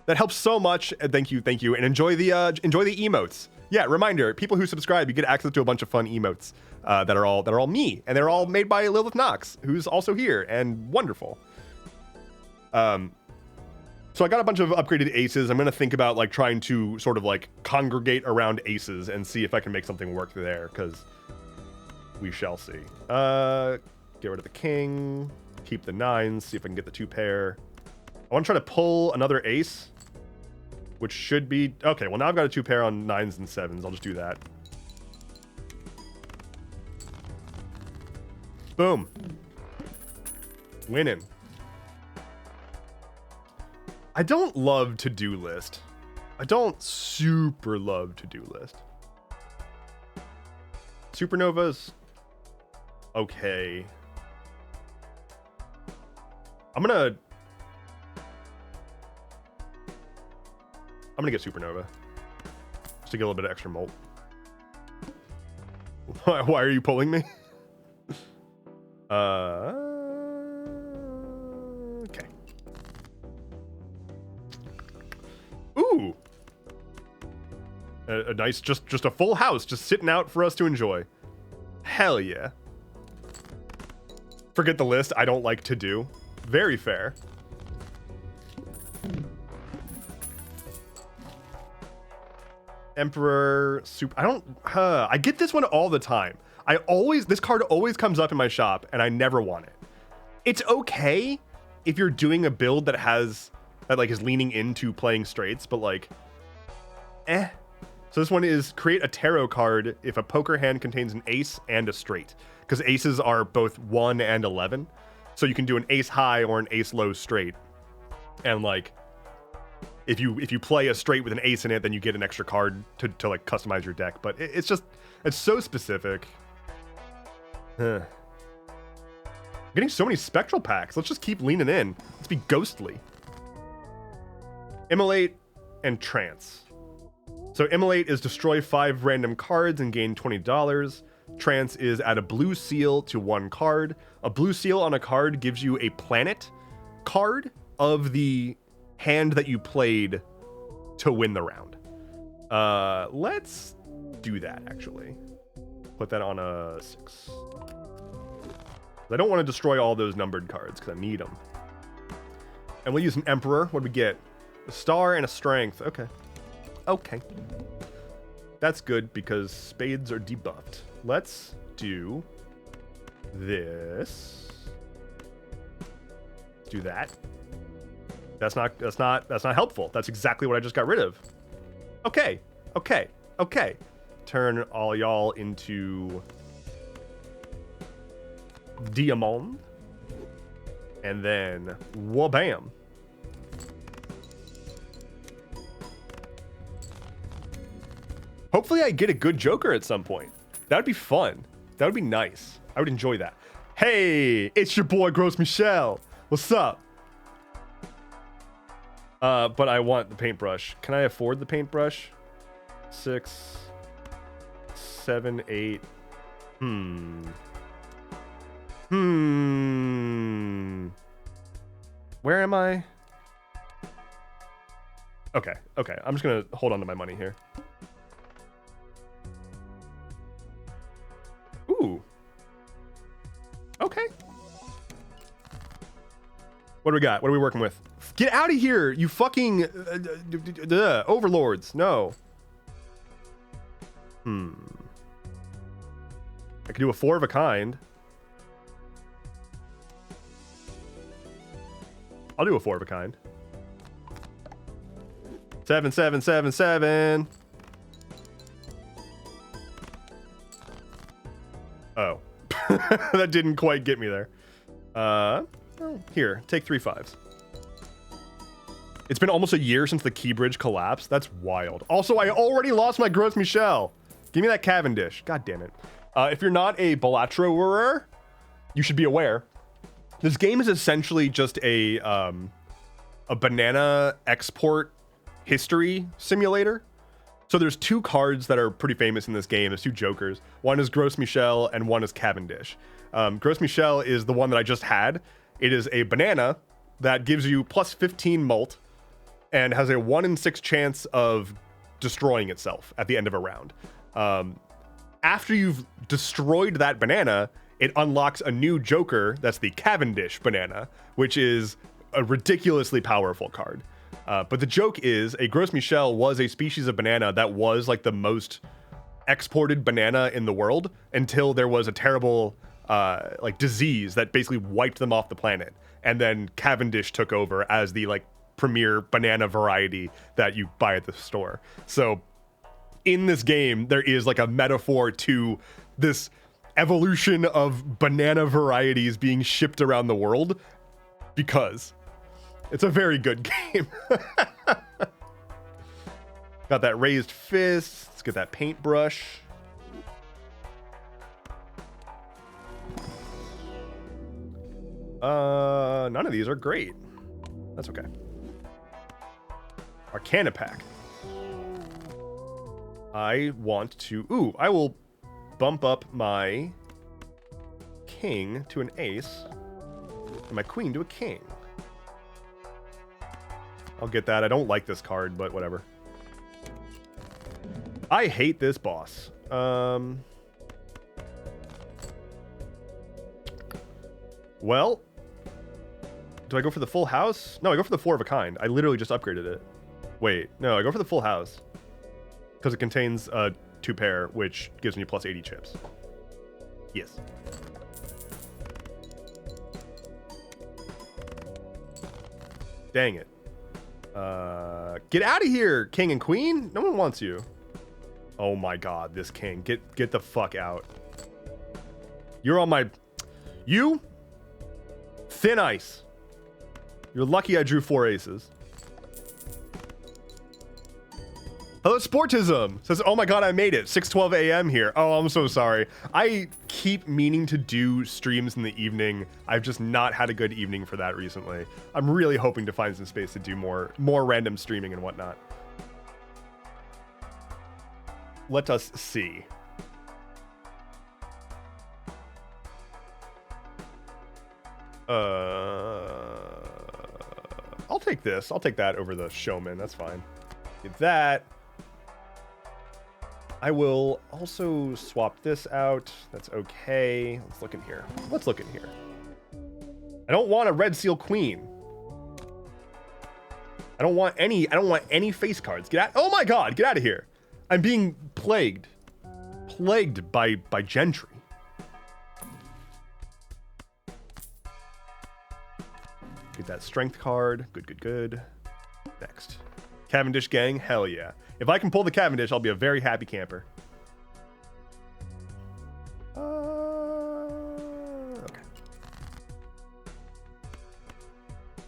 That helps so much. Thank you. And enjoy the emotes. Yeah, reminder, people who subscribe, you get access to a bunch of fun emotes that are all me, and they're all made by Lilith Knox, who's also here and wonderful. So I got a bunch of upgraded aces. I'm gonna think about like trying to sort of like congregate around aces and see if I can make something work there, because we shall see. Get rid of the king, keep the 9s, see if I can get the 2 pair. I want to try to pull another ace, which should be okay. Well, now I've got a 2 pair on 9s and 7s. I'll just do that. Boom. Winning. I don't love to-do list. I don't super love to-do list. Supernovas. Okay. I'm gonna get Supernova. Just to get a little bit of extra molt. Why are you pulling me? Okay. Ooh. A nice, just a full house, just sitting out for us to enjoy. Hell yeah. Forget the list, I don't like to do. Very fair. Emperor Super. I get this one all the time. This card always comes up in my shop and I never want it. It's okay if you're doing a build that like is leaning into playing straights, but like, eh. So this one is create a tarot card if a poker hand contains an ace and a straight, because aces are both 1 and 11. So you can do an ace high or an ace low straight. And like, if you play a straight with an ace in it, then you get an extra card to like customize your deck. But it's so specific. Huh. I'm getting so many spectral packs. Let's just keep leaning in. Let's be ghostly. Immolate and Trance. So Immolate is destroy 5 random cards and gain $20. Trance is add a blue seal to 1 card. A blue seal on a card gives you a planet card of the hand that you played to win the round. Let's do that, actually. Put that on a 6. I don't want to destroy all those numbered cards because I need them. And we'll use an Emperor. What do we get? A star and a strength. Okay. Okay. That's good because spades are debuffed. Let's do this. Let's do that. That's not helpful. That's exactly what I just got rid of. Okay. Turn all y'all into Diamond. And then wha-bam. Hopefully I get a good Joker at some point. That would be fun. That would be nice. I would enjoy that. Hey, it's your boy Gross Michelle. What's up? But I want the paintbrush. Can I afford the paintbrush? 6, 7, 8. Where am I? Okay, okay. I'm just gonna hold on to my money here. Ooh. Okay. What do we got? What are we working with? Get out of here, you fucking overlords. No. I could do a 4 of a kind. I'll do a 4 of a kind. 7, 7, 7, 7. Oh. That didn't quite get me there. Here, take 3 5s. It's been almost a year since the key bridge collapsed. That's wild. Also, I already lost my Gros Michel. Give me that Cavendish. God damn it. If you're not a Balatro-er, you should be aware. This game is essentially just a banana export history simulator. So there's 2 cards that are pretty famous in this game. There's 2 jokers. One is Gros Michel and one is Cavendish. Gros Michel is the one that I just had. It is a banana that gives you plus 15 mult and has a 1 in 6 chance of destroying itself at the end of a round. After you've destroyed that banana, it unlocks a new joker that's the Cavendish banana, which is a ridiculously powerful card. But the joke is a Gros Michel was a species of banana that was like the most exported banana in the world until there was a terrible like disease that basically wiped them off the planet. And then Cavendish took over as the like premier banana variety that you buy at the store. So in this game, there is like a metaphor to this evolution of banana varieties being shipped around the world because it's a very good game. Got that raised fist. Let's get that paintbrush. None of these are great. That's okay. Arcana pack. I want to... Ooh, I will bump up my king to an ace and my queen to a king. I'll get that. I don't like this card, but whatever. I hate this boss. Well, do I go for the full house? No, I go for the 4 of a kind. I literally just upgraded it. Wait, no, I go for the full house because it contains 2 pair, which gives me plus 80 chips. Yes. Dang it. Get out of here, king and queen. No one wants you. Oh my god, this king. Get the fuck out. You're on my... You? Thin ice. You're lucky I drew 4 aces. Hello, Sportism. Says, oh my god, I made it. 6:12 a.m. here. Oh, I'm so sorry. I keep meaning to do streams in the evening. I've just not had a good evening for that recently. I'm really hoping to find some space to do more random streaming and whatnot. Let us see. I'll take this. I'll take that over the showman. That's fine. Get that. I will also swap this out. That's okay. Let's look in here. Let's look in here. I don't want a red seal queen. I don't want any face cards. Get out. Oh my god, get out of here. I'm being plagued by gentry. Get that strength card. Good. Next. Cavendish gang. Hell yeah. If I can pull the Cavendish, I'll be a very happy camper. Okay.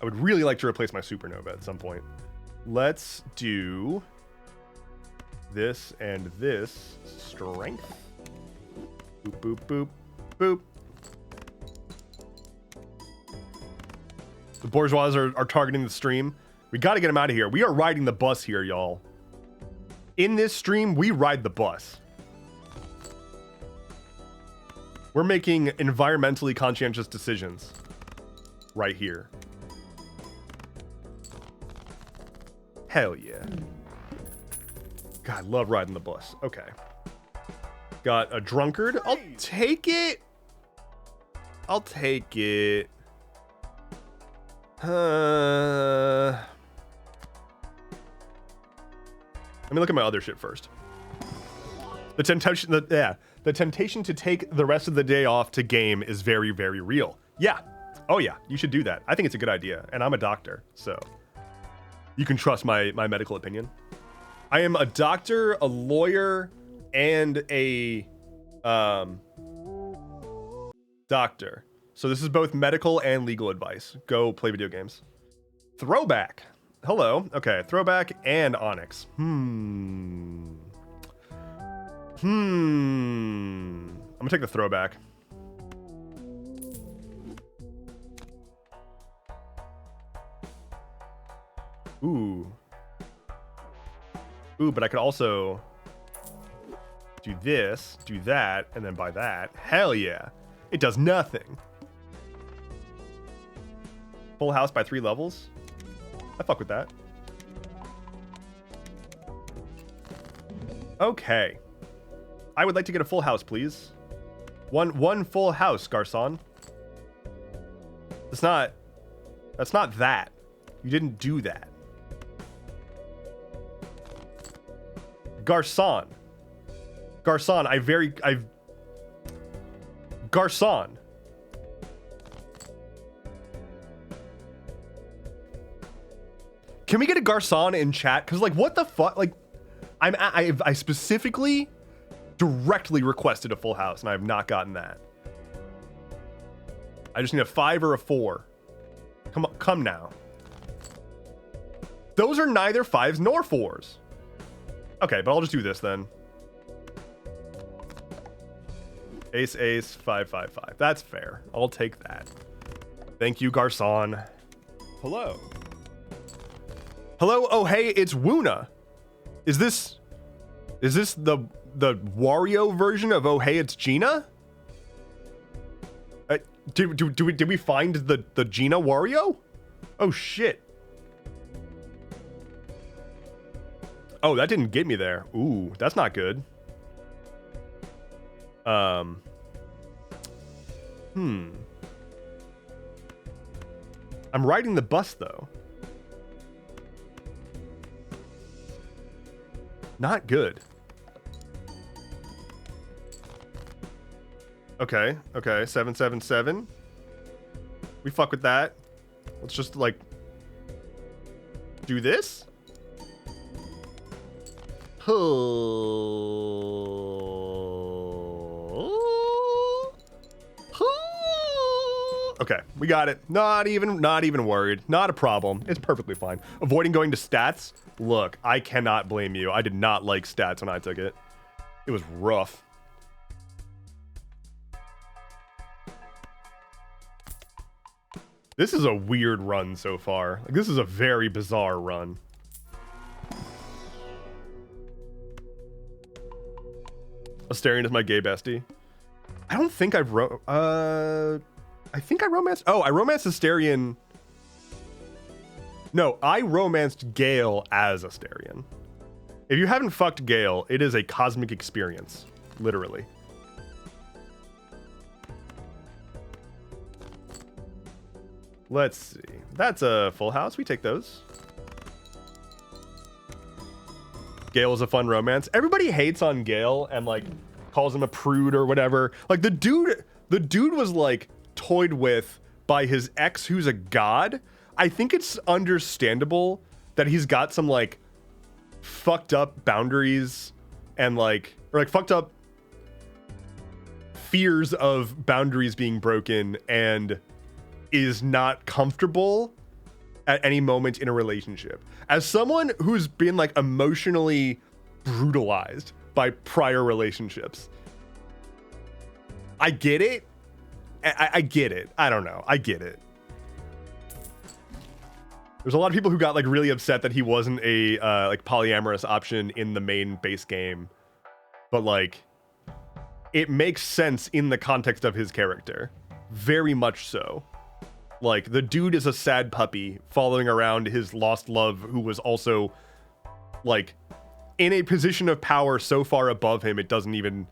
I would really like to replace my Supernova at some point. Let's do this and this. Strength. Boop, boop, boop, boop. The bourgeois are targeting the stream. We got to get them out of here. We are riding the bus here, y'all. In this stream, we ride the bus. We're making environmentally conscientious decisions right here. Hell yeah. God, love riding the bus. Okay. Got a drunkard. I'll take it. I'll take it. Let me look at my other shit first. The temptation to take the rest of the day off to game is very, very real. Yeah. Oh yeah, you should do that. I think it's a good idea, and I'm a doctor, so you can trust my medical opinion. I am a doctor, a lawyer, and a doctor. So this is both medical and legal advice. Go play video games. Throwback. Hello. Okay, throwback and Onyx. I'm gonna take the throwback. Ooh, but I could also do this, do that, and then buy that. Hell yeah. It does nothing. Full house by 3 levels? I fuck with that. Okay. I would like to get a full house, please. One full house, Garcon. That's not that. You didn't do that. Garcon. Garcon, Garcon. Can we get a Garcon in chat? Because, like, what the fuck? Like, I specifically directly requested a full house, and I have not gotten that. I just need a 5 or a 4. Come on, come now. Those are neither 5s nor 4s. Okay, but I'll just do this then. Ace, ace, 5, 5, 5. That's fair. I'll take that. Thank you, Garcon. Hello. Hello. Oh, hey, it's Wuna. Is this the Wario version of Oh, hey, it's Gina? Did we find the Gina Wario? Oh shit. Oh, that didn't get me there. Ooh, that's not good. I'm riding the bus though. Not good. Okay, 777. We fuck with that. Let's just like do this. Okay, we got it. Not even worried. Not a problem. It's perfectly fine. Avoiding going to stats. Look, I cannot blame you. I did not like stats when I took it. It was rough. This is a weird run so far. Like, this is a very bizarre run. Asterion is my gay bestie. I don't think I've I think I romanced. Oh, I romanced Asterion. No, I romanced Gale as Asterion. If you haven't fucked Gale, it is a cosmic experience, literally. Let's see. That's a full house. We take those. Gale is a fun romance. Everybody hates on Gale and like calls him a prude or whatever. Like the dude was like toyed with by his ex who's a god. I think it's understandable that he's got some like fucked up boundaries and like, or like fucked up fears of boundaries being broken and is not comfortable at any moment in a relationship. As someone who's been like emotionally brutalized by prior relationships, I get it. I get it. I don't know. I get it. There's a lot of people who got like really upset that he wasn't a like polyamorous option in the main base game, but like it makes sense in the context of his character, very much so. Like, the dude is a sad puppy following around his lost love, who was also, like, in a position of power so far above him, it doesn't even...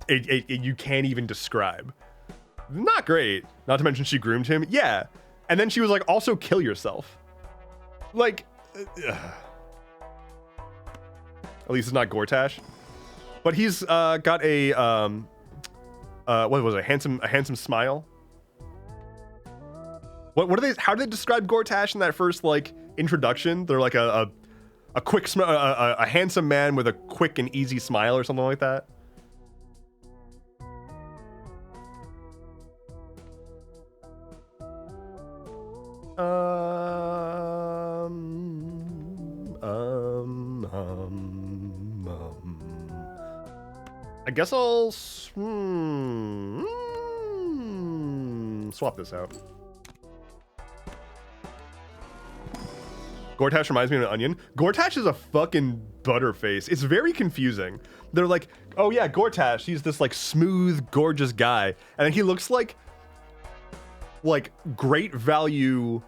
you can't even describe. Not great. Not to mention she groomed him. Yeah. And then she was like, also kill yourself. Like... at least it's not Gortash. But he's got a... what was it? A handsome smile? What are they? How do they describe Gortash in that first like introduction? They're like a quick, a handsome man with a quick and easy smile or something like that. I guess I'll swap this out. Gortash reminds me of an onion. Gortash is a fucking butterface. It's very confusing. They're like, oh yeah, Gortash, he's this like smooth, gorgeous guy. And then he looks like great value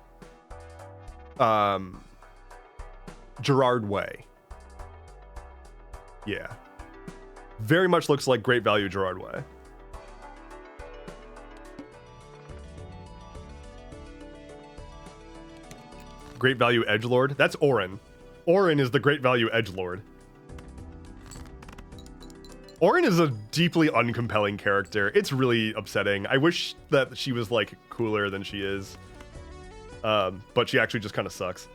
Gerard Way. Yeah. Very much looks like great value Gerard Way. Great value edgelord. That's Orin. Orin is the great value edgelord. Orin is a deeply uncompelling character. It's really upsetting. I wish that she was like cooler than she is. But she actually just kind of sucks.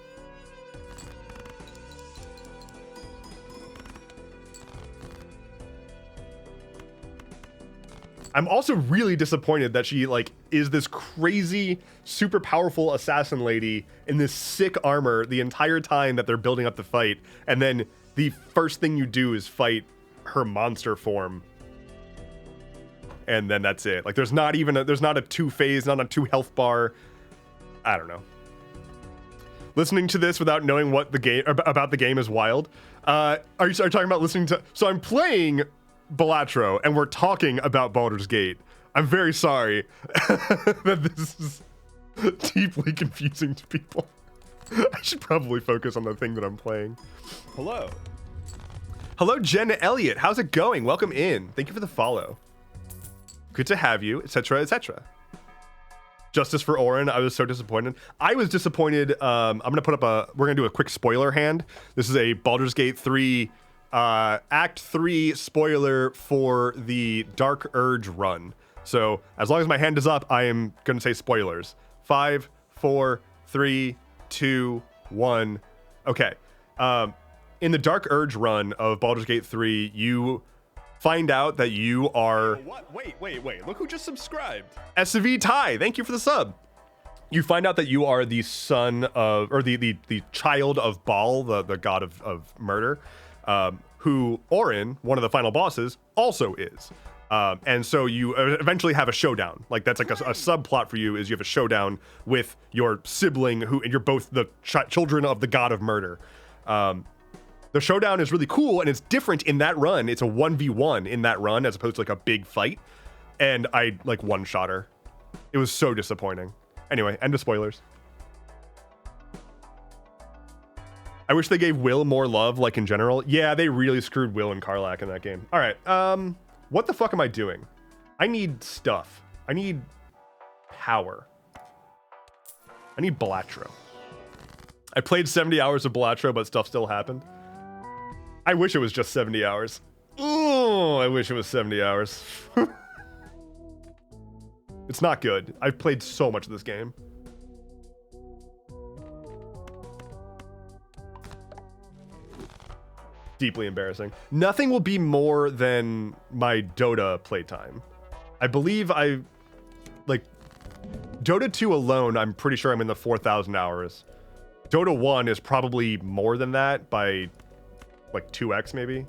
I'm also really disappointed that she like is this crazy, super powerful assassin lady in this sick armor the entire time that they're building up the fight, and then the first thing you do is fight her monster form, and then that's it. Like there's not a 2 phase, not a 2 health bar. I don't know. Listening to this without knowing what the game about the game is wild. Are you talking about listening to? So I'm playing Balatro, and we're talking about Baldur's Gate. I'm very sorry that this is deeply confusing to people. I should probably focus on the thing that I'm playing. Hello. Hello, Jen Elliott. How's it going? Welcome in. Thank you for the follow. Good to have you, etc., etc. Justice for Orin. I was so disappointed. I was disappointed. I'm gonna put up we're gonna do a quick spoiler hand. This is a Baldur's Gate 3 Act 3 spoiler for the Dark Urge run. So as long as my hand is up, I am gonna say spoilers. 5, 4, 3, 2, 1. Okay. In the Dark Urge run of Baldur's Gate 3, you find out that you are... What? Wait. Look who just subscribed. SV Ty, thank you for the sub. You find out that you are the son of, or the child of Baal, the god of murder, who Orin, one of the final bosses, also is. And so you eventually have a showdown. Like that's like a subplot for you, is you have a showdown with your sibling, and you're both the children of the god of murder. The showdown is really cool, and it's different in that run. It's a 1v1 in that run as opposed to like a big fight. And I like one-shot her. It was so disappointing. Anyway, end of spoilers. I wish they gave Will more love, like in general. Yeah, they really screwed Will and Karlach in that game. All right, what the fuck am I doing? I need stuff. I need power. I need Balatro. I played 70 hours of Balatro, but stuff still happened. I wish it was just 70 hours. Oh, I wish it was 70 hours. It's not good. I've played so much of this game. Deeply embarrassing. Nothing will be more than my Dota playtime. I believe Dota 2 alone, I'm pretty sure I'm in the 4,000 hours. Dota 1 is probably more than that by like 2x maybe.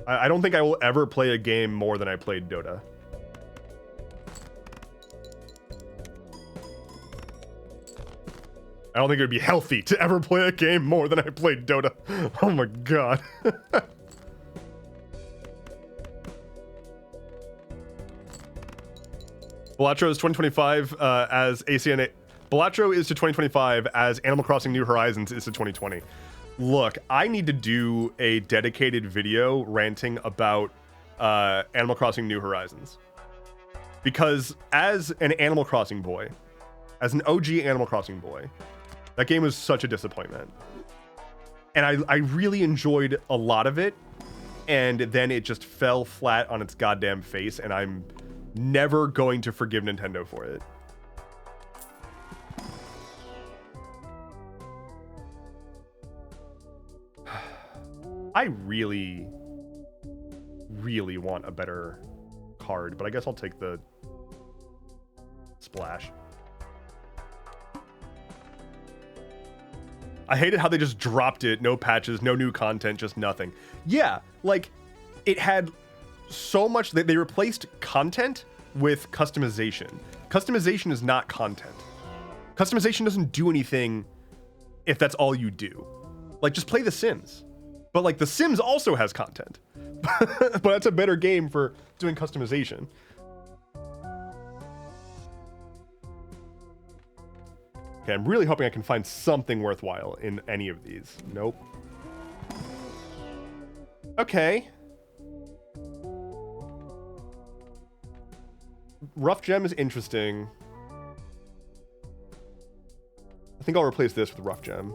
I don't think I will ever play a game more than I played Dota. I don't think it would be healthy to ever play a game more than I played Dota. Oh my god. Balatro is 2025 as ACNA. Balatro is to 2025 as Animal Crossing New Horizons is to 2020. Look, I need to do a dedicated video ranting about Animal Crossing New Horizons. Because as an Animal Crossing boy, as an OG Animal Crossing boy, that game was such a disappointment. And I really enjoyed a lot of it, and then it just fell flat on its goddamn face, and I'm never going to forgive Nintendo for it. I really, really want a better card, but I guess I'll take the splash. I hated how they just dropped it. No patches, no new content, just nothing. Yeah, like, it had so much that they replaced content with customization. Customization is not content. Customization doesn't do anything if that's all you do. Like, just play The Sims. But, like, The Sims also has content. But that's a better game for doing customization. Okay, I'm really hoping I can find something worthwhile in any of these. Nope. Okay. Rough Gem is interesting. I think I'll replace this with Rough Gem.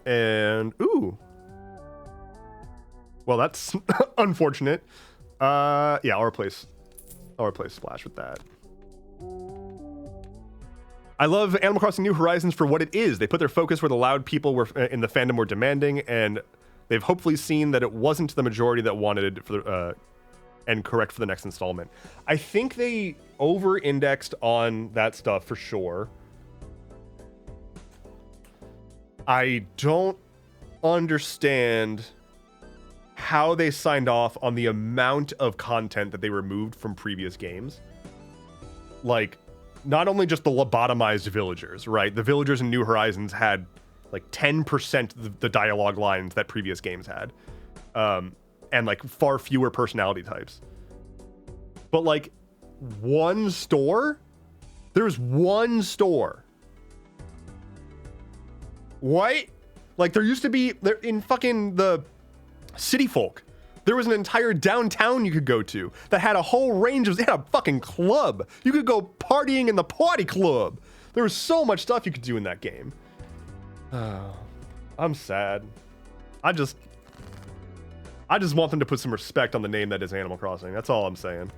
And, ooh. Well, that's unfortunate. Yeah, I'll replace Splash with that. I love Animal Crossing New Horizons for what it is. They put their focus where the loud people were in the fandom were demanding, and they've hopefully seen that it wasn't the majority that wanted it for and correct for the next installment. I think they over-indexed on that stuff for sure. I don't understand how they signed off on the amount of content that they removed from previous games. Like, not only just the lobotomized villagers, right? The villagers in New Horizons had like 10% the dialogue lines that previous games had. And like far fewer personality types. But like one store? There's one store. What? Like there used to be in fucking the City Folk. There was an entire downtown you could go to that had a whole range of, they had a fucking club. You could go partying in the party club. There was so much stuff you could do in that game. I'm sad. I just want them to put some respect on the name that is Animal Crossing. That's all I'm saying.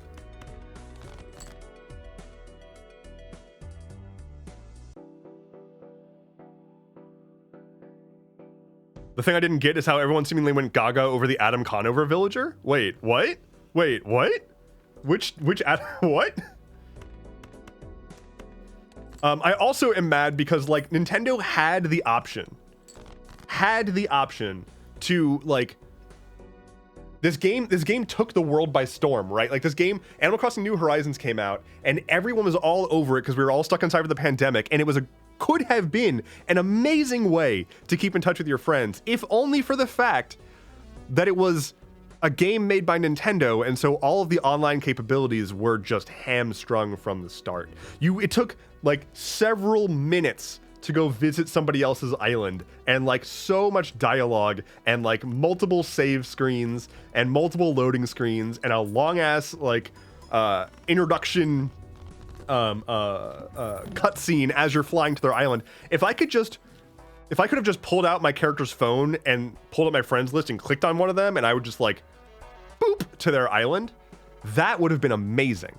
The thing I didn't get is how everyone seemingly went gaga over the Adam Conover villager. Wait, what? Wait, what? Which Adam, what? I also am mad because like Nintendo had the option to like this game took the world by storm, right? Like this game, Animal Crossing New Horizons came out and everyone was all over it because we were all stuck inside of the pandemic, and it was could have been an amazing way to keep in touch with your friends, if only for the fact that it was a game made by Nintendo, and so all of the online capabilities were just hamstrung from the start. It took like several minutes to go visit somebody else's island, and like so much dialogue and like multiple save screens and multiple loading screens and a long ass like introduction cutscene as you're flying to their island. If I could have just pulled out my character's phone and pulled up my friends list and clicked on one of them, and I would just like boop to their island, that would have been amazing.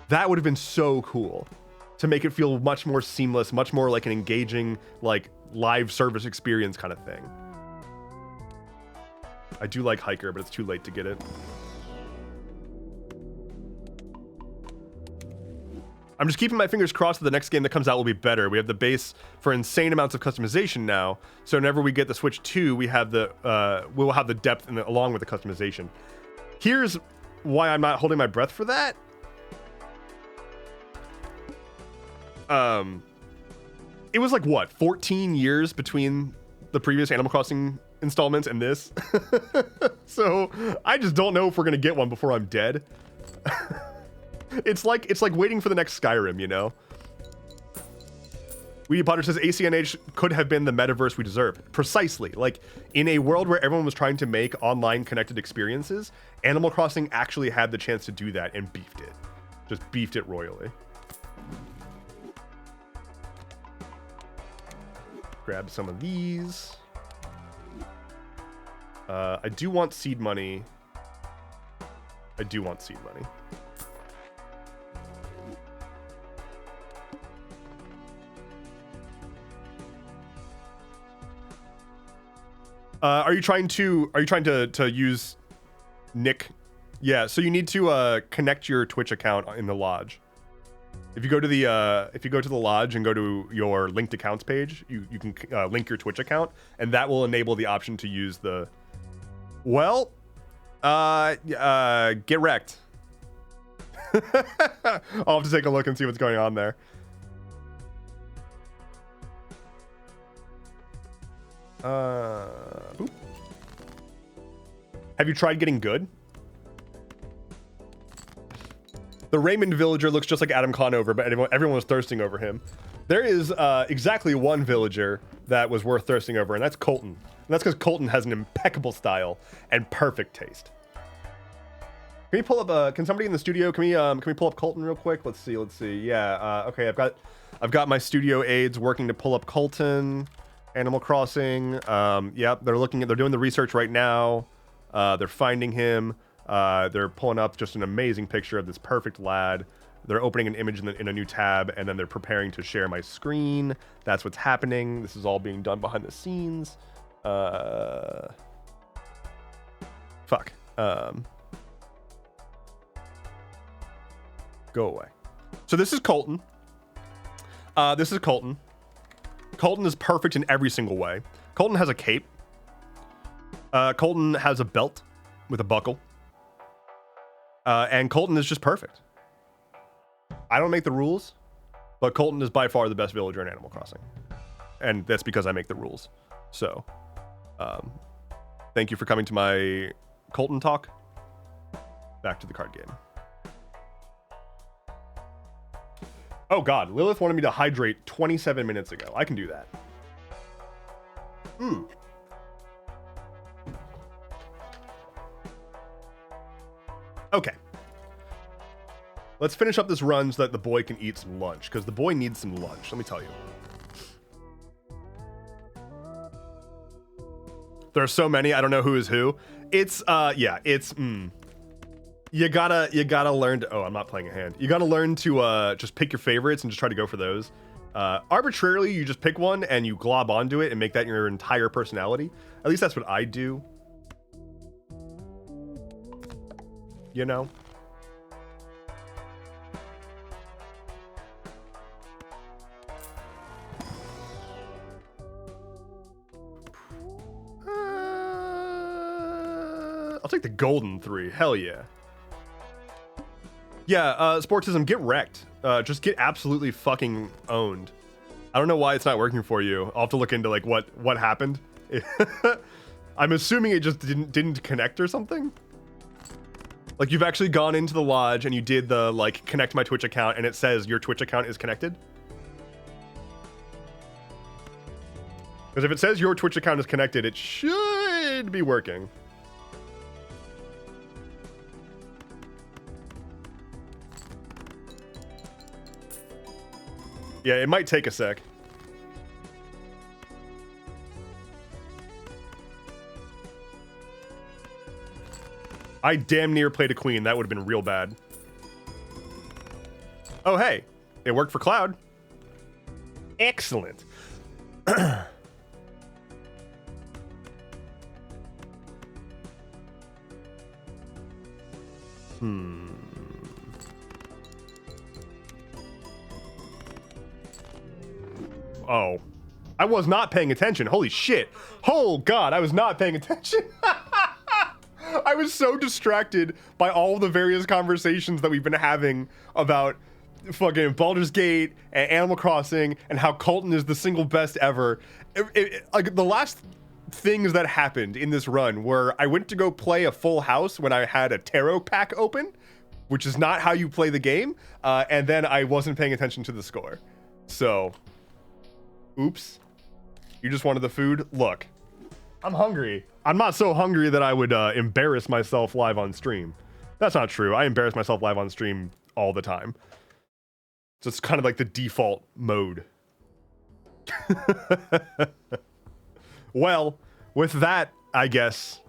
That would have been so cool to make it feel much more seamless, much more like an engaging, like live service experience kind of thing. I do like Hiker, but it's too late to get it. I'm just keeping my fingers crossed that the next game that comes out will be better. We have the base for insane amounts of customization now, so whenever we get the Switch 2, we have the we will have the depth along with the customization. Here's why I'm not holding my breath for that. It was like what, 14 years between the previous Animal Crossing installments and this. So I just don't know if we're gonna get one before I'm dead. It's like waiting for the next Skyrim, you know? Weedy Potter says ACNH could have been the metaverse we deserve. Precisely. Like, in a world where everyone was trying to make online connected experiences, Animal Crossing actually had the chance to do that and beefed it. Just beefed it royally. Grab some of these. I do want seed money. I do want seed money. Are you trying to use Nick? Yeah, so you need to connect your Twitch account in the lodge. If you go to the lodge and go to your linked accounts page, you can link your Twitch account, and that will enable the option to use the. Well, get wrecked. I'll have to take a look and see what's going on there. Boop. Have you tried getting good? The Raymond villager looks just like Adam Conover, but everyone was thirsting over him. There is exactly one villager that was worth thirsting over, and that's Colton. And that's because Colton has an impeccable style and perfect taste. Can we pull up? Can somebody in the studio? Can we pull up Colton real quick? Let's see. Yeah. Okay. I've got my studio aides working to pull up Colton. Animal Crossing. Yep. They're doing the research right now. They're finding him. They're pulling up just an amazing picture of this perfect lad. They're opening an image in a new tab, and then they're preparing to share my screen. That's what's happening. This is all being done behind the scenes. Fuck. Go away. So this is Colton. Colton is perfect in every single way. Colton has a cape. Colton has a belt with a buckle. And Colton is just perfect. I don't make the rules, but Colton is by far the best villager in Animal Crossing. And that's because I make the rules. So, thank you for coming to my Colton talk. Back to the card game. Oh god, Lilith wanted me to hydrate 27 minutes ago. I can do that. Okay. Let's finish up this run so that the boy can eat some lunch, because the boy needs some lunch, let me tell you. There are so many, I don't know who is who. It's, You gotta learn to, oh, I'm not playing a hand. You gotta learn to just pick your favorites and just try to go for those. Arbitrarily, you just pick one and you glob onto it and make that your entire personality. At least that's what I do. You know? I'll take the golden 3. Hell yeah. Yeah, Sportism, get wrecked. Just get absolutely fucking owned. I don't know why it's not working for you. I'll have to look into like what happened. I'm assuming it just didn't connect or something. Like you've actually gone into the lodge and you did the like connect my Twitch account and it says your Twitch account is connected. Because if it says your Twitch account is connected, it should be working. Yeah, it might take a sec. I damn near played a queen. That would have been real bad. Oh, hey. It worked for Cloud. Excellent. Oh. I was not paying attention. Holy shit. Oh, God. I was not paying attention. I was so distracted by all the various conversations that we've been having about fucking Baldur's Gate and Animal Crossing and how Colton is the single best ever. Like the last things that happened in this run where I went to go play a full house when I had a tarot pack open, which is not how you play the game, and then I wasn't paying attention to the score. So, oops. You just wanted the food? Look, I'm hungry. I'm not so hungry that I would embarrass myself live on stream. That's not true. I embarrass myself live on stream all the time. So it's kind of like the default mode. Well, with that, I guess,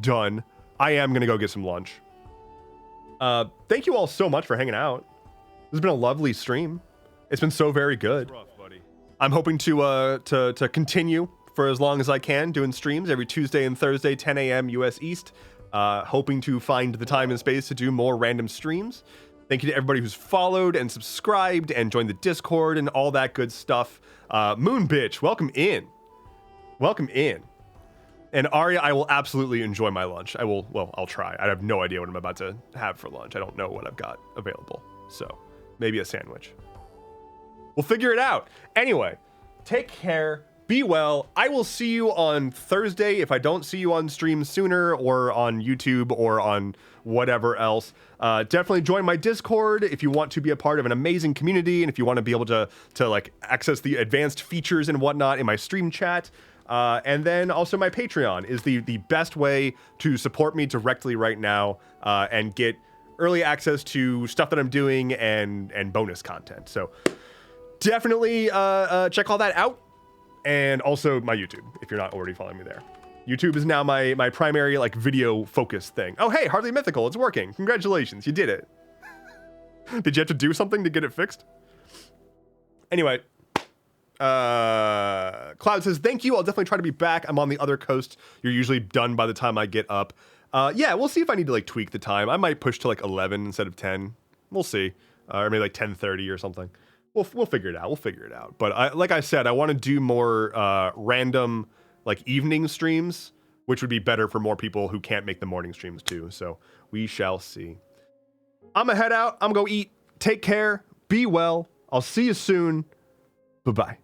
done, I am going to go get some lunch. Thank you all so much for hanging out. This has been a lovely stream. It's been so very good. Rough, buddy. I'm hoping to continue for as long as I can, doing streams every Tuesday and Thursday, 10 a.m. US East. Hoping to find the time and space to do more random streams. Thank you to everybody who's followed and subscribed and joined the Discord and all that good stuff. Moon Bitch, welcome in. Welcome in. And Arya, I will absolutely enjoy my lunch. I'll try. I have no idea what I'm about to have for lunch. I don't know what I've got available. So, maybe a sandwich. We'll figure it out. Anyway, take care. Be well. I will see you on Thursday if I don't see you on stream sooner, or on YouTube, or on whatever else. Definitely join my Discord if you want to be a part of an amazing community, and if you want to be able to like access the advanced features and whatnot in my stream chat. And then also my Patreon is the best way to support me directly right now, and get early access to stuff that I'm doing and bonus content. So definitely check all that out. And also my YouTube, if you're not already following me there. YouTube is now my primary like video focus thing. Oh, hey, Hardly Mythical, it's working. Congratulations, you did it. Did you have to do something to get it fixed? Anyway, Cloud says, thank you. I'll definitely try to be back. I'm on the other coast. You're usually done by the time I get up. Yeah, we'll see if I need to like tweak the time. I might push to like 11 instead of 10. We'll see. Or maybe like 10:30 or something. We'll figure it out. We'll figure it out. But like I said, I want to do more random like evening streams, which would be better for more people who can't make the morning streams too. So we shall see. I'm gonna head out. I'm gonna go eat. Take care. Be well. I'll see you soon. Bye-bye.